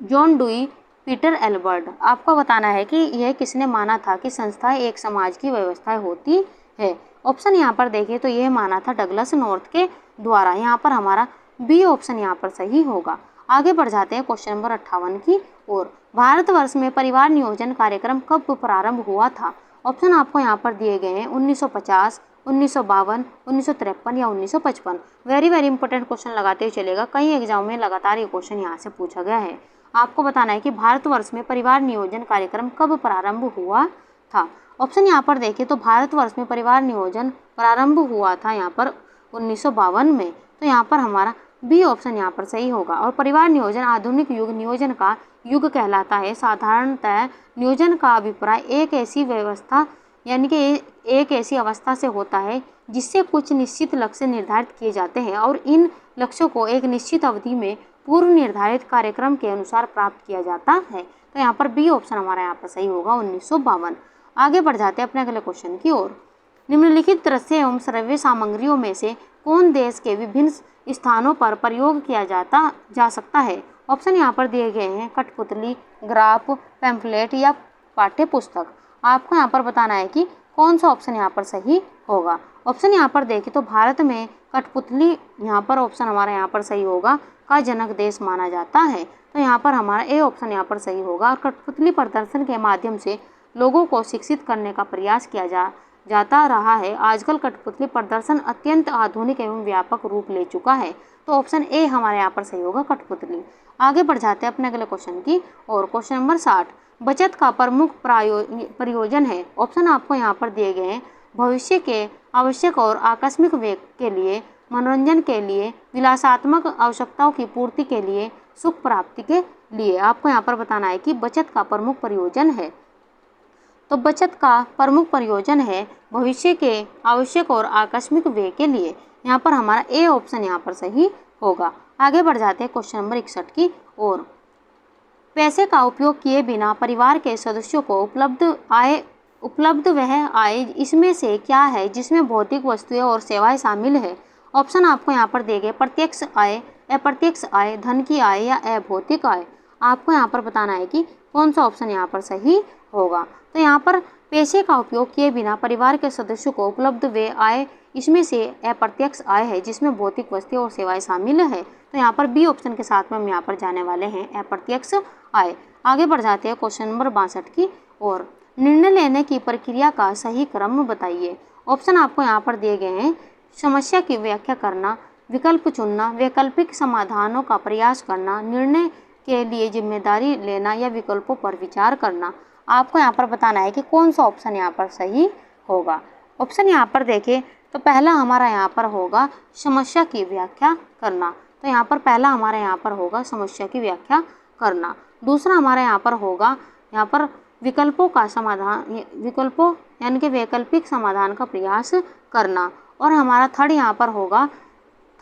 John Dewey, Peter Albert. आपको बताना है कि यह किसने माना था कि संस्थाएं एक समाज की व्यवस्थाएं होती है। ऑप्शन यहाँ पर देखिए तो यह माना था डगलस नॉर्थ के द्वारा। यहाँ पर हमारा बी ऑप्शन यहाँ पर सही होगा। आगे बढ़ जाते हैं क्वेश्चन नंबर 58 की ओर। भारतवर्ष में परिवार नियोजन कार्यक्रम कब प्रारंभ हुआ था? ऑप्शन आपको यहाँ पर दिए गए हैं, 1950, 1952, 1953 या 1955। वेरी इंपॉर्टेंट क्वेश्चन लगाते हुए चलेगा, कई एग्जाम में लगातार ये क्वेश्चन यहाँ से पूछा गया है। आपको बताना है कि भारतवर्ष में परिवार नियोजन कार्यक्रम कब प्रारंभ हुआ था। ऑप्शन यहाँ पर देखिए तो भारतवर्ष में परिवार नियोजन प्रारंभ हुआ था यहाँ पर 1952 में, तो यहाँ पर हमारा बी ऑप्शन यहाँ पर सही होगा। और परिवार नियोजन आधुनिक युग नियोजन का युग कहलाता है। साधारणतः नियोजन का अभिप्राय एक ऐसी व्यवस्था यानी कि एक ऐसी अवस्था से होता है जिससे कुछ निश्चित लक्ष्य निर्धारित किए जाते हैं और इन लक्ष्यों को एक निश्चित अवधि में पूर्व निर्धारित कार्यक्रम के अनुसार प्राप्त किया जाता है। तो यहाँ पर बी ऑप्शन हमारा यहाँ पर सही होगा, 1952। आगे बढ़ जाते हैं अपने अगले क्वेश्चन की ओर। निम्नलिखित दृश्य एवं श्रव्य सामग्रियों में से कौन देश के विभिन्न स्थानों पर प्रयोग किया जा सकता है? ऑप्शन यहाँ पर दिए गए हैं, कठपुतली, ग्राफ, पैम्फलेट या पाठ्य पुस्तक। आपको यहाँ पर बताना है कि कौन सा ऑप्शन यहाँ पर सही होगा। ऑप्शन यहाँ पर देखें तो भारत में कठपुतली यहाँ पर ऑप्शन हमारा यहाँ पर सही होगा, का जनक देश माना जाता है। तो यहाँ पर हमारा ए ऑप्शन यहाँ पर सही होगा। और कठपुतली प्रदर्शन के माध्यम से लोगों को शिक्षित करने का प्रयास किया जाता रहा है। आजकल कठपुतली प्रदर्शन अत्यंत आधुनिक एवं व्यापक रूप ले चुका है। तो ऑप्शन ए हमारे यहाँ पर सही होगा, कठपुतली। आगे बढ़ जाते हैं अपने अगले क्वेश्चन की और। क्वेश्चन नंबर 60, बचत का प्रमुख प्रयोजन है। ऑप्शन आपको यहाँ पर दिए गए हैं, भविष्य के आवश्यक और आकस्मिक व्यय के लिए, मनोरंजन के लिए, विलासात्मक आवश्यकताओं की पूर्ति के लिए, सुख प्राप्ति के लिए। आपको यहाँ पर बताना है कि बचत का प्रमुख प्रयोजन है। तो बचत का प्रमुख प्रयोजन है भविष्य के आवश्यक और आकस्मिक व्यय के लिए। यहाँ पर हमारा ए ऑप्शन यहाँ पर सही होगा। आगे बढ़ जाते हैं क्वेश्चन नंबर 61 की ओर। पैसे का उपयोग किए बिना परिवार के सदस्यों को उपलब्ध वह आय इसमें से क्या है जिसमें भौतिक वस्तुएं और सेवाएं शामिल है। ऑप्शन आपको यहाँ पर दिए गए प्रत्यक्ष आय, अप्रत्यक्ष आय, धन की आय या अभौतिक आय। आपको यहाँ पर बताना है कि कौन सा ऑप्शन यहाँ पर सही होगा। तो यहाँ पर पैसे का उपयोग किए बिना परिवार के सदस्यों को उपलब्ध वे आय इसमें से अप्रत्यक्ष आय है जिसमें भौतिक वस्तुएं और सेवाएं शामिल है। तो यहाँ पर बी ऑप्शन के साथ में हम यहाँ पर जाने वाले हैं अप्रत्यक्ष आय। आगे बढ़ जाते हैं क्वेश्चन नंबर 62 की ओर। निर्णय लेने की प्रक्रिया का सही क्रम बताइए। ऑप्शन आपको यहाँ पर दिए गए हैं समस्या की व्याख्या करना, विकल्प चुनना, वैकल्पिक समाधानों का प्रयास करना, निर्णय के लिए जिम्मेदारी लेना या विकल्पों पर विचार करना। आपको यहाँ पर बताना है कि कौन सा ऑप्शन यहाँ पर सही होगा। ऑप्शन यहाँ पर देखें तो पहला हमारा यहाँ पर होगा समस्या की व्याख्या करना। तो यहाँ पर पहला हमारा यहाँ पर होगा समस्या की व्याख्या करना। दूसरा हमारा यहाँ पर होगा यहाँ पर विकल्पों का समाधान, विकल्पों यानी कि वैकल्पिक समाधान का प्रयास करना। और हमारा थर्ड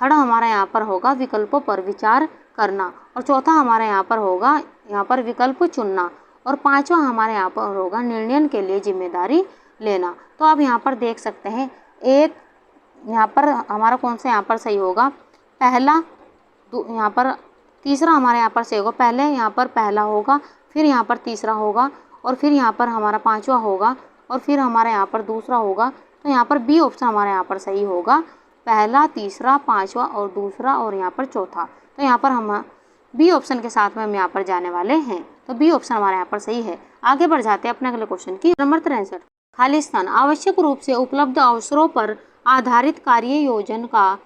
हमारा यहाँ पर होगा विकल्पों पर विचार करना। और चौथा हमारा यहाँ पर होगा यहाँ पर विकल्प चुनना। और पांचवा हमारे यहाँ पर होगा निर्णय के लिए जिम्मेदारी लेना। तो आप यहाँ पर देख सकते हैं एक यहाँ पर हमारा कौन सा यहाँ पर सही होगा, पहला यहाँ पर तीसरा हमारे यहाँ पर सही होगा। पहले यहाँ पर पहला होगा, फिर यहाँ पर तीसरा होगा, और फिर यहाँ पर हमारा पांचवा होगा, और फिर हमारा यहाँ पर दूसरा होगा। तो यहाँ पर बी ऑप्शन हमारे यहाँ पर सही होगा, पहला, तीसरा, पांचवा और दूसरा और यहाँ पर चौथा। तो यहाँ पर हम बी ऑप्शन के साथ में हम यहाँ पर जाने वाले हैं। तो बी ऑप्शन हमारे यहाँ पर सही है। आगे बढ़ जाते हैं अपने अगले क्वेश्चन की नंबर 63। खाली स्थान आवश्यक रूप से उपलब्ध अवसरों पर आधारित कार्य योजना का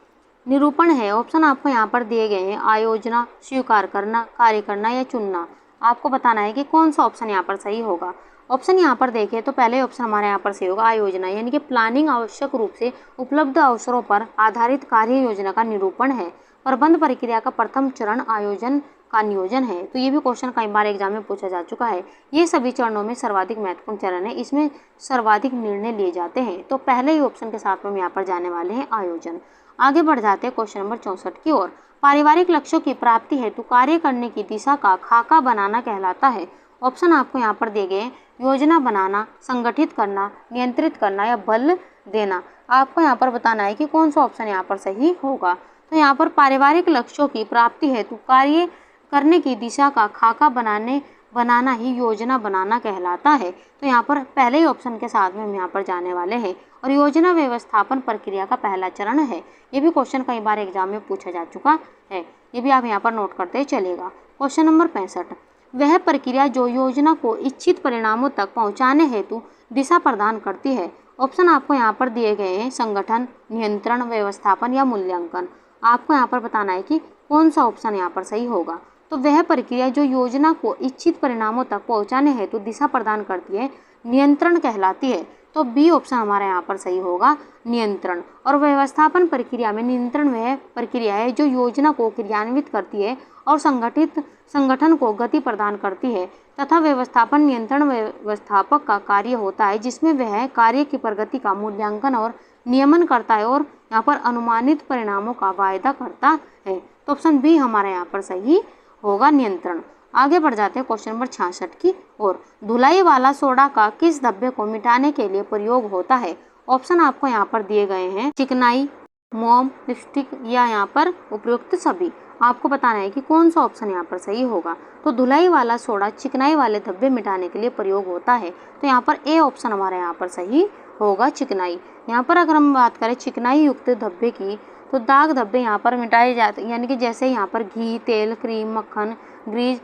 निरूपण है। ऑप्शन आपको यहाँ पर दिए गए हैं आयोजना, स्वीकार करना, कार्य करना या चुनना। आपको बताना है कि कौन सा ऑप्शन यहाँ पर सही होगा। ऑप्शन यहाँ पर देखें तो पहले ऑप्शन हमारे यहाँ पर सही होगा आयोजना, यानी कि प्लानिंग आवश्यक रूप से उपलब्ध अवसरों पर आधारित कार्य योजना का निरूपण है। प्रबंध प्रक्रिया का प्रथम चरण आयोजन का नियोजन है। तो ये भी क्वेश्चन कई बार एग्जाम में पूछा जा चुका है। ये सभी चरणों में सर्वाधिक महत्वपूर्ण चरण है, इसमें सर्वाधिक निर्णय लिए जाते हैं। तो पहले ही ऑप्शन के साथ में हम यहाँ पर जाने वाले हैं आयोजन। आगे बढ़ जाते हैं क्वेश्चन नंबर 64 की ओर। पारिवारिक लक्ष्यों की प्राप्ति हेतु कार्य करने की दिशा का खाका बनाना कहलाता है। ऑप्शन आपको यहाँ पर दिए गए योजना बनाना, संगठित करना, नियंत्रित करना या बल देना। आपको यहाँ पर बताना है कि कौन सा ऑप्शन यहाँ पर सही होगा। तो यहाँ पर पारिवारिक लक्ष्यों की प्राप्ति हेतु कार्य करने की दिशा का खाका बनाना ही योजना बनाना कहलाता है। तो यहाँ पर पहले ही ऑप्शन के साथ में हम यहाँ पर जाने वाले हैं। और योजना व्यवस्थापन प्रक्रिया का पहला चरण है। ये भी क्वेश्चन कई बार एग्जाम में पूछा जा चुका है, ये भी आप यहाँ पर नोट करते चलेगा। Question number 65। वह प्रक्रिया जो योजना को इच्छित परिणामों तक पहुँचाने हेतु दिशा प्रदान करती है। ऑप्शन आपको यहाँ पर दिए गए हैं संगठन, नियंत्रण, व्यवस्थापन या मूल्यांकन। आपको यहाँ पर बताना है कि कौन सा ऑप्शन यहाँ पर सही होगा। तो वह प्रक्रिया जो योजना को इच्छित परिणामों तक पहुंचाने हेतु दिशा प्रदान करती है नियंत्रण कहलाती है। तो बी ऑप्शन हमारा यहाँ पर सही होगा नियंत्रण। और व्यवस्थापन प्रक्रिया में नियंत्रण वह प्रक्रिया है जो योजना को क्रियान्वित करती है और संगठन को गति प्रदान करती है, तथा व्यवस्थापन नियंत्रण व्यवस्थापक का कार्य होता है जिसमें वह कार्य की प्रगति का मूल्यांकन और नियमन करता है और यहाँ पर अनुमानित परिणामों का वायदा करता है। तो ऑप्शन बी हमारा यहाँ पर सही होगा नियंत्रण। आगे बढ़ जाते हैं क्वेश्चन नंबर 66 की ओर। धुलाई वाला सोडा का किस धब्बे को मिटाने के लिए प्रयोग होता है। ऑप्शन आपको यहाँ पर दिए गए हैं चिकनाई, मोम, लिपस्टिक या यहाँ पर उपयुक्त सभी। आपको बताना है कि कौन सा ऑप्शन यहाँ पर सही होगा। तो धुलाई वाला सोडा चिकनाई वाले धब्बे मिटाने के लिए प्रयोग होता है। तो यहाँ पर ए ऑप्शन हमारे यहाँ पर सही होगा चिकनाई। यहाँ पर अगर हम बात करें चिकनाई युक्त धब्बे की तो दाग धब्बे यहाँ पर मिटाए जाते हैं, यानी कि जैसे यहाँ पर घी, तेल, क्रीम, मक्खन, ग्रीज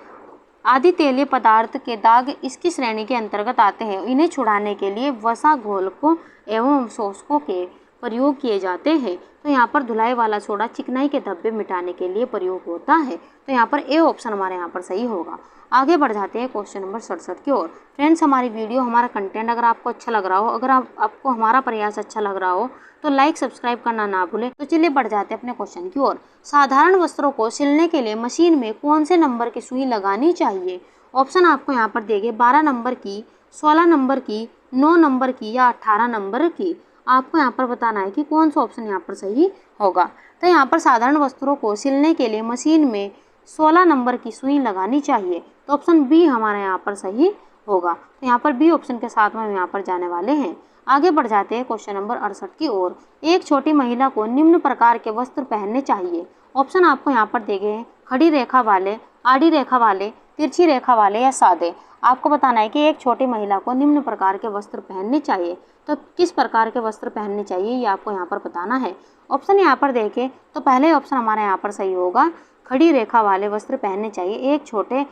आदि तेलीय पदार्थ के दाग इसकी श्रेणी के अंतर्गत आते हैं। इन्हें छुड़ाने के लिए वसा घोलकों एवं शोषकों के प्रयोग किए जाते हैं। तो यहाँ पर धुलाई वाला सोडा चिकनाई के धब्बे मिटाने के लिए प्रयोग होता है। तो यहाँ पर ए ऑप्शन हमारे यहाँ पर सही होगा। आगे बढ़ जाते हैं क्वेश्चन नंबर 67 की ओर। फ्रेंड्स, हमारी वीडियो, हमारा कंटेंट अगर आपको अच्छा लग रहा हो, अगर आपको हमारा प्रयास अच्छा लग रहा हो तो लाइक, सब्सक्राइब करना ना भूलें। तो चलिए बढ़ जाते हैं अपने क्वेश्चन की ओर। साधारण वस्त्रों को सिलने के लिए मशीन में कौन से नंबर की सुई लगानी चाहिए। ऑप्शन आपको यहाँ पर दिए गए 12 नंबर की, 16 नंबर की, 9 नंबर की या 18 नंबर की। आपको यहाँ पर बताना है कि कौन सा ऑप्शन यहाँ पर सही होगा। तो यहाँ पर साधारण वस्त्रों को सिलने के लिए मशीन में 16 नंबर की सुई लगानी चाहिए। तो ऑप्शन बी हमारा यहाँ पर सही होगा। तो यहाँ पर बी ऑप्शन के साथ में हम यहाँ पर जाने वाले हैं। आगे बढ़ जाते हैं क्वेश्चन नंबर 68 की ओर। एक छोटी महिला को निम्न प्रकार के वस्त्र पहनने चाहिए। ऑप्शन आपको यहाँ पर दिए गए हैं, खड़ी रेखा वाले, आड़ी रेखा वाले, तिरछी रेखा वाले या सादे। आपको बताना है कि एक छोटी महिला को निम्न प्रकार के वस्त्र पहनने चाहिए, तो किस प्रकार के वस्त्र पहनने चाहिए ये आपको यहाँ पर बताना है। ऑप्शन यहाँ पर देखें तो पहले ऑप्शन हमारा यहाँ पर सही होगा, खड़ी रेखा वाले वस्त्र पहनने चाहिए एक छोटे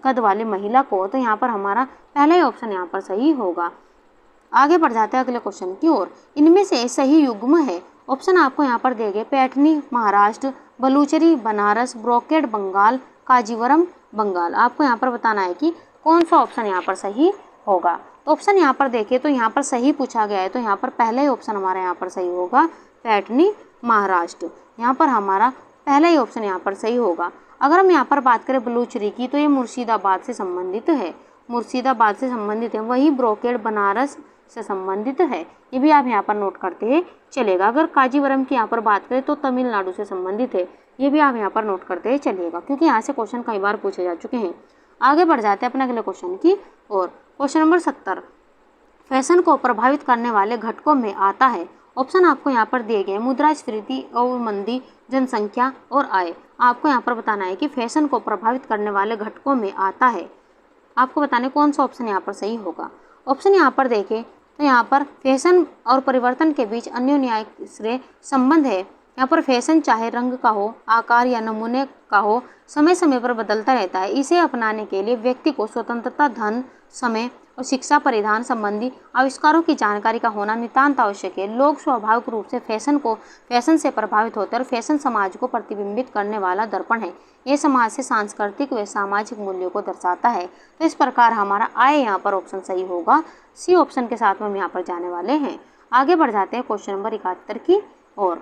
कद वाली महिला को। तो यहाँ पर हमारा पहला ही ऑप्शन यहाँ पर सही होगा। आगे बढ़ जाते हैं अगले क्वेश्चन की ओर। इनमें से सही युग्म है। ऑप्शन आपको यहाँ पर दिए गए, पैठनी महाराष्ट्र, बलूचरी बनारस, ब्रोकेड बंगाल, काजीवरम बंगाल। आपको यहाँ पर बताना है कि कौन सा ऑप्शन यहाँ पर सही होगा। तो ऑप्शन यहाँ पर देखें तो यहाँ पर सही पूछा गया है, तो यहाँ पर पहला ही ऑप्शन हमारा यहाँ पर सही होगा, पैठनी महाराष्ट्र। यहाँ पर हमारा पहला ही ऑप्शन यहाँ पर सही होगा। अगर हम यहाँ पर बात करें बलूचरी की, तो ये मुर्शिदाबाद से संबंधित है, मुर्शिदाबाद से संबंधित है। वही ब्रोकेड बनारस से संबंधित है, ये भी आप यहाँ पर नोट करते हैं चलेगा। अगर काजीवरम की यहाँ पर बात करें तो तमिलनाडु से संबंधित है, ये भी आप यहाँ पर नोट करते हैं चलिएगा, क्योंकि यहाँ से क्वेश्चन कई बार पूछे जा चुके हैं। आगे बढ़ जाते हैं अपने अगले क्वेश्चन की और। क्वेश्चन नंबर 70 फैशन को प्रभावित करने वाले घटकों में आता है। ऑप्शन आपको यहाँ पर दिए गए, मुद्रास्फीति और मंदी, जनसंख्या और आय। आपको यहाँ पर बताना है कि फैशन को प्रभावित करने वाले घटकों में आता है। आपको बताने कौन सा ऑप्शन यहाँ पर सही होगा। ऑप्शन यहाँ पर देखें तो यहाँ पर फैशन और परिवर्तन के बीच अन्योन्याश्रय संबंध है। यहाँ पर फैशन चाहे रंग का हो, आकार या नमूने का हो, समय समय पर बदलता रहता है। इसे अपनाने के लिए व्यक्ति को स्वतंत्रता, धन, समय और शिक्षा, परिधान संबंधी आविष्कारों की जानकारी का होना नितांत आवश्यक है। लोग स्वाभाविक रूप से फैशन से प्रभावित होते हैं और फैशन समाज को प्रतिबिंबित करने वाला दर्पण है। यह समाज से सांस्कृतिक व सामाजिक मूल्यों को दर्शाता है। तो इस प्रकार हमारा आय यहाँ पर ऑप्शन सही होगा। सी ऑप्शन के साथ में हम यहाँ पर जाने वाले हैं। आगे बढ़ जाते हैं क्वेश्चन नंबर 71 की ओर।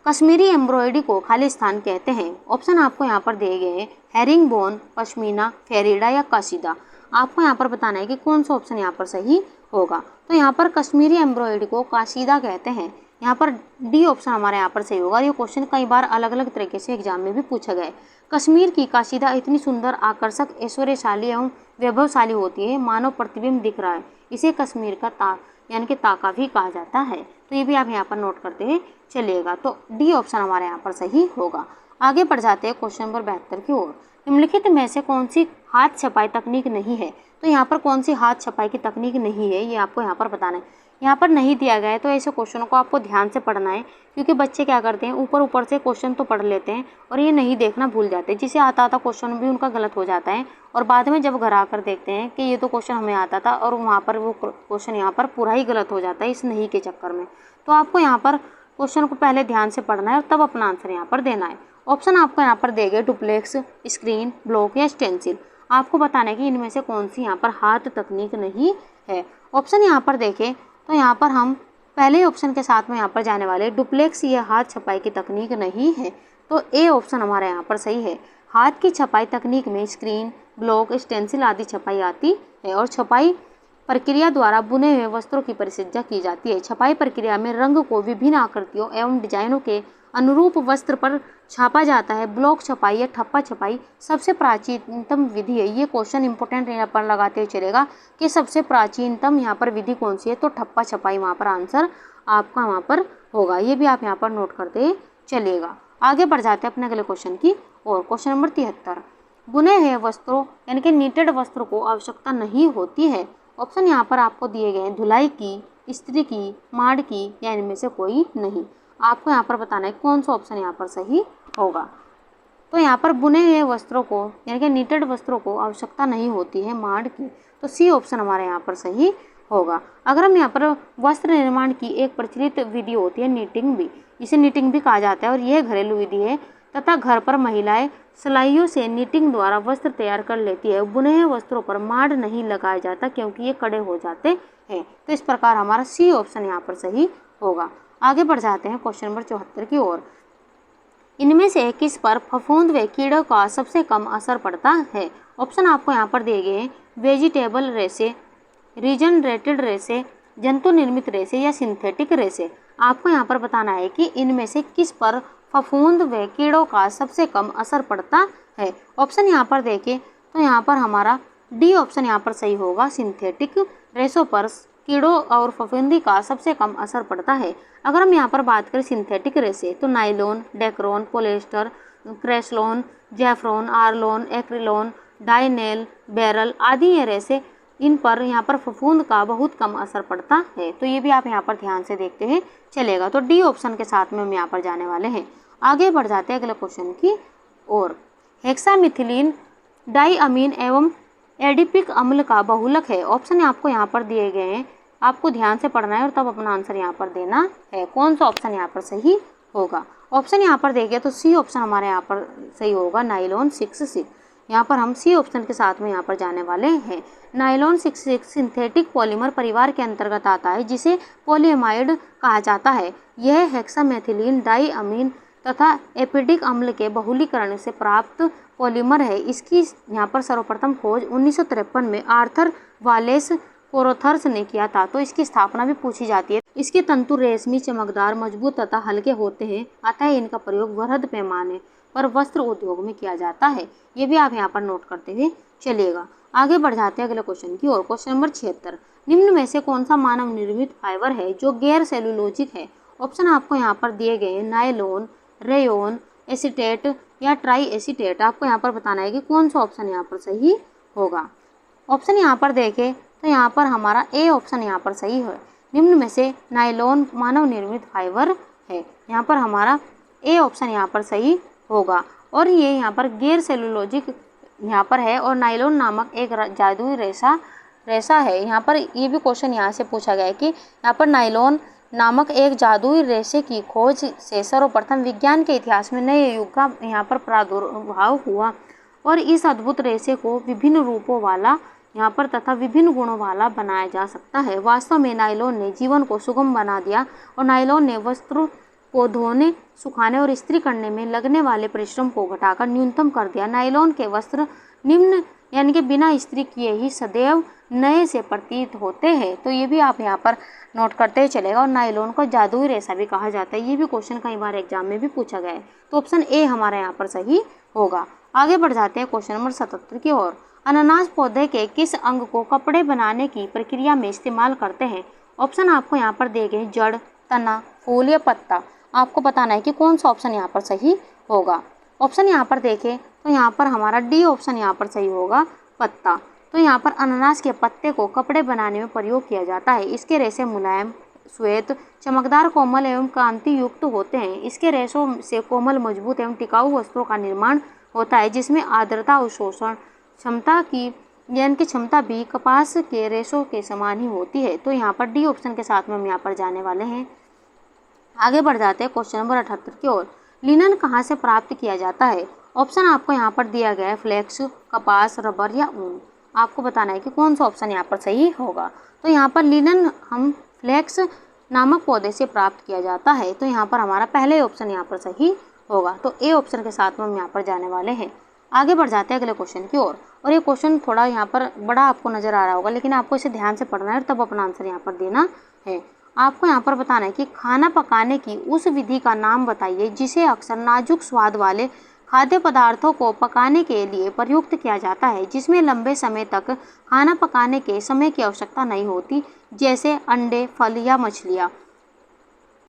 कश्मीरी एम्ब्रॉयडरी को खालिस्तान कहते हैं। ऑप्शन आपको यहाँ पर दिए गए हैं, हेरिंग बोन, पश्मीना, फेरिडा या काशीदा। आपको यहाँ पर बताना है कि कौन सा ऑप्शन यहाँ पर सही होगा। तो यहाँ पर कश्मीरी एम्ब्रॉयडरी को काशीदा कहते हैं। यहाँ पर डी ऑप्शन हमारे यहाँ पर सही होगा। ये क्वेश्चन कई बार अलग अलग तरीके से एग्जाम में भी पूछा गया है। कश्मीर की काशीदा इतनी सुंदर, आकर्षक, ऐश्वर्यशाली एवं वैभवशाली होती है, मानव प्रतिबिंब दिख रहा है। इसे कश्मीर का यानी कि ताका भी कहा जाता है। तो ये भी आप यहाँ पर नोट करते हैं चलिएगा। तो डी ऑप्शन हमारे यहाँ पर सही होगा। आगे बढ़ जाते हैं क्वेश्चन नंबर 72 की ओर। निम्नलिखित में से कौन सी हाथ छपाई तकनीक नहीं है। तो यहाँ पर कौन सी हाथ छपाई की तकनीक नहीं है, ये आपको यहाँ पर बताना है। यहाँ पर नहीं दिया गया है, तो ऐसे क्वेश्चनों को आपको ध्यान से पढ़ना है, क्योंकि बच्चे क्या करते हैं, ऊपर ऊपर से क्वेश्चन तो पढ़ लेते हैं और ये नहीं देखना भूल जाते हैं। जिसे आता क्वेश्चन भी उनका गलत हो जाता है और बाद में जब घर आकर देखते हैं कि ये तो क्वेश्चन हमें आता था और वहाँ पर वो क्वेश्चन यहाँ पर पूरा ही गलत हो जाता है इस नहीं के चक्कर में। तो आपको यहाँ पर क्वेश्चन को पहले ध्यान से पढ़ना है और तब अपना आंसर यहाँ पर देना है। ऑप्शन आपको यहाँ पर देंगे, डुप्लेक्स, स्क्रीन, ब्लॉक या स्टेंसिल। आपको बताना है कि इनमें से कौन सी यहाँ पर हाथ तकनीक नहीं है। ऑप्शन यहाँ पर देखें तो यहाँ पर हम पहले ऑप्शन के साथ में यहाँ पर जाने वाले, डुप्लेक्स ये हाथ छपाई की तकनीक नहीं है। तो ए ऑप्शन हमारा यहाँ पर सही है। हाथ की छपाई तकनीक में स्क्रीन, ब्लॉक, स्टेंसिल आदि छपाई आती है और छपाई प्रक्रिया द्वारा बुने हुए वस्त्रों की परिचर्या की जाती है। छपाई प्रक्रिया में रंग को विभिन्न आकृतियों एवं डिजाइनों के अनुरूप वस्त्र पर छापा जाता है। ब्लॉक छपाई या ठप्पा छपाई सबसे प्राचीनतम विधि है। ये क्वेश्चन इंपॉर्टेंट यहाँ पर लगाते हुए चलेगा कि सबसे प्राचीनतम यहाँ पर विधि कौन सी है, तो ठप्पा छपाई वहाँ पर आंसर आपका वहाँ पर होगा। ये भी आप यहाँ पर नोट करते चलिएगा। आगे बढ़ जाते हैं अपने अगले क्वेश्चन की और। क्वेश्चन नंबर 73 बुने हुए वस्त्रों यानी कि नीटेड वस्त्रों को आवश्यकता नहीं होती है। ऑप्शन यहाँ पर आपको दिए गए हैं, धुलाई की, इस्त्री की, माड़ की या इनमें से कोई नहीं। आपको यहाँ पर बताना है कौन सा ऑप्शन यहाँ पर सही होगा। तो यहाँ पर बुने हुए वस्त्रों को यानी कि नीटेड वस्त्रों को आवश्यकता नहीं होती है माड़ की, तो सी ऑप्शन हमारे यहाँ पर सही होगा। अगर हम यहाँ पर वस्त्र निर्माण की एक प्रचलित विधि होती है नीटिंग भी, इसे नीटिंग भी कहा जाता है और यह घरेलू विधि है तथा घर पर महिलाएं सिलाइयों से नीटिंग द्वारा वस्त्र तैयार कर लेती है। बुने हुए वस्त्रों पर माड़ नहीं लगाया जाता क्योंकि ये कड़े हो जाते हैं। तो इस प्रकार हमारा सी ऑप्शन यहाँ पर सही होगा। आगे बढ़ जाते हैं क्वेश्चन नंबर 74 की ओर। इनमें से किस पर फफूंद व कीड़ों का सबसे कम असर पड़ता है। ऑप्शन आपको यहाँ पर दिए गए हैं, वेजिटेबल रेसे, रीजनरेटेड रेसे, जंतु निर्मित रेसे या सिंथेटिक रेसे। आपको यहाँ पर बताना है कि इनमें से किस पर फफूंद व कीड़ों का सबसे कम असर पड़ता है। ऑप्शन यहाँ पर देखें तो यहाँ पर हमारा डी ऑप्शन यहाँ पर सही होगा। सिंथेटिक रेशों पर कीड़ों और फफूंदी का सबसे कम असर पड़ता है। अगर हम यहाँ पर बात करें सिंथेटिक रेशे तो नाइलॉन, डेक्रोन, पोलिएस्टर, क्रेस्लोन, जेफ्रोन, आर्लोन, एक्रिलोन, डाइनेल, बेरल आदि ये रेशे, इन पर यहाँ पर फफूंद का बहुत कम असर पड़ता है। तो ये भी आप यहाँ पर ध्यान से देखते हैं चलेगा। तो डी ऑप्शन के साथ में हम यहाँ पर जाने वाले हैं। आगे बढ़ जाते हैं अगले क्वेश्चन की ओर। हेक्सामिथिलीन डाइअमीन एवं एडिपिक अम्ल का बहुलक है। ऑप्शन आपको यहाँ पर दिए गए हैं, आपको ध्यान से पढ़ना है और तब अपना आंसर यहाँ पर देना है। कौन सा ऑप्शन यहाँ पर सही होगा? ऑप्शन यहाँ पर देखें तो सी ऑप्शन हमारे यहाँ पर सही होगा, नाइलॉन 66। यहाँ पर हम सी ऑप्शन के साथ में यहाँ पर जाने वाले हैं। नाइलॉन 66 सिंथेटिक पॉलीमर परिवार के अंतर्गत आता है जिसे पॉलीएमाइड कहा जाता है। यह हेक्सामेथिलीन डाइअमीन तथा एपिडिक अम्ल के बहुलीकरण से प्राप्त पॉलीमर है। इसकी यहाँ पर सर्वप्रथम खोज 1953 में आर्थर वालेस कोरोथर्स ने किया था। तो इसकी स्थापना भी पूछी जाती है। इसके तंतु रेशमी, चमकदार, मजबूत तथा हल्के होते हैं, अतः इनका प्रयोग वृहद पैमाने पर वस्त्र उद्योग में किया जाता है। ये भी आप यहाँ पर नोट करते हुए चलिएगा। आगे बढ़ जाते हैं अगले क्वेश्चन की ओर। क्वेश्चन नंबर 76, निम्न में से कौन सा मानव निर्मित फाइबर है जो गैर सेलुलोजिक है? ऑप्शन आपको यहाँ पर दिए गए हैं, नायलॉन, रेयोन, एसीटेट या ट्राई एसीटेट। आपको यहाँ पर बताना है कि कौन सा ऑप्शन यहाँ पर सही होगा। ऑप्शन यहाँ पर देखें तो यहाँ पर हमारा ए ऑप्शन यहाँ पर सही है। निम्न में से नायलॉन मानव निर्मित फाइबर है, यहाँ पर हमारा ए ऑप्शन यहाँ पर सही होगा। और ये यहाँ पर गैर सेलुलोजिक यहाँ पर है और नायलॉन नामक एक जादुई रेशा है। यहाँ पर ये भी क्वेश्चन यहाँ से पूछा गया है कि यहाँ पर नायलॉन नामक एक जादुई रेशे की खोज से सर्वप्रथम विज्ञान के इतिहास में नए युग का यहाँ पर प्रादुर्भाव हुआ और इस अद्भुत रेशे को विभिन्न रूपों वाला यहाँ पर तथा विभिन्न गुणों वाला बनाया जा सकता है। वास्तव में नायलॉन ने जीवन को सुगम बना दिया और नायलॉन ने वस्त्र को धोने, सुखाने और इस्त्री करने में लगने वाले परिश्रम को घटाकर न्यूनतम कर दिया। नायलॉन के वस्त्र निम्न यानी कि बिना इस्त्री किए ही सदैव नए से प्रतीत होते हैं। तो ये भी आप यहाँ पर नोट करते ही चलेगा। और नायलॉन को जादुई रेशा भी कहा जाता है। ये भी क्वेश्चन कई बार एग्जाम में भी पूछा गया है। तो ऑप्शन ए हमारा यहाँ पर सही होगा। आगे बढ़ जाते हैं क्वेश्चन नंबर 77 की ओर। अनानास पौधे के किस अंग को कपड़े बनाने की प्रक्रिया में इस्तेमाल करते हैं? ऑप्शन आपको यहाँ पर दिए गए, जड़, तना, फूल या पत्ता। आपको बताना है कि कौन सा ऑप्शन यहाँ पर सही होगा। ऑप्शन यहाँ पर देखें तो यहाँ पर हमारा डी ऑप्शन यहाँ पर सही होगा, पत्ता। तो यहाँ पर अनानास के पत्ते को कपड़े बनाने में प्रयोग किया जाता है। इसके रेशे मुलायम, श्वेत, चमकदार, कोमल एवं कांति युक्त होते हैं। इसके रेशों से कोमल, मजबूत एवं टिकाऊ वस्त्रों का निर्माण होता है जिसमें आर्द्रता और शोषण क्षमता की यानी कि क्षमता भी कपास के रेशों के समान ही होती है। तो यहाँ पर डी ऑप्शन के साथ में हम यहाँ पर जाने वाले हैं। आगे बढ़ जाते हैं क्वेश्चन नंबर 78 की ओर। लिनन कहाँ से प्राप्त किया जाता है? ऑप्शन आपको यहाँ पर दिया गया है, फ्लेक्स, कपास, रबर या ऊन। आपको बताना है कि कौन सा ऑप्शन यहाँ पर सही होगा। तो यहाँ पर लिनन हम फ्लेक्स नामक पौधे से प्राप्त किया जाता है। तो यहाँ पर हमारा पहले ऑप्शन यहाँ पर सही होगा। तो ए ऑप्शन के साथ में हम यहाँ पर जाने वाले हैं। आगे बढ़ जाते हैं अगले क्वेश्चन की ओर। और ये क्वेश्चन थोड़ा यहाँ पर बड़ा आपको नजर आ रहा होगा, लेकिन आपको इसे ध्यान से पढ़ना है और तब अपना आंसर यहाँ पर देना है। आपको यहाँ पर बताना है कि खाना पकाने की उस विधि का नाम बताइए जिसे अक्सर नाजुक स्वाद वाले खाद्य पदार्थों को पकाने के लिए प्रयुक्त किया जाता है, जिसमें लंबे समय तक खाना पकाने के समय की आवश्यकता नहीं होती, जैसे अंडे, फल या मछलियाँ।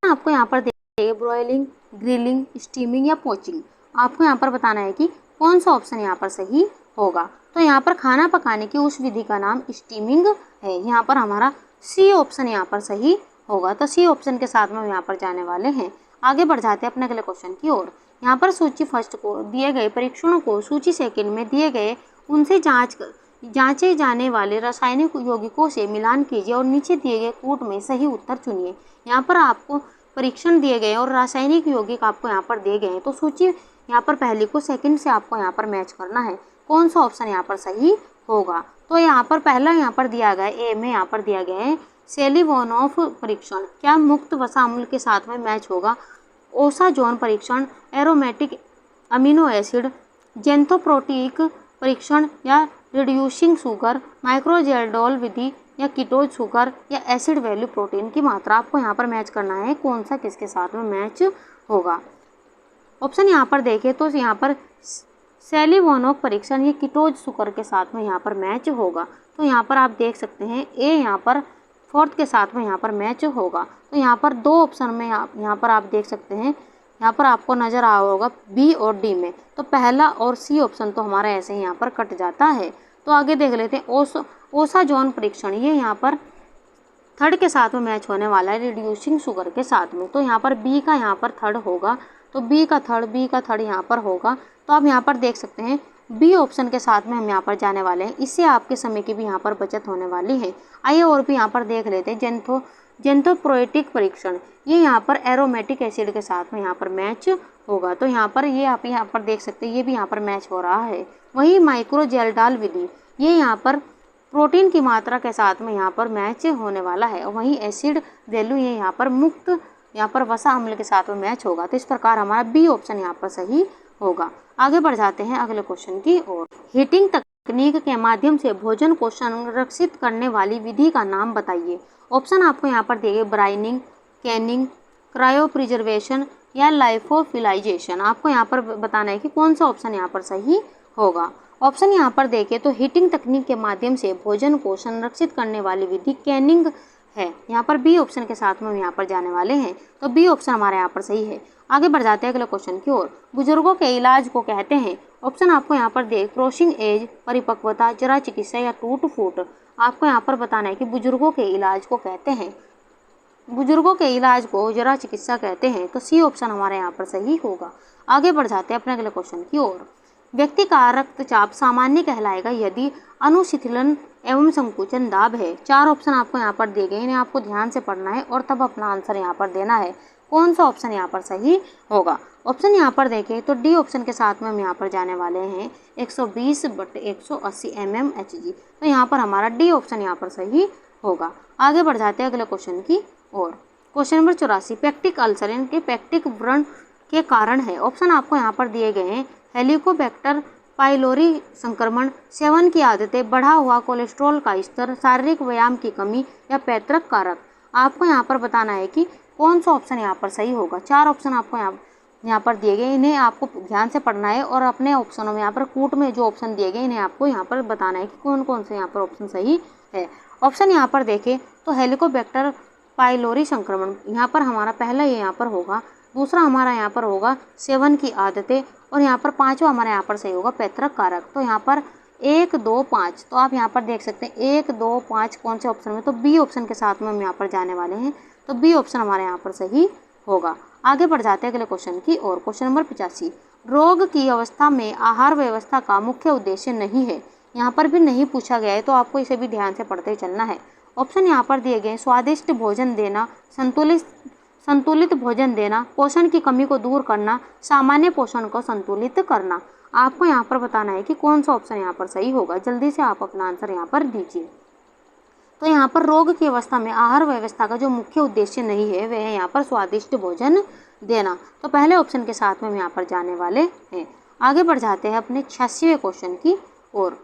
आपको यहाँ पर देखिए, ब्रॉयलिंग, ग्रिलिंग, स्टीमिंग या पोचिंग। आपको यहाँ पर बताना है कि कौन सा ऑप्शन यहाँ पर सही होगा। तो यहाँ पर खाना पकाने की उस विधि का नाम स्टीमिंग है। यहाँ पर हमारा सी ऑप्शन यहाँ पर सही होगा। तो सी ऑप्शन के साथ में हम यहाँ पर जाने वाले हैं। आगे बढ़ जाते हैं अपने अगले क्वेश्चन की ओर। यहाँ पर सूची फर्स्ट को दिए गए परीक्षणों को सूची सेकंड में दिए गए उनसे जांचे जाने वाले रासायनिक यौगिकों से मिलान कीजिए और नीचे दिए गए कूट में सही उत्तर चुनिए। यहाँ पर आपको परीक्षण दिए गए और रासायनिक यौगिक आपको यहाँ पर दिए गए हैं। तो सूची यहाँ पर पहली को सेकंड से आपको यहाँ पर मैच करना है। कौन सा ऑप्शन यहाँ पर सही होगा। तो यहाँ पर पहला यहाँ पर दिया गया ए में यहाँ पर दिया गया है सेलिवोनोफ परीक्षण, क्या मुक्त वसा अम्ल के साथ में मैच होगा। ओसाजोन परीक्षण, एरोमेटिक अमीनो एसिड, जेंथोप्रोटीक परीक्षण या रिड्यूसिंग शुगर, माइक्रोजेल्डोल विधि या कीटोज शुगर या एसिड वैल्यू प्रोटीन की मात्रा। आपको यहाँ पर मैच करना है कौन सा किसके साथ में मैच होगा। ऑप्शन यहाँ पर देखें तो यहाँ पर सेलिवोनोव परीक्षण ये कीटोज शुगर के साथ में यहाँ पर मैच होगा। तो यहाँ पर आप देख सकते हैं ए यहाँ पर 4th के साथ में यहाँ पर मैच होगा। तो यहाँ पर 2 ऑप्शन में यहाँ पर आप देख सकते हैं, यहाँ पर आपको नज़र आ होगा बी और डी में। तो पहला और सी ऑप्शन तो हमारा ऐसे ही यहाँ पर कट जाता है। तो आगे देख लेते हैं ओसाजोन परीक्षण, ये यहाँ पर 3rd के साथ में मैच होने वाला है रिड्यूसिंग शुगर के साथ में। तो यहाँ पर बी का यहाँ पर 3rd होगा, तो बी का 3rd यहाँ पर होगा। तो आप यहाँ पर देख सकते हैं बी ऑप्शन के साथ में हम यहाँ पर जाने वाले हैं। इससे आपके समय की भी यहाँ पर बचत होने वाली है। आइए और भी यहाँ पर देख लेते हैं जेंथोप्रोएटिक परीक्षण, ये यहाँ पर एरोमेटिक एसिड के साथ में यहाँ पर मैच होगा। तो यहाँ पर ये आप यहाँ पर देख सकते हैं, ये भी यहाँ पर मैच हो रहा है। वही माइक्रोजेल्डाल विधि, ये यहाँ पर प्रोटीन की मात्रा के साथ में यहाँ पर मैच होने वाला है। वहीं एसिड वैल्यू ये यहाँ पर मुक्त यहाँ पर वसा अम्ल के साथ में मैच होगा। तो इस प्रकार हमारा बी ऑप्शन यहाँ पर सही होगा। आगे बढ़ जाते हैं अगले क्वेश्चन की ओर। हीटिंग तकनीक के माध्यम से भोजन को संरक्षित करने वाली विधि का नाम बताइए। ऑप्शन आपको यहाँ पर दिए ब्राइनिंग, कैनिंग, क्रायो प्रिजर्वेशन या लाइफोफिलाइजेशन। आपको यहाँ पर बताना है कि कौन सा ऑप्शन यहाँ पर सही होगा। ऑप्शन यहाँ पर देखें तो हीटिंग तकनीक के माध्यम से भोजन को संरक्षित करने वाली विधि कैनिंग है। यहाँ पर बी ऑप्शन के साथ में हम यहाँ पर जाने वाले हैं। तो बी ऑप्शन हमारे यहाँ पर सही है। आगे बढ़ जाते हैं अगले क्वेश्चन की ओर। बुजुर्गों के इलाज को कहते हैं। ऑप्शन आपको यहाँ पर दे क्रॉसिंग एज, परिपक्वता, जरा चिकित्सा या टूट फूट। आपको यहाँ पर बताना है कि बुजुर्गों के इलाज को कहते हैं, बुजुर्गों के इलाज को जरा चिकित्सा कहते हैं। तो सी ऑप्शन हमारे यहाँ पर सही होगा। आगे बढ़ जाते हैं अपने अगले क्वेश्चन की ओर। व्यक्ति का रक्तचाप सामान्य कहलाएगा यदि अनुशीतलन एवं संकुचन दाब है। 4 ऑप्शन आपको यहाँ पर दिए गए, इन्हें आपको ध्यान से पढ़ना है और तब अपना आंसर यहाँ पर देना है। कौन सा ऑप्शन यहाँ पर सही होगा। ऑप्शन यहाँ पर देखें तो डी ऑप्शन के साथ में हम यहाँ पर जाने वाले हैं 120/180 mmHg। तो यहाँ पर हमारा डी ऑप्शन यहाँ पर सही होगा। आगे बढ़ जाते हैं अगले क्वेश्चन की ओर। क्वेश्चन नंबर 84, पेक्टिक अल्सर इनके पेक्टिक व्रण के कारण है। ऑप्शन आपको यहाँ पर दिए गए हैं हेलिकोबैक्टर पाइलोरी संक्रमण, सेवन की आदतें, बढ़ा हुआ कोलेस्ट्रॉल का स्तर, शारीरिक व्यायाम की कमी या पैतृक कारक। आपको यहाँ पर बताना है कि कौन सा ऑप्शन यहाँ पर सही होगा। 4 ऑप्शन आपको यहाँ पर दिए गए, इन्हें आपको ध्यान से पढ़ना है और अपने ऑप्शनों में यहाँ पर कूट में जो ऑप्शन दिए गए इन्हें आपको यहाँ पर बताना है कि कौन कौन से यहाँ पर ऑप्शन सही है। ऑप्शन यहाँ पर देखें तो हेलिकोबैक्टर पाइलोरी संक्रमण, यहाँ पर हमारा पहला ये यहाँ पर होगा। दूसरा हमारा यहाँ पर होगा सेवन की आदतें और यहाँ पर 5वां हमारा यहाँ पर सही होगा पैतृक कारक। तो यहाँ पर 1, 2, 5। तो आप यहाँ पर देख सकते हैं 1, 2, 5 कौन से ऑप्शन में, तो बी ऑप्शन के साथ में हम यहाँ पर जाने वाले हैं। तो बी ऑप्शन हमारे यहाँ पर सही होगा। आगे बढ़ जाते हैं अगले क्वेश्चन की ओर। क्वेश्चन नंबर 85, रोग की अवस्था में आहार व्यवस्था का मुख्य उद्देश्य नहीं है। यहाँ पर भी नहीं पूछा गया है, तो आपको इसे भी ध्यान से पढ़ते चलना है। ऑप्शन यहाँ पर दिए गए स्वादिष्ट भोजन देना, संतुलित भोजन देना, पोषण की कमी को दूर करना, सामान्य पोषण को संतुलित करना। आपको यहाँ पर बताना है कि कौन सा ऑप्शन यहाँ पर सही होगा। जल्दी से आप अपना आंसर यहाँ पर दीजिए। तो यहाँ पर रोग की अवस्था में आहार व्यवस्था का जो मुख्य उद्देश्य नहीं है वह है यहाँ पर स्वादिष्ट भोजन देना। तो पहले ऑप्शन के साथ में हम यहाँ पर जाने वाले हैं। आगे बढ़ जाते हैं अपने 86वें क्वेश्चन की ओर।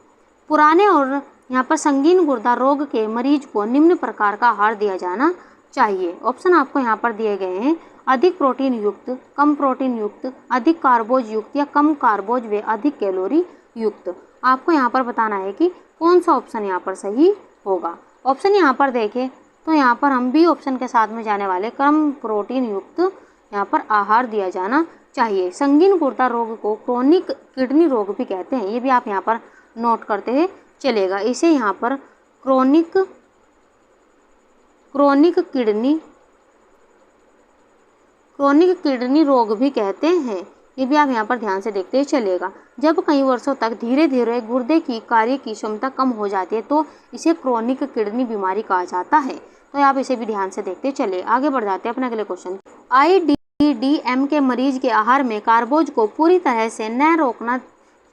पुराने और यहाँ पर संगीन गुर्दा रोग के मरीज को निम्न प्रकार का आहार दिया जाना चाहिए। ऑप्शन आपको यहाँ पर दिए गए हैं अधिक प्रोटीन युक्त, कम प्रोटीन युक्त, अधिक कार्बोज युक्त या कम कार्बोज व अधिक कैलोरी युक्त। आपको यहाँ पर बताना है कि कौन सा ऑप्शन यहाँ पर सही होगा। ऑप्शन यहाँ पर देखें तो यहाँ पर हम बी ऑप्शन के साथ में जाने वाले कम प्रोटीन युक्त यहाँ पर आहार दिया जाना चाहिए। संगीन गुर्दा रोग को क्रोनिक किडनी रोग भी कहते हैं, ये भी आप यहाँ पर नोट करते हैं चलेगा। इसे यहाँ पर क्रोनिक किडनी रोग भी कहते हैं, ये भी आप यहाँ पर ध्यान से देखते ही चलेगा। जब कई वर्षों तक धीरे धीरे गुर्दे की कार्य की क्षमता कम हो जाती है तो इसे क्रोनिक किडनी बीमारी कहा जाता है। तो आप इसे भी ध्यान से देखते चले। आगे बढ़ जाते हैं अपने अगले क्वेश्चन। IDDM के मरीज के आहार में कार्बोज को पूरी तरह से न रोकना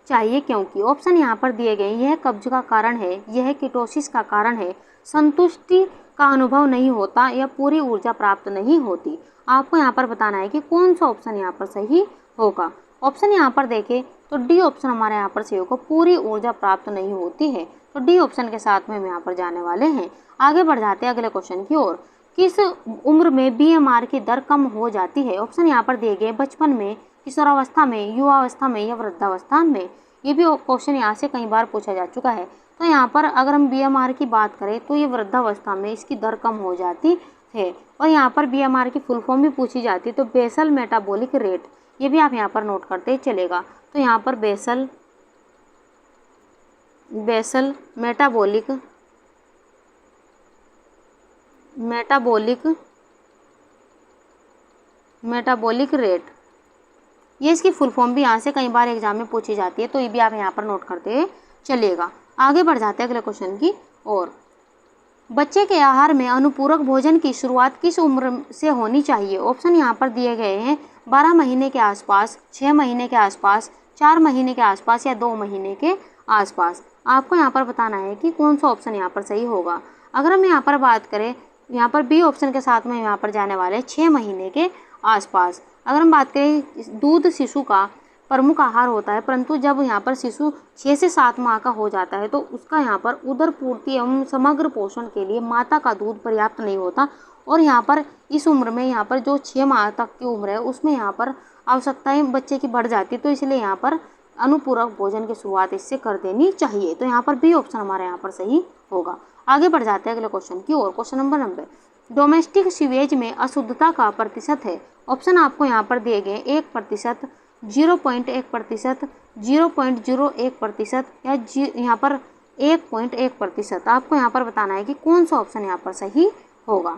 चाहिए क्योंकि ऑप्शन यहाँ पर दिए गए यह कब्ज का कारण है, यह कीटोसिस का कारण है, संतुष्टि का अनुभव नहीं होता या पूरी ऊर्जा प्राप्त नहीं होती। आपको यहाँ पर बताना है कि कौन सा ऑप्शन यहाँ पर सही होगा। ऑप्शन यहाँ पर देखें तो डी ऑप्शन हमारे यहाँ पर सही होगा, पूरी ऊर्जा प्राप्त नहीं होती है। तो डी ऑप्शन के साथ में हम यहाँ पर जाने वाले हैं। आगे बढ़ जाते हैं अगले क्वेश्चन की ओर। किस उम्र में BMR की दर कम हो जाती है। ऑप्शन यहाँ पर दिए गए बचपन में, किशोरावस्था में, युवावस्था में या वृद्धावस्था में। ये भी क्वेश्चन यहाँ से कई बार पूछा जा चुका है। तो यहाँ पर अगर हम BMR की बात करें तो ये वृद्धावस्था में इसकी दर कम हो जाती है। और यहाँ पर BMR की फुल फॉर्म भी पूछी जाती है, तो बेसल मेटाबॉलिक रेट, ये भी आप यहाँ पर नोट करते चलेगा। तो यहाँ पर बेसल मेटाबॉलिक रेट, ये इसकी फुल फॉर्म भी यहाँ से कई बार एग्जाम में पूछी जाती है, तो ये भी आप यहाँ पर नोट करते चलिएगा। आगे बढ़ जाते हैं अगले क्वेश्चन की ओर। बच्चे के आहार में अनुपूरक भोजन की शुरुआत किस उम्र से होनी चाहिए? ऑप्शन यहाँ पर दिए गए हैं 12 महीने के आसपास, 6 महीने के आसपास, 4 महीने के आसपास या 2 महीने के आसपास। आपको यहाँ पर बताना है कि कौन सा ऑप्शन यहाँ पर सही होगा। अगर हम यहाँ पर बात करें, यहाँ पर बी ऑप्शन के साथ में यहाँ पर जाने वाले 6 महीने के आसपास। अगर हम बात करें, दूध शिशु का प्रमुख आहार होता है, परंतु जब यहाँ पर शिशु 6 से 7 माह का हो जाता है तो उसका यहाँ पर उदर पूर्ति एवं समग्र पोषण के लिए माता का दूध पर्याप्त नहीं होता। और यहाँ पर इस उम्र में, यहाँ पर जो 6 माह तक की उम्र है उसमें यहाँ पर आवश्यकताएं बच्चे की बढ़ जाती है, तो इसलिए यहाँ पर अनुपूरक भोजन की शुरुआत इससे कर देनी चाहिए। तो यहाँ पर बी ऑप्शन हमारे यहाँ पर सही होगा। आगे बढ़ जाते हैं अगले क्वेश्चन की ओर। क्वेश्चन नंबर 90, डोमेस्टिक सीवेज में अशुद्धता का प्रतिशत है। ऑप्शन आपको यहाँ पर दिए गए 1%, 0.1%, 0.01% या यहाँ पर 1.1%। आपको यहाँ पर बताना है कि कौन सा ऑप्शन यहाँ पर सही होगा।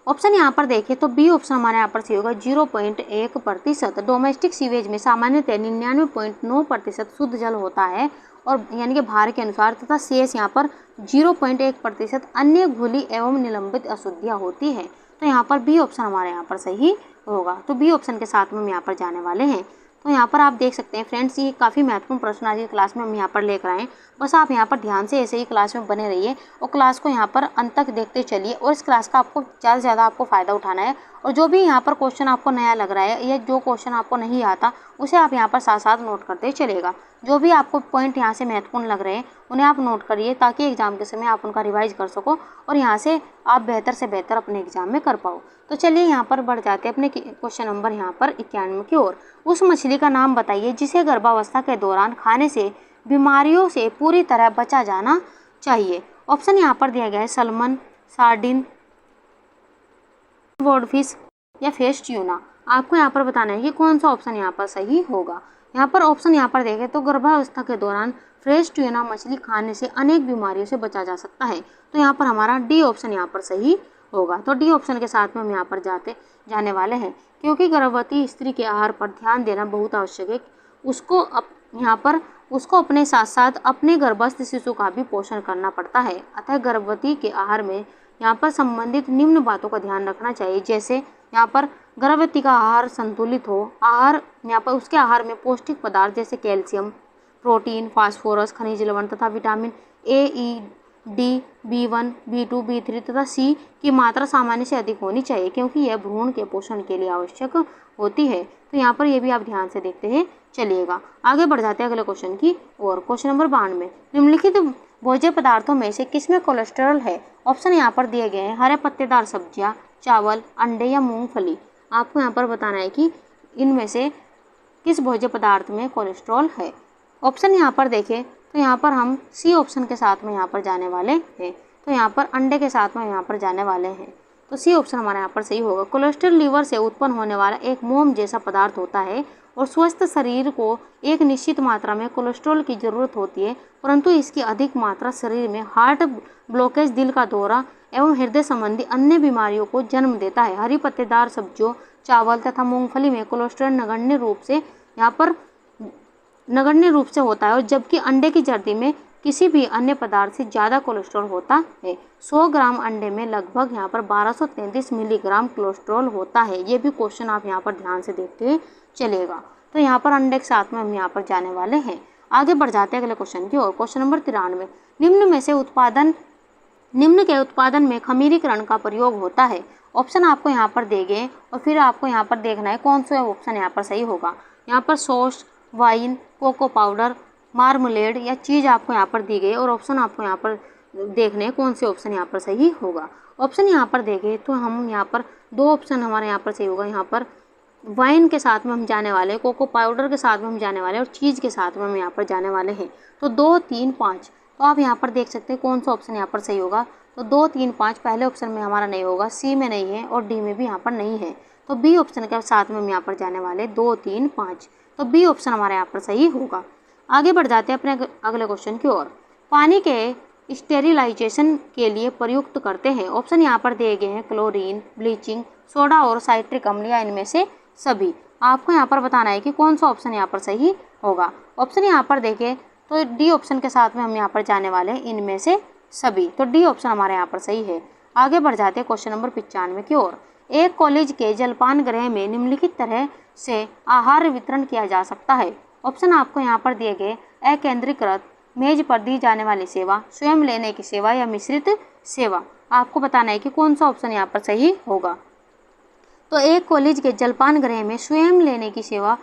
ऑप्शन यहाँ पर देखें तो बी ऑप्शन हमारे यहाँ पर सही होगा, 0.1%। डोमेस्टिक सीवेज में सामान्यतः 99.9% शुद्ध जल होता है और यानी कि भार के अनुसार, तथा शेष यहाँ पर 0.1% अन्य घुली एवं निलंबित अशुद्धियाँ होती है। तो यहाँ पर बी ऑप्शन हमारे यहाँ पर सही होगा। तो बी ऑप्शन के साथ में हम यहाँ पर जाने वाले हैं। तो यहाँ पर आप देख सकते हैं फ्रेंड्स, ये काफ़ी महत्वपूर्ण प्रश्न आज की क्लास में हम यहाँ पर लेकर आए हैं। बस आप यहाँ पर ध्यान से ऐसे ही क्लास में बने रहिए और क्लास को यहाँ पर अंत तक देखते चलिए। और इस क्लास का आपको ज़्यादा से ज़्यादा आपको फ़ायदा उठाना है। और जो भी यहाँ पर क्वेश्चन आपको नया लग रहा है या जो क्वेश्चन आपको नहीं आता उसे आप यहाँ पर साथ साथ नोट करते चलेगा। जो भी आपको पॉइंट यहाँ से महत्वपूर्ण लग रहे हैं उन्हें आप नोट करिए, ताकि एग्जाम के समय आप उनका रिवाइज कर सको और यहाँ से आप बेहतर से बेहतर अपने एग्जाम में कर पाओ। तो चलिए यहाँ पर बढ़ जाते हैं अपने क्वेश्चन नंबर यहाँ पर 91 की ओर। उस मछली का नाम बताइए जिसे गर्भावस्था के दौरान खाने से बीमारियों से पूरी तरह बचा जाना चाहिए। ऑप्शन यहाँ पर दिया गया है सल्मन, सार्डिन, वोडफिश या फेस ट्यूना। आपको यहाँ पर बताना है कि कौन सा ऑप्शन यहाँ पर सही होगा। यहाँ पर ऑप्शन यहाँ पर देखें तो गर्भावस्था के दौरान फ्रेश ट्यूना मछली खाने से अनेक बीमारियों से बचा जा सकता है। तो यहाँ पर हमारा डी ऑप्शन यहाँ पर सही होगा। तो डी ऑप्शन के साथ में हम यहाँ पर जाने वाले हैं, क्योंकि गर्भवती स्त्री के आहार पर ध्यान देना बहुत आवश्यक है। उसको अपने साथ साथ अपने गर्भस्थ शिशु का भी पोषण करना पड़ता है। अतः गर्भवती के आहार में यहाँ पर संबंधित निम्न बातों का ध्यान रखना चाहिए। जैसे यहाँ पर गर्भवती का आहार संतुलित हो, यहाँ पर उसके आहार में पौष्टिक पदार्थ जैसे कैल्शियम, प्रोटीन, फास्फोरस, खनिज लवण तथा vitamin A, E, D, B1, B2, B3 तथा C की मात्रा सामान्य से अधिक होनी चाहिए, क्योंकि यह भ्रूण के पोषण के लिए आवश्यक होती है। तो यहाँ पर ये भी आप ध्यान से देखते हैं चलिएगा। आगे बढ़ जाते हैं अगले क्वेश्चन की और। क्वेश्चन नंबर 92, निम्नलिखित भोज्य पदार्थों में से किसमें कोलेस्ट्रॉल है? ऑप्शन यहाँ पर दिए गए हैं हरे पत्तेदार सब्जियाँ, चावल, अंडे या मूंगफली। आपको यहाँ पर बताना है कि इनमें से किस भोज्य पदार्थ में कोलेस्ट्रॉल है। ऑप्शन यहाँ पर देखें तो यहाँ पर हम सी ऑप्शन के साथ में यहाँ पर जाने वाले हैं। तो यहाँ पर अंडे के साथ में यहाँ पर जाने वाले हैं। तो सी ऑप्शन हमारे यहाँ पर सही होगा। कोलेस्ट्रॉल लीवर से उत्पन्न होने वाला एक मोम जैसा पदार्थ होता है और स्वस्थ शरीर को एक निश्चित मात्रा में कोलेस्ट्रॉल की जरूरत होती है, परंतु इसकी अधिक मात्रा शरीर में हार्ट ब्लॉकेज, दिल का दौरा एवं हृदय संबंधी अन्य बीमारियों को जन्म देता है। हरी पत्तेदार सब्जियों, चावल तथा मूंगफली में कोलेस्ट्रॉल नगण्य रूप से होता है, और जबकि अंडे की जर्दी में किसी भी अन्य पदार्थ से ज़्यादा कोलेस्ट्रॉल होता है। 100 ग्राम अंडे में लगभग यहाँ पर 1233 मिलीग्राम कोलेस्ट्रॉल होता है। ये भी क्वेश्चन आप यहाँ पर ध्यान से देखते चलेगा। तो यहाँ पर अंडे के साथ में हम यहाँ पर जाने वाले हैं। आगे बढ़ जाते हैं अगले क्वेश्चन की ओर। क्वेश्चन नंबर 93, निम्न के उत्पादन में खमीरीकरण का प्रयोग होता है। ऑप्शन आपको यहाँ पर दे गए और फिर आपको यहाँ पर देखना है कौन सा ऑप्शन यहाँ पर सही होगा। यहाँ पर sauce, wine, cocoa powder, marmalade या चीज़ आपको यहाँ पर दी गई और ऑप्शन आपको यहाँ पर देखने हैं कौन से ऑप्शन यहाँ पर सही होगा। ऑप्शन यहाँ पर देखें तो हम यहाँ पर दो ऑप्शन हमारे यहाँ पर सही होगा। यहाँ पर वाइन के साथ में हम जाने वाले हैं, कोको पाउडर के साथ में हम जाने वाले हैं और चीज़ के साथ में हम यहाँ पर जाने वाले हैं। तो 2, 3, 5, तो आप यहाँ पर देख सकते हैं कौन सा ऑप्शन यहाँ पर सही होगा। तो 2, 3, 5 पहले ऑप्शन में हमारा नहीं होगा, सी में नहीं है और डी में भी यहाँ पर नहीं है। तो बी ऑप्शन के साथ में हम यहाँ पर जाने वाले 2, 3, 5, तो बी ऑप्शन हमारे यहाँ पर सही होगा। आगे बढ़ जाते हैं अपने अगले क्वेश्चन की ओर। पानी के स्टेरिलाइजेशन के लिए प्रयुक्त करते हैं। ऑप्शन यहाँ पर दिए गए हैं क्लोरीन, ब्लीचिंग, सोडा और साइट्रिक अम्ल या इनमें से सभी। आपको यहाँ पर बताना है कि कौन सा ऑप्शन यहाँ पर सही होगा। ऑप्शन यहाँ पर देखें तो डी ऑप्शन के साथ में हम यहाँ पर जाने वाले हैं इनमें से सभी, तो डी ऑप्शन हमारे यहाँ पर सही है। आगे बढ़ जाते हैं क्वेश्चन नंबर 95 की ओर। एक कॉलेज के जलपान गृह में निम्नलिखित तरह से आहार वितरण किया जा सकता है। ऑप्शन आपको यहाँ पर दिए गए अकेंद्रीकृत, मेज पर दी जाने वाली सेवा, स्वयं लेने की सेवा या मिश्रित सेवा। आपको बताना है कि कौन सा ऑप्शन यहाँ पर सही होगा। तो एक कॉलेज के जलपान गृह में स्वयं लेने की सेवा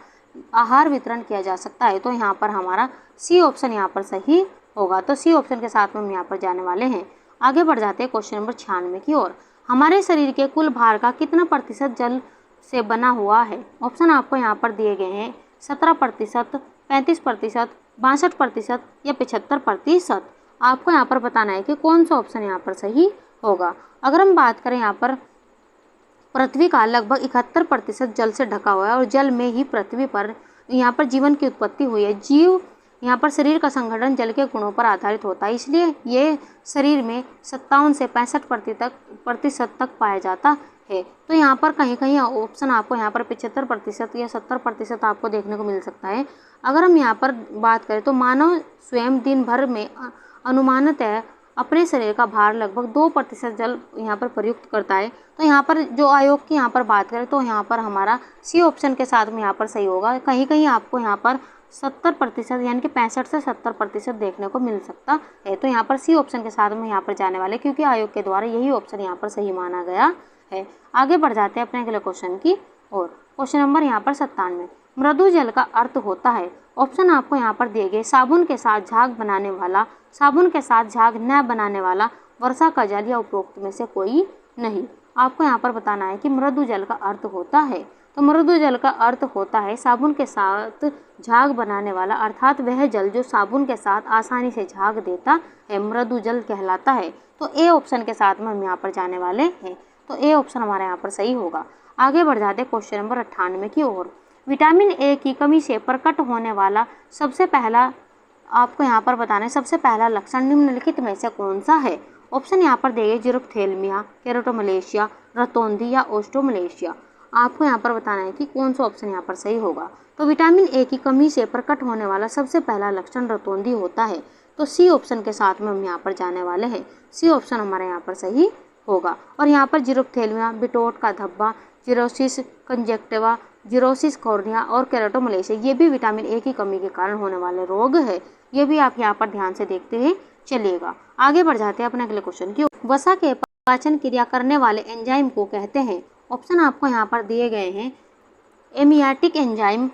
आहार वितरण किया जा सकता है, तो यहाँ पर हमारा सी ऑप्शन यहाँ पर सही होगा। तो सी ऑप्शन के साथ में हम यहाँ पर जाने वाले हैं। आगे बढ़ जाते हैं क्वेश्चन नंबर 96 की ओर। हमारे शरीर के कुल भार का कितना प्रतिशत जल से बना हुआ है। ऑप्शन आपको यहाँ पर दिए गए हैं 17%, 35%, 62% या 75%। आपको यहाँ पर बताना है कि कौन सा ऑप्शन यहाँ पर सही होगा। अगर हम बात करें यहाँ पर पृथ्वी का लगभग 71% जल से ढका हुआ है और जल में ही पृथ्वी पर यहाँ पर जीवन की उत्पत्ति हुई है। जीव यहाँ पर शरीर का संगठन जल के गुणों पर आधारित होता है, इसलिए ये शरीर में 57 से 65% तक पाया जाता है। तो यहाँ पर कहीं कहीं ऑप्शन आपको यहाँ पर 75% या 70% आपको देखने को मिल सकता है। अगर हम यहाँ पर बात करें तो मानव स्वयं दिन भर में अनुमानतः अपने शरीर का भार लगभग 2% जल यहाँ पर प्रयुक्त करता है। तो यहाँ पर जो आयोग की यहाँ पर बात करें तो यहाँ पर हमारा सी ऑप्शन के साथ में यहाँ पर सही होगा। कहीं कहीं आपको यहाँ पर 70% यानी कि 65 से 70% देखने को मिल सकता है। तो यहाँ पर सी ऑप्शन के साथ में यहाँ पर जाने वाले, क्योंकि आयोग के द्वारा यही ऑप्शन यहाँ पर सही माना गया है। आगे बढ़ जाते हैं अपने अगले क्वेश्चन की और। क्वेश्चन नंबर यहाँ पर 97। मृदु जल का अर्थ होता है। ऑप्शन आपको यहाँ पर दिए गए साबुन के साथ झाग बनाने वाला, साबुन के साथ झाग न बनाने वाला, वर्षा का जल या उपरोक्त में से कोई नहीं। आपको यहाँ पर बताना है कि मृदु जल का अर्थ होता है। तो मृदु जल का अर्थ होता है साबुन के साथ झाग बनाने वाला, अर्थात वह जल जो साबुन के साथ आसानी से झाग देता है मृदु जल कहलाता है। तो ए ऑप्शन के साथ में हम यहाँ पर जाने वाले हैं। तो ए ऑप्शन हमारे यहाँ पर सही होगा। आगे बढ़ जाते हैं क्वेश्चन नंबर 98 की ओर। विटामिन ए की कमी से प्रकट होने वाला सबसे पहला, आपको यहाँ पर बताना है सबसे पहला लक्षण निम्नलिखित में से कौन सा है। ऑप्शन यहाँ पर देंगे जीरोफ्थेल्मिया, केरोटोमलेशिया, रतौंधी या ओस्टोमलेशिया। आपको यहाँ पर बताना है कि कौन सा ऑप्शन यहाँ पर सही होगा। तो विटामिन ए की कमी से प्रकट होने वाला सबसे पहला लक्षण रतौंधी होता है। तो सी ऑप्शन के साथ में हम यहाँ पर जाने वाले हैं। सी ऑप्शन हमारे यहाँ पर सही होगा। और यहाँ पर जीरोफ्थेल्मिया, बिटोट का धब्बा, जीरोसिस कंजक्टिवा, जीरोसिस कॉर्निया और केरोटोमलेशिया, ये भी विटामिन ए की कमी के कारण होने वाले रोग है। ये भी आप यहाँ पर ध्यान से देखते हैं चलिएगा। आगे बढ़ जाते हैं अपने अगले क्वेश्चन की। वसा के पाचन क्रिया करने वाले एंजाइम को कहते हैं। ऑप्शन आपको यहाँ पर दिए गए हैं एमियाटिक एंजाइम,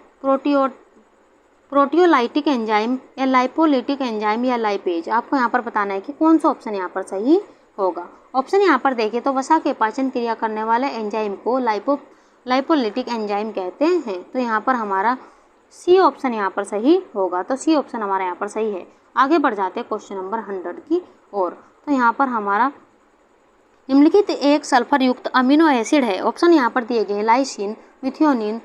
प्रोटियोलाइटिक एंजाइम या लाइपोलिटिक एंजाइम या लाइपेज। आपको यहाँ पर बताना है कि कौन सा ऑप्शन यहाँ पर सही होगा। ऑप्शन यहाँ पर देखें तो वसा के पाचन क्रिया करने वाले एंजाइम को लाइपोलिटिक एंजाइम कहते हैं। तो यहाँ पर हमारा सी ऑप्शन यहाँ पर सही होगा। तो सी ऑप्शन हमारा यहाँ पर सही है। आगे बढ़ जाते हैं क्वेश्चन नंबर 100 की ओर। तो यहाँ पर हमारा निम्नलिखित एक सल्फर युक्त अमीनो एसिड है। ऑप्शन यहाँ पर दिए गए लाइसिन, मिथियोनिन,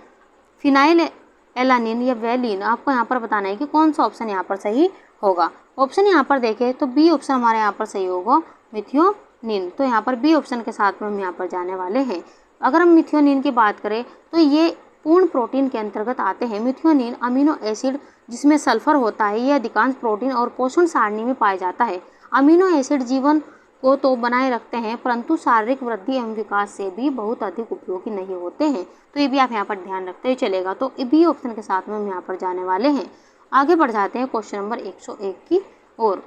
फिनाइल एलानिन या वेलिन। आपको यहाँ पर बताना है कि कौन सा ऑप्शन यहाँ पर सही होगा। ऑप्शन यहाँ पर देखें तो बी ऑप्शन हमारे यहाँ पर सही होगा, मिथियोनिन। तो यहाँ पर बी ऑप्शन के साथ में हम यहाँ पर जाने वाले हैं। अगर हम मिथियोनिन की बात करें तो ये पूर्ण प्रोटीन के अंतर्गत आते हैं। मिथियोनिन अमीनो एसिड जिसमें सल्फर होता है, ये अधिकांश प्रोटीन और पोषण सारणी में पाया जाता है। अमीनो एसिड जीवन को तो बनाए रखते हैं परंतु शारीरिक वृद्धि एवं विकास से भी बहुत अधिक उपयोगी नहीं होते हैं। तो ये भी आप यहाँ पर ध्यान रखते हुए चलेगा। तो बी ऑप्शन के साथ में हम यहाँ पर जाने वाले हैं। आगे बढ़ जाते हैं क्वेश्चन नंबर 101 की ओर।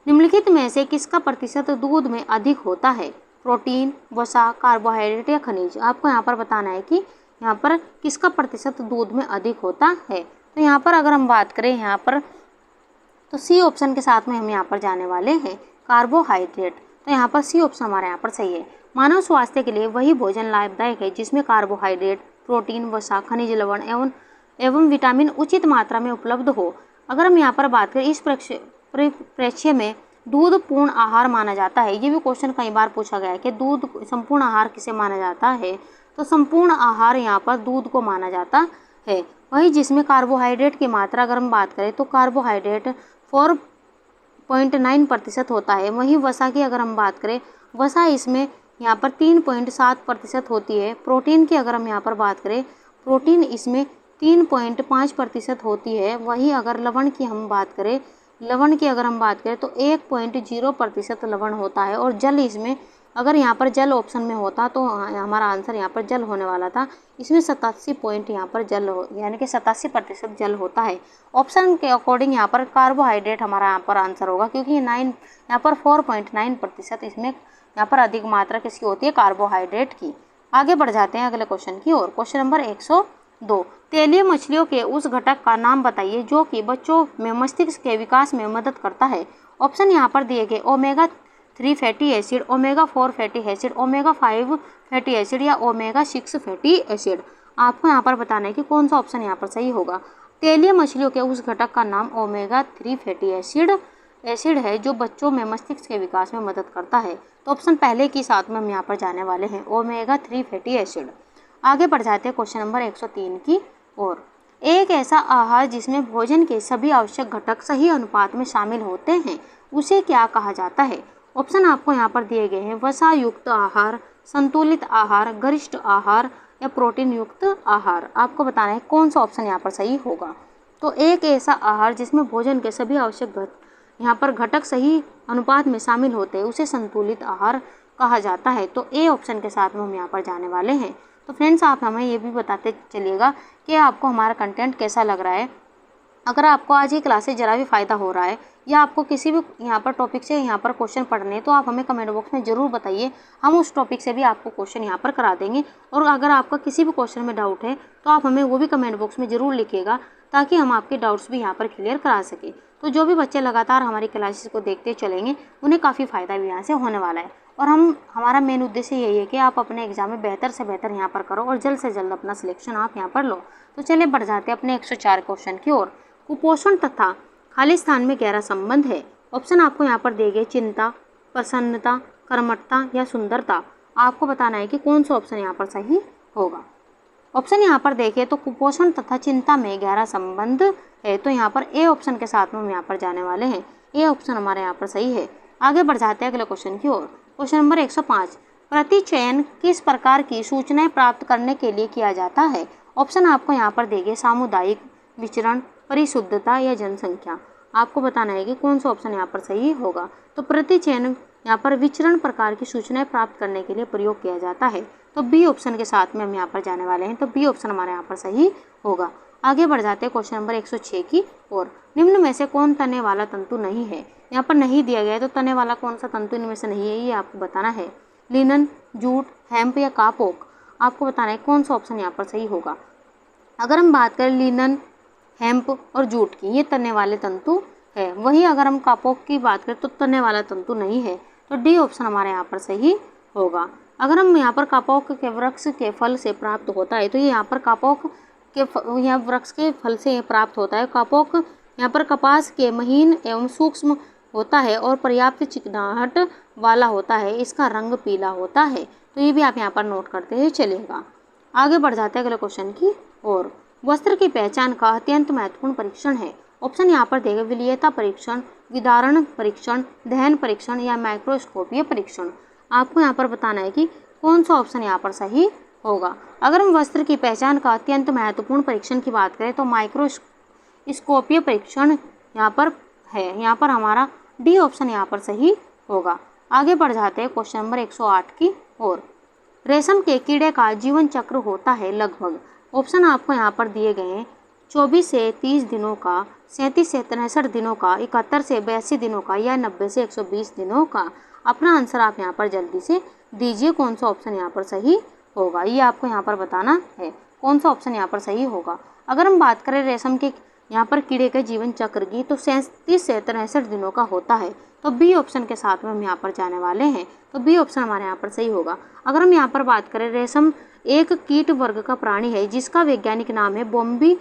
निम्नलिखित में से किसका प्रतिशत दूध में अधिक होता है। प्रोटीन, वसा, कार्बोहाइड्रेट या खनिज। आपको यहाँ पर बताना है कि यहाँ पर किसका प्रतिशत दूध में अधिक होता है। तो यहाँ पर अगर हम बात करें यहाँ पर तो सी ऑप्शन के साथ में हम यहाँ पर जाने वाले हैं, कार्बोहाइड्रेट। तो यहाँ पर सी ऑप्शन हमारे यहाँ पर सही है। मानव स्वास्थ्य के लिए वही भोजन लाभदायक है जिसमें कार्बोहाइड्रेट, प्रोटीन, वसा, खनिज लवण एवं विटामिन उचित मात्रा में उपलब्ध हो। अगर हम यहाँ पर बात करें इस परिप्रेक्ष्य में दूध पूर्ण आहार माना जाता है। ये भी क्वेश्चन कई बार पूछा गया है कि दूध संपूर्ण आहार किसे माना जाता है, तो संपूर्ण आहार यहाँ पर दूध को माना जाता है। वही जिसमें कार्बोहाइड्रेट की मात्रा अगर हम बात करें तो कार्बोहाइड्रेट 4.9% होता है। वहीं वसा की अगर हम बात करें, वसा इसमें यहाँ पर 3.7% होती है। प्रोटीन की अगर हम यहाँ पर बात करें, प्रोटीन इसमें 3.5% होती है। वहीं अगर लवण की हम बात करें, लवण की अगर हम बात करें तो 1.0% लवण होता है। और जल इसमें अगर यहाँ पर जल ऑप्शन में होता तो हमारा आंसर यहाँ पर जल होने वाला था। इसमें 87 पॉइंट यहाँ पर जल यानी कि 87% जल होता है। ऑप्शन के अकॉर्डिंग यहाँ पर कार्बोहाइड्रेट हमारा यहाँ पर आंसर होगा, क्योंकि यहाँ पर 4.9% इसमें यहाँ पर अधिक मात्रा किसकी होती है, कार्बोहाइड्रेट की। आगे बढ़ जाते हैं अगले क्वेश्चन की ओर। क्वेश्चन नंबर 102, तेलीय मछलियों के उस घटक का नाम बताइए जो कि बच्चों में मस्तिष्क के विकास में मदद करता है। ऑप्शन यहाँ पर दिए गए omega 3 fatty acid, omega 4 fatty acid, omega 5 fatty acid या ओमेगा 6 फैटी एसिड। आपको यहाँ पर बताना है कि कौन सा ऑप्शन यहाँ पर सही होगा। तेलीय मछलियों के उस घटक का नाम ओमेगा 3 फैटी एसिड है जो बच्चों में मस्तिष्क के विकास में मदद करता है। तो ऑप्शन पहले के साथ में हम यहाँ पर जाने वाले हैं, ओमेगा 3 फैटी एसिड। आगे बढ़ जाते हैं क्वेश्चन नंबर 103 की ओर। एक ऐसा आहार जिसमें भोजन के सभी आवश्यक घटक सही अनुपात में शामिल होते हैं उसे क्या कहा जाता है। ऑप्शन आपको यहाँ पर दिए गए हैं, वसा युक्त आहार, संतुलित आहार, गरिष्ठ आहार या प्रोटीन युक्त आहार। आपको बताना है कौन सा ऑप्शन यहाँ पर सही होगा। तो एक ऐसा आहार जिसमें भोजन के सभी आवश्यक यहाँ पर घटक सही अनुपात में शामिल होते हैं उसे संतुलित आहार कहा जाता है। तो ए ऑप्शन के साथ में हम यहाँ पर जाने वाले हैं। तो फ्रेंड्स, आप हमें ये भी बताते चलिएगा कि आपको हमारा कंटेंट कैसा लग रहा है। अगर आपको आज ये क्लास से ज़रा भी फ़ायदा हो रहा है या आपको किसी भी यहाँ पर टॉपिक से यहाँ पर क्वेश्चन पढ़ने हैं तो आप हमें कमेंट बॉक्स में ज़रूर बताइए। हम उस टॉपिक से भी आपको क्वेश्चन यहाँ पर करा देंगे। और अगर आपका किसी भी क्वेश्चन में डाउट है तो आप हमें वो भी कमेंट बॉक्स में ज़रूर लिखिएगा, ताकि हम आपके डाउट्स भी यहाँ पर क्लियर करा सकें। तो जो भी बच्चे लगातार हमारी क्लासेस को देखते चलेंगे उन्हें काफ़ी फ़ायदा भी यहाँ से होने वाला है। और हमारा मेन उद्देश्य यही है कि आप अपने एग्जाम में बेहतर से बेहतर यहाँ पर करो और जल्द से जल्द अपना सिलेक्शन आप यहाँ पर लो। तो चलिए बढ़ जाते हैं अपने 104 क्वेश्चन की ओर। कुपोषण तथा खालिस्तान में गहरा संबंध है। ऑप्शन आपको यहाँ पर दिए गए, चिंता, प्रसन्नता, कर्मठता या सुंदरता। आपको बताना है कि कौन सा ऑप्शन यहाँ पर सही होगा। ऑप्शन यहाँ पर देखें तो कुपोषण तथा चिंता में गहरा संबंध है, तो यहाँ पर ए ऑप्शन के साथ में हम यहाँ पर जाने वाले हैं। ए ऑप्शन हमारे यहाँ पर सही है। आगे बढ़ जाते हैं अगले क्वेश्चन की ओर। क्वेश्चन नंबर 105, प्रतिचयन किस प्रकार की सूचनाएं प्राप्त करने के लिए किया जाता है। ऑप्शन आपको यहाँ पर देंगे, सामुदायिक, विचरण, परिशुद्धता या जनसंख्या। आपको बताना है कि कौन सा ऑप्शन यहाँ पर सही होगा। तो प्रतिचयन यहाँ पर विचरण प्रकार की सूचनाएं प्राप्त करने के लिए प्रयोग किया जाता है। तो बी ऑप्शन के साथ में हम यहाँ पर जाने वाले हैं। तो बी ऑप्शन हमारे यहाँ पर सही होगा। आगे बढ़ जाते हैं क्वेश्चन नंबर 106 की ओर। निम्न में से कौन तने वाला तंतु नहीं है। यहाँ पर नहीं दिया गया है, तो तने वाला कौन सा तंतु इनमें से नहीं है ये आपको बताना है। लिनन, जूट, हेम्प या कापोक। आपको बताना है कौन सा ऑप्शन यहाँ पर सही होगा। अगर हम बात करें लिनन, हेम्प और जूट की, ये तने वाले तंतु है। वहीं अगर हम कापोक की बात करें तो तने वाला तंतु नहीं है। तो डी ऑप्शन हमारे यहाँ पर सही होगा। अगर हम यहाँ पर कापोक के वृक्ष के फल से प्राप्त होता है, तो ये यहाँ पर कापोक के यहाँ वृक्ष के फल से प्राप्त होता है। कापोक यहाँ पर कपास के महीन एवं सूक्ष्म होता है और पर्याप्त चिकनाहट वाला होता है। इसका रंग पीला होता है। तो ये भी आप यहाँ पर नोट करते हुए चलिएगा। आगे बढ़ जाते हैं अगले क्वेश्चन की ओर। वस्त्र की पहचान का अत्यंत महत्वपूर्ण परीक्षण है। ऑप्शन यहाँ पर देगा, विलीयता परीक्षण, विदारण परीक्षण, दहन परीक्षण या माइक्रोस्कोपीय परीक्षण। आपको यहाँ पर बताना है कि कौन सा ऑप्शन यहाँ पर सही होगा। अगर हम वस्त्र की पहचान का अत्यंत महत्वपूर्ण परीक्षण की बात करें तो माइक्रोस्कोपीय परीक्षण यहाँ पर है। यहाँ पर हमारा डी ऑप्शन यहाँ पर सही होगा। आगे बढ़ जाते हैं क्वेश्चन नंबर 108 की ओर। रेशम के कीड़े का जीवन चक्र होता है लगभग। ऑप्शन आपको यहाँ पर दिए गए हैं, 24 से 30 दिनों का, 37 से 63 दिनों का, 71 से 82 दिनों का या 90 से 120 दिनों का। अपना आंसर आप यहाँ पर जल्दी से दीजिए, कौन सा ऑप्शन यहाँ पर सही होगा। ये आपको यहाँ पर बताना है कौन सा ऑप्शन यहाँ पर सही होगा। अगर हम बात करें रेशम के यहाँ पर कीड़े के जीवन चक्र की तो 37 से 63 दिनों का होता है। तो बी ऑप्शन के साथ में हम यहाँ पर जाने वाले हैं। तो बी ऑप्शन हमारे यहाँ पर सही होगा। अगर हम यहाँ पर बात करें, रेशम एक कीट वर्ग का प्राणी है जिसका वैज्ञानिक नाम है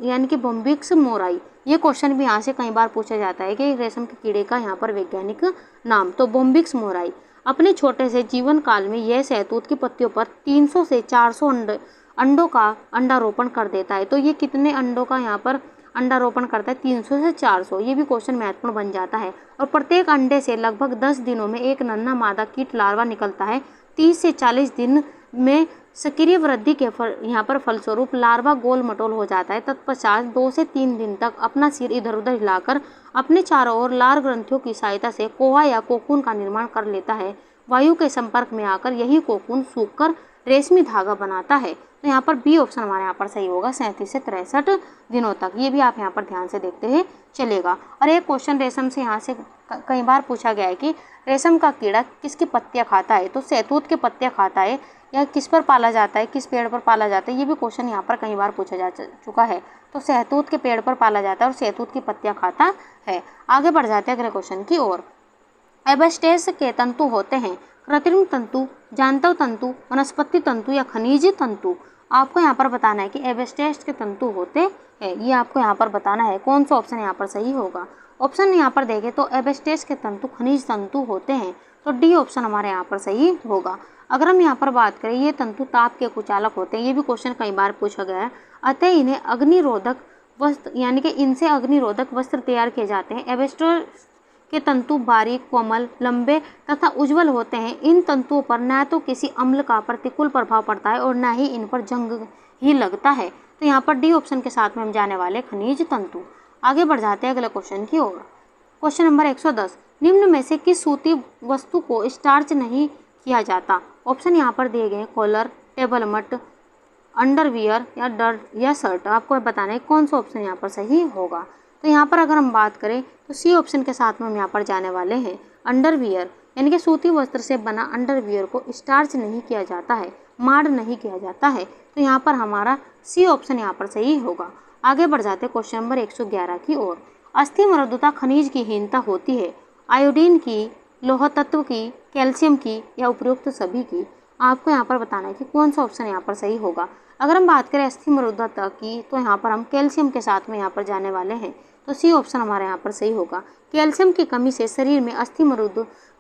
यानी कि बोम्बिक्स मोराई। ये क्वेश्चन भी यहाँ से कई बार पूछा जाता है कि रेशम के कीड़े का यहाँ पर वैज्ञानिक नाम, तो बोम्बिक्स मोराई। अपने छोटे से जीवन काल में यह शहतूत की पत्तियों पर 300 से 400 अंडों का अंडारोपण कर देता है। तो ये कितने अंडों का यहाँ पर अंडारोपण करता है? 300 से 400। ये भी क्वेश्चन महत्वपूर्ण बन जाता है। और प्रत्येक अंडे से लगभग 10 दिनों में एक नन्हा मादा कीट लार्वा निकलता है। 30 से 40 दिन में सक्रिय वृद्धि के यहाँ पर फलस्वरूप लार्वा गोल मटोल हो जाता है। तत्पश्चात 2 से 3 दिन तक अपना सिर इधर उधर हिलाकर अपने चारों ओर लार ग्रंथियों की सहायता से कोवा या कोकून का निर्माण कर लेता है। वायु के संपर्क में आकर यही कोकून सूखकर रेशमी धागा बनाता है। तो यहाँ पर बी ऑप्शन हमारे यहाँ पर सही होगा, 37 से 63 दिनों तक। ये भी आप यहाँ पर ध्यान से देखते हैं चलेगा। और एक क्वेश्चन रेशम से यहाँ से कई बार पूछा गया है कि रेशम का कीड़ा किसकी पत्तियाँ खाता है? तो शहतूत के पत्तियाँ खाता है, या किस पर पाला जाता है, किस पेड़ पर पाला जाता है? ये भी क्वेश्चन यहाँ पर कई बार पूछा जा चुका है। तो शहतूत के पेड़ पर पाला जाता है और शहतूत की पत्तियाँ खाता है। आगे बढ़ जाते हैं अगले क्वेश्चन की ओर। एबेस्टेस के तंतु होते हैं कृत्रिम तंतु, जांतव तंतु, वनस्पति तंतु या खनिज तंतु। आपको यहाँ पर बताना है कि एबेस्टेस के तंतु होते हैं, ये आपको यहाँ पर बताना है। कौन सा ऑप्शन यहाँ पर सही होगा? ऑप्शन यहाँ पर देखें तो एबेस्टेस के तंतु खनिज तंतु होते हैं, तो डी ऑप्शन हमारे यहाँ पर सही होगा। अगर हम यहाँ पर बात करें, ये तंतु ताप के कुचालक होते हैं। ये भी क्वेश्चन कई बार पूछा गया है। अतः इन्हें अग्निरोधक वस्त्र यानी कि इनसे अग्निरोधक वस्त्र तैयार किए जाते हैं। एबेस्टेस के तंतु बारीक, कोमल, लंबे तथा उज्ज्वल होते हैं। इन तंतुओं पर न तो किसी अम्ल का प्रतिकूल प्रभाव पड़ता है और न ही इन पर जंग ही लगता है। तो यहाँ पर डी ऑप्शन के साथ में हम जाने वाले खनिज तंतु। आगे बढ़ जाते हैं अगले क्वेश्चन की ओर। क्वेश्चन नंबर 110, निम्न में से किस सूती वस्तु को स्टार्च नहीं किया जाता? ऑप्शन यहाँ पर दिए गए कॉलर, टेबल मट, अंडरवियर या डर्ट या शर्ट। आपको बताना है कौन सा ऑप्शन यहाँ पर सही होगा। तो यहाँ पर अगर हम बात करें तो सी ऑप्शन के साथ में हम यहाँ पर जाने वाले हैं अंडरवियर, यानी कि सूती वस्त्र से बना अंडरवियर को स्टार्च नहीं किया जाता है, माड़ नहीं किया जाता है। तो यहाँ पर हमारा सी ऑप्शन यहाँ पर सही होगा। आगे बढ़ जाते हैं क्वेश्चन नंबर 111 की ओर। अस्थि मृदुता खनिज की हीनता होती है, आयोडीन की, लौह तत्व की, कैल्शियम की या उपयुक्त सभी की। आपको यहाँ पर बताना है कि कौन सा ऑप्शन यहाँ पर सही होगा। अगर हम बात करें अस्थि मृदुता की, तो यहाँ पर हम कैल्शियम के साथ में यहाँ पर जाने वाले हैं। तो सी ऑप्शन हमारे यहाँ पर सही होगा। कैल्शियम की कमी से शरीर में अस्थि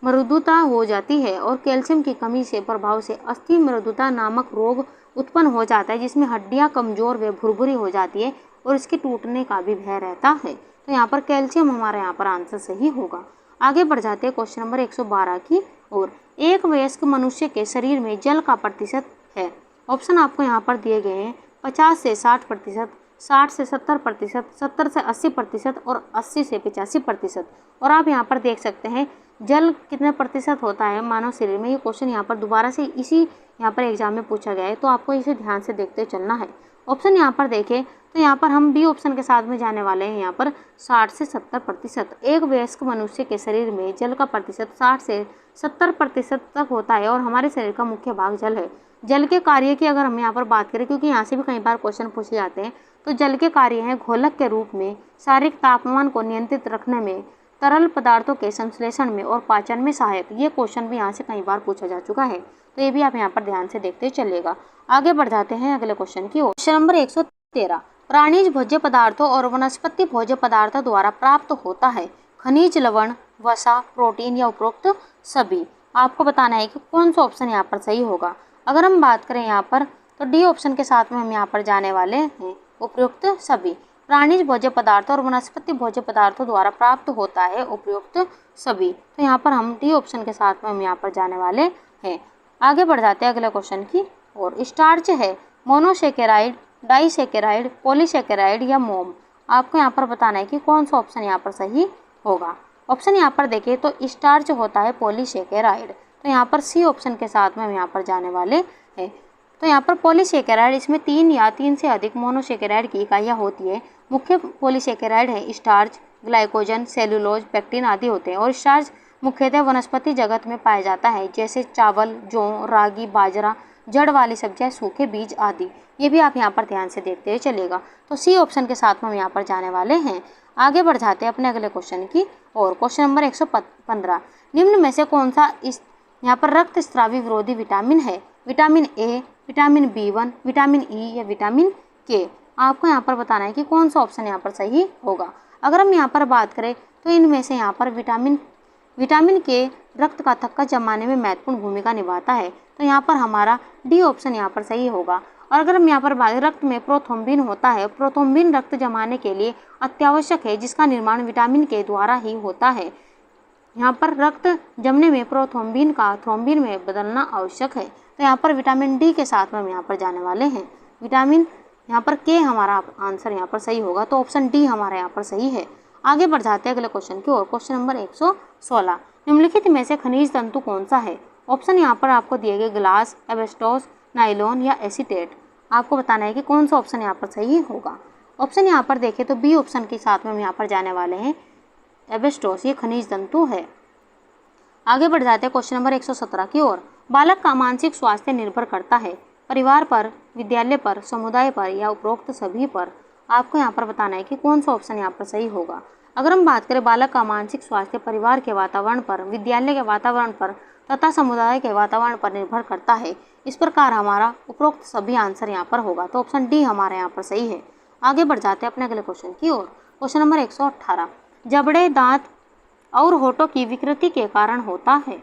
मृदुता हो जाती है और कैल्शियम की कमी से प्रभाव से अस्थि मृदुता नामक रोग उत्पन्न हो जाता है, जिसमें हड्डियाँ कमजोर व भुरभुरी हो जाती है और इसके टूटने का भी भय रहता है। तो यहाँ पर कैल्शियम हमारे यहाँ पर आंसर सही होगा। आगे बढ़ जाते हैं क्वेश्चन नंबर 112 की ओर। एक वयस्क मनुष्य के शरीर में जल का प्रतिशत है। ऑप्शन आपको यहाँ पर दिए गए हैं 50 से 60%, 60 से 70%, 70 से 80% और 80 से 85%। और आप यहाँ पर देख सकते हैं जल कितने प्रतिशत होता है मानव शरीर में। ये क्वेश्चन यहाँ पर दोबारा से इसी यहाँ पर एग्जाम में पूछा गया है, तो आपको इसे ध्यान से देखते चलना है। ऑप्शन यहाँ पर देखें तो यहाँ पर हम बी ऑप्शन के साथ में जाने वाले हैं। यहाँ पर 60 से 70%। एक वयस्क मनुष्य के शरीर में जल का प्रतिशत 60 से 70% तक होता है और हमारे शरीर का मुख्य भाग जल है। जल के कार्य की अगर हम यहाँ पर बात करें, क्योंकि यहाँ से भी कई बार क्वेश्चन पूछे जाते हैं, तो जल के कार्य हैं घोलक के रूप में, शारीरिक तापमान को नियंत्रित रखने में, तरल पदार्थों के संश्लेषण में और पाचन में सहायक। ये क्वेश्चन भी यहाँ से कई बार पूछा जा चुका है, तो ये भी आप यहाँ पर ध्यान से देखते चलेगा। आगे बढ़ जाते हैं अगले क्वेश्चन की ओर। क्वेश्चन नंबर 113, प्राणीज भोज्य पदार्थों और वनस्पति भोज्य पदार्थों द्वारा प्राप्त होता है खनिज, लवण, वसा, प्रोटीन या उपरोक्त सभी। आपको बताना है कि कौन सा ऑप्शन यहाँ पर सही होगा। अगर हम बात करें यहाँ पर, तो डी ऑप्शन के साथ में हम यहाँ पर जाने वाले हैं उपयुक्त सभी। प्राणीज भोज्य पदार्थों और वनस्पति भोज्य पदार्थों द्वारा प्राप्त होता है उपयुक्त सभी। तो यहाँ पर हम डी ऑप्शन के साथ में हम यहाँ पर जाने वाले हैं। आगे बढ़ जाते हैं अगले क्वेश्चन की ओर। स्टार्च है मोनोसेकेराइड, डाइसेकेराइड, पॉलीसेकेराइड या मोम। आपको यहाँ पर बताना है कि कौन सा ऑप्शन यहाँ पर सही होगा। ऑप्शन यहाँ पर देखिए तो स्टार्च होता है पॉलीसेकेराइड। तो यहाँ पर सी ऑप्शन के साथ में हम यहाँ पर जाने वाले हैं। तो यहाँ पर पॉलीसेकेराइड, इसमें 3 या 3 से अधिक मोनोसेकेराइड की इकाइयाँ होती है। मुख्य पॉलीसेकेराइड है स्टार्च, ग्लाइकोजन, सेलुलोज, पेक्टिन आदि होते हैं। और स्टार्च मुख्यतः वनस्पति जगत में पाया जाता है, जैसे चावल, जौ, रागी, बाजरा, जड़ वाली सब्जियां, सूखे बीज आदि। ये भी आप यहाँ पर ध्यान से देखते हुए चलेगा। तो सी ऑप्शन के साथ में हम यहाँ पर जाने वाले हैं। आगे बढ़ जाते हैं अपने अगले क्वेश्चन की और। क्वेश्चन नंबर 115, निम्न में से कौन सा इस यहाँ पर रक्त स्रावी विरोधी विटामिन है? Vitamin A, vitamin B1, vitamin E या विटामिन के? आपको यहाँ पर बताना है कि कौन सा ऑप्शन यहाँ पर सही होगा। अगर हम यहाँ पर बात करें तो इनमें से यहाँ पर विटामिन के रक्त का थक्का जमाने में महत्वपूर्ण भूमिका निभाता है। तो यहाँ पर हमारा डी ऑप्शन यहाँ पर सही होगा। और अगर हम यहाँ पर रक्त में प्रोथ्रोम्बिन होता है। प्रोथ्रोम्बिन रक्त जमाने के लिए अत्यावश्यक है, जिसका निर्माण विटामिन के द्वारा ही होता है। यहाँ पर रक्त जमने में प्रोथ्रोम्बिन का थ्रोम्बिन में बदलना आवश्यक है। तो यहाँ पर विटामिन डी के साथ में हम यहाँ पर जाने वाले हैं। विटामिन यहाँ पर के हमारा आंसर यहाँ पर सही होगा। तो ऑप्शन डी हमारा यहाँ पर सही है। आगे बढ़ जाते हैं अगले क्वेश्चन की ओर। क्वेश्चन नंबर 116, निम्नलिखित में से खनिज तंतु कौन सा है? ऑप्शन यहाँ पर आपको दिए गए ग्लास, एस्बेस्टोस, नायलॉन या एसीटेट। आपको बताना है कि कौन सा ऑप्शन यहाँ पर सही होगा। ऑप्शन यहाँ पर देखें तो बी ऑप्शन के साथ में हम यहाँ पर जाने वाले हैं। एस्बेस्टोस ये खनिज तंतु है। आगे बढ़ जाते हैं क्वेश्चन नंबर 117 की ओर। बालक का मानसिक स्वास्थ्य निर्भर करता है परिवार पर, विद्यालय पर, समुदाय पर या उपरोक्त सभी पर। आपको यहाँ पर बताना है कि कौन सा ऑप्शन यहाँ पर सही होगा। अगर हम बात करें बालक का मानसिक स्वास्थ्य परिवार के वातावरण पर, विद्यालय के वातावरण पर तथा समुदाय के वातावरण पर निर्भर करता है, इस प्रकार हमारा उपरोक्त सभी आंसर यहाँ पर होगा। तो ऑप्शन डी हमारे यहाँ पर सही है। आगे बढ़ जाते हैं अपने अगले क्वेश्चन की ओर। क्वेश्चन नंबर 118, जबड़े दांत और होठों की विकृति के कारण होता है।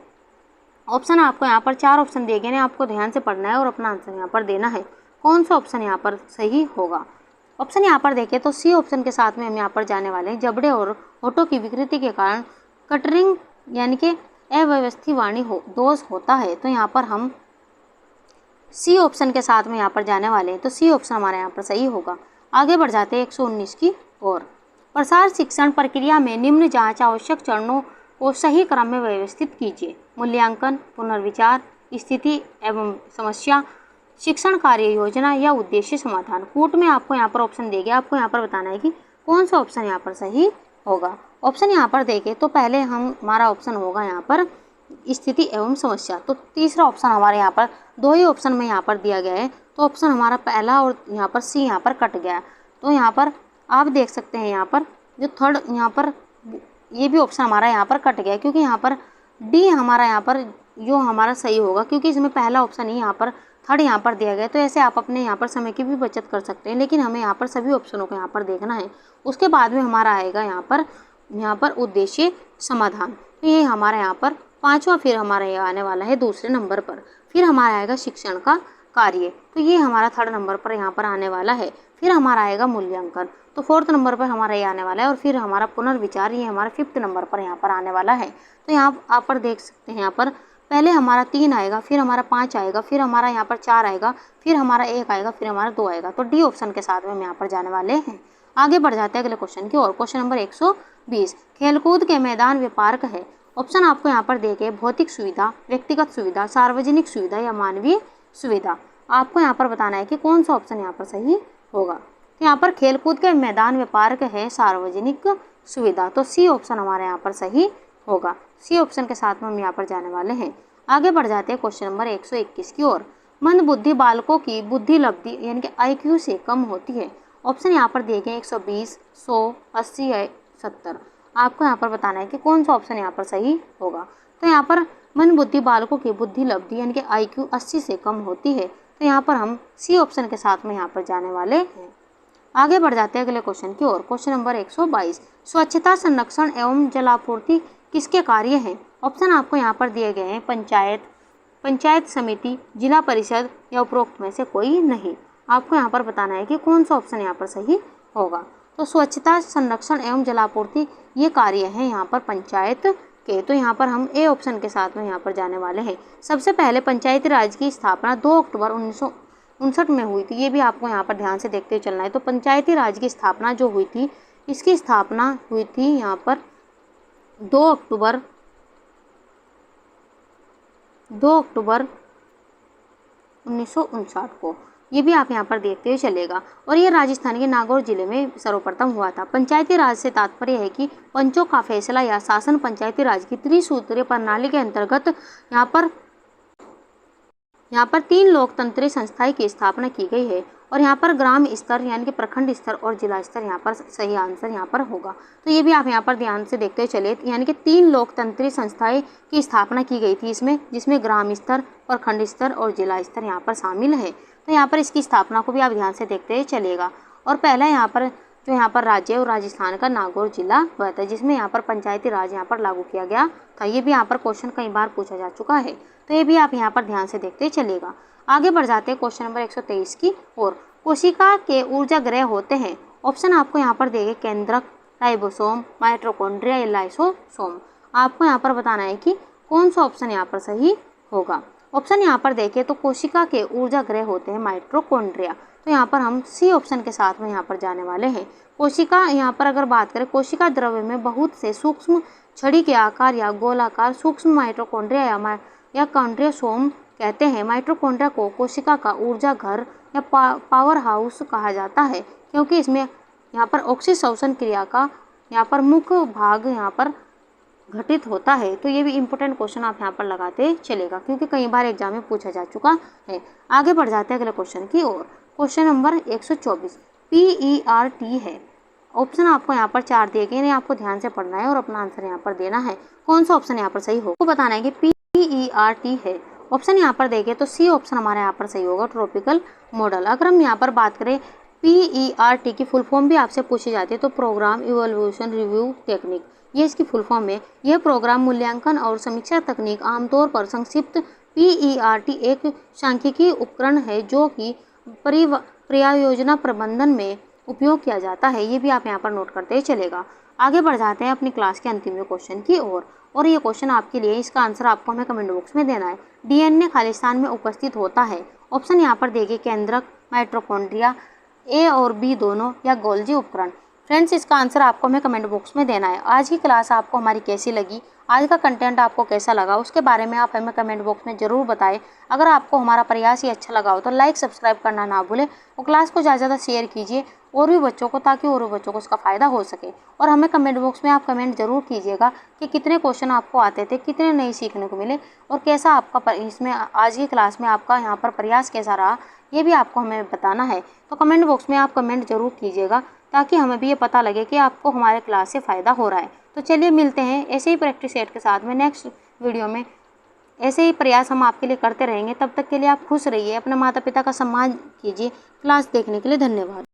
ऑप्शन आपको यहाँ पर 4 ऑप्शन दिए गए हैं, आपको ध्यान से पढ़ना है और अपना आंसर यहाँ पर देना है। कौन सा ऑप्शन यहाँ पर सही होगा। ऑप्शन यहाँ पर देखें तो सी ऑप्शन के साथ में हम यहाँ पर जाने वाले हैं। जबड़े और होठों की विकृति के कारण कटरिंग यानी कि अव्यवस्थित वाणी दोष होता है। तो यहाँ पर हम सी ऑप्शन के साथ में यहाँ पर जाने वाले हैं। तो सी ऑप्शन हमारे यहाँ पर सही होगा। आगे बढ़ जाते हैं 119 की ओर। प्रसार शिक्षण प्रक्रिया में निम्न जांच आवश्यक चरणों को सही क्रम में व्यवस्थित कीजिए। मूल्यांकन, पुनर्विचार, स्थिति एवं समस्या, शिक्षण कार्य योजना या उद्देश्य समाधान। कूट में आपको यहाँ पर ऑप्शन देंगे, आपको यहाँ पर बताना है कि कौन सा ऑप्शन यहाँ पर सही होगा। ऑप्शन यहाँ पर देखें तो पहले हमारा ऑप्शन होगा यहाँ पर स्थिति एवं समस्या। तो तीसरा ऑप्शन हमारे यहाँ पर 2 ही ऑप्शन में यहाँ पर दिया गया है। तो ऑप्शन हमारा पहला और यहाँ पर सी यहाँ पर कट गया। तो यहाँ पर आप देख सकते हैं यहाँ पर जो थर्ड यहाँ पर ये भी ऑप्शन हमारा यहाँ पर कट गया, क्योंकि यहाँ पर डी हमारा यहाँ पर जो हमारा सही होगा, क्योंकि इसमें पहला ऑप्शन ही यहाँ पर थर्ड यहाँ पर दिया गया। तो ऐसे आप अपने यहाँ पर समय की भी बचत कर सकते हैं, लेकिन हमें यहाँ पर सभी ऑप्शनों को यहाँ पर देखना है। उसके बाद में हमारा आएगा यहाँ पर उद्देश्य समाधान। तो ये हमारा यहाँ पर 5वां फिर हमारा ये आने वाला है दूसरे नंबर पर। फिर हमारा आएगा शिक्षण का कार्य, तो ये हमारा 3rd नंबर पर यहाँ पर आने वाला है। फिर हमारा आएगा मूल्यांकन, तो 4th नंबर पर हमारा ये आने वाला है। और फिर हमारा पुनर्विचार, ये हमारा 5th नंबर पर यहाँ पर आने वाला है। तो यहाँ आप पर देख सकते हैं यहाँ पर पहले हमारा 3 आएगा, फिर हमारा 5 आएगा, फिर हमारा यहाँ पर 4 आएगा, फिर हमारा 1 आएगा, फिर हमारा 2 आएगा। तो डी ऑप्शन के साथ में हम यहाँ पर जाने वाले हैं। आगे बढ़ जाते हैं अगले क्वेश्चन की ओर। क्वेश्चन नंबर 120, खेलकूद के मैदान में पार्क है। ऑप्शन आपको यहाँ पर देखे भौतिक सुविधा, व्यक्तिगत सुविधा, सार्वजनिक सुविधा या मानवीय सुविधा। आपको यहाँ पर बताना है कि कौन सा ऑप्शन यहाँ पर सही होगा। तो यहाँ पर खेलकूद के मैदान में पार्क है सार्वजनिक सुविधा। तो सी ऑप्शन हमारे यहाँ पर सही होगा। सी ऑप्शन के साथ में हम यहाँ पर जाने वाले हैं। आगे बढ़ जाते हैं क्वेश्चन नंबर 121 की ओर। मंद बुद्धि बालकों की बुद्धि लब्धि यानी कि IQ से कम होती है। ऑप्शन यहाँ पर दिए गए 120, 100, 80 या 70। आपको यहाँ पर बताना है कि कौन सा ऑप्शन यहाँ पर सही होगा। तो यहाँ पर मंद बुद्धि बालकों की बुद्धि लब्धि यानी कि IQ 80 से कम होती है। तो यहाँ पर हम सी ऑप्शन के साथ में यहाँ पर जाने वाले हैं। आगे बढ़ जाते हैं अगले क्वेश्चन की ओर। क्वेश्चन नंबर 122, स्वच्छता संरक्षण एवं जलापूर्ति किसके कार्य हैं। ऑप्शन आपको यहाँ पर दिए गए हैं पंचायत समिति, जिला परिषद या उपरोक्त में से कोई नहीं। आपको यहाँ पर बताना है कि कौन सा ऑप्शन यहाँ पर सही होगा। तो स्वच्छता संरक्षण एवं जलापूर्ति ये कार्य हैं यहाँ पर पंचायत के। तो यहाँ पर हम ए ऑप्शन के साथ में यहाँ पर जाने वाले हैं। सबसे पहले पंचायती राज की स्थापना 2 अक्टूबर 1959 में हुई थी। ये भी आपको यहाँ पर ध्यान से देखते हुए चलना है। तो पंचायती राज की स्थापना जो हुई थी, इसकी स्थापना हुई थी यहाँ पर 2 अक्टूबर 1959 को। ये भी आप यहाँ पर देखते हुए चलेगा। और ये राजस्थान के नागौर जिले में सर्वप्रथम हुआ था। पंचायती राज से तात्पर्य है कि पंचों का फैसला या शासन पंचायती राज की त्रिसूत्रीय प्रणाली के अंतर्गत यहाँ पर यहाँ पर 3 लोकतंत्री संस्थाएं की स्थापना की गई है और यहाँ पर ग्राम स्तर यानी कि प्रखंड स्तर और जिला स्तर यहाँ पर सही आंसर यहाँ पर होगा। तो ये भी आप यहाँ पर ध्यान से देखते चले, यानी कि 3 लोकतंत्री संस्थाएं की स्थापना की गई थी इसमें, जिसमें ग्राम स्तर, प्रखंड स्तर और जिला स्तर यहाँ पर शामिल है। तो यहाँ पर इसकी स्थापना को भी आप ध्यान से देखते चलेगा। और पहला यहाँ पर जो यहाँ पर राज्य है वो राजस्थान का नागौर जिला हुआ था, जिसमें यहाँ पर पंचायती राज यहाँ पर लागू किया गया था। ये भी यहाँ पर क्वेश्चन कई बार पूछा जा चुका है, तो ये भी आप यहाँ पर ध्यान से देखते चलेगा। आगे बढ़ जाते हैं क्वेश्चन नंबर 123 की ओर। कोशिका के ऊर्जा ग्रह होते हैं। ऑप्शन आपको यहाँ पर देंगे केंद्रक, राइबोसोम, माइटोकॉन्ड्रिया या लाइसोसोम। आपको यहाँ पर बताना है कि कौन सा ऑप्शन यहाँ पर सही होगा। ऑप्शन यहाँ पर देखें तो कोशिका के ऊर्जा ग्रह होते हैं माइटोकॉन्ड्रिया, तो यहाँ पर हम सी ऑप्शन के साथ में यहाँ पर जाने वाले हैं। कोशिका यहाँ पर अगर बात करें, कोशिका द्रव्य में बहुत से सूक्ष्म छड़ी के आकार या गोलाकार सूक्ष्म माइटोकॉन्ड्रिया या कॉन्ड्रियोसोम कहते हैं। माइटोकॉन्ड्रिया को कोशिका का ऊर्जा घर या पावर हाउस कहा जाता है, क्योंकि इसमें यहाँ पर ऑक्सीशोषण क्रिया का यहाँ पर मुख्य भाग यहाँ पर घटित होता है। तो ये भी इम्पोर्टेंट क्वेश्चन आप यहाँ पर लगाते चलेगा, क्योंकि कई बार एग्जाम में पूछा जा चुका है। आगे बढ़ जाते हैं अगले क्वेश्चन की ओर। क्वेश्चन नंबर 124 PERT है। ऑप्शन आपको यहाँ पर 4 दिए गए हैं, आपको ध्यान से पढ़ना है और अपना आंसर यहाँ पर देना है। कौन सा ऑप्शन यहाँ पर सही होगा, आपको बताना है कि PERT है। ऑप्शन यहाँ पर देखें तो सी ऑप्शन हमारे यहाँ पर सही होगा, ट्रॉपिकल मॉडल। अगर हम यहाँ पर बात करें PERT की फुल फॉर्म भी आपसे पूछी जाती है, तो प्रोग्राम इवोल्यूशन रिव्यू टेक्निक, ये इसकी फुल फॉर्म है। यह प्रोग्राम मूल्यांकन और समीक्षा तकनीक आमतौर पर संक्षिप्त PERT एक सांख्यिकीय उपकरण है जो कि परियोजना प्रबंधन में उपयोग किया जाता है। ये भी आप यहाँ पर नोट करते चलेगा। आगे बढ़ जाते हैं अपनी क्लास के अंतिम क्वेश्चन की ओर, और ये क्वेश्चन आपके लिए, इसका आंसर आपको हमें कमेंट बॉक्स में देना है। DNA खालिस्तान में उपस्थित होता है। ऑप्शन यहाँ पर देखिए केंद्रक, माइटोकॉन्ड्रिया, A और B दोनों, या गोल्जी उपकरण। फ्रेंड्स, इसका आंसर आपको हमें कमेंट बॉक्स में देना है। आज की क्लास आपको हमारी कैसी लगी, आज का कंटेंट आपको कैसा लगा, उसके बारे में आप हमें कमेंट बॉक्स में ज़रूर बताएं। अगर आपको हमारा प्रयास ही अच्छा लगा हो तो लाइक सब्सक्राइब करना ना भूलें और क्लास को ज़्यादा ज़्यादा शेयर कीजिए और भी बच्चों को, ताकि और भी बच्चों को इसका फ़ायदा हो सके। और हमें कमेंट बॉक्स में आप कमेंट ज़रूर कीजिएगा कि कितने क्वेश्चन आपको आते थे, कितने नए सीखने को मिले, और कैसा आपका इसमें आज की क्लास में आपका यहाँ पर प्रयास कैसा रहा, ये भी आपको हमें बताना है। तो कमेंट बॉक्स में आप कमेंट ज़रूर कीजिएगा, ताकि हमें भी ये पता लगे कि आपको हमारे क्लास से फ़ायदा हो रहा है। तो चलिए मिलते हैं ऐसे ही प्रैक्टिस सेट के साथ में नेक्स्ट वीडियो में। ऐसे ही प्रयास हम आपके लिए करते रहेंगे। तब तक के लिए आप खुश रहिए, अपने माता पिता का सम्मान कीजिए। क्लास देखने के लिए धन्यवाद।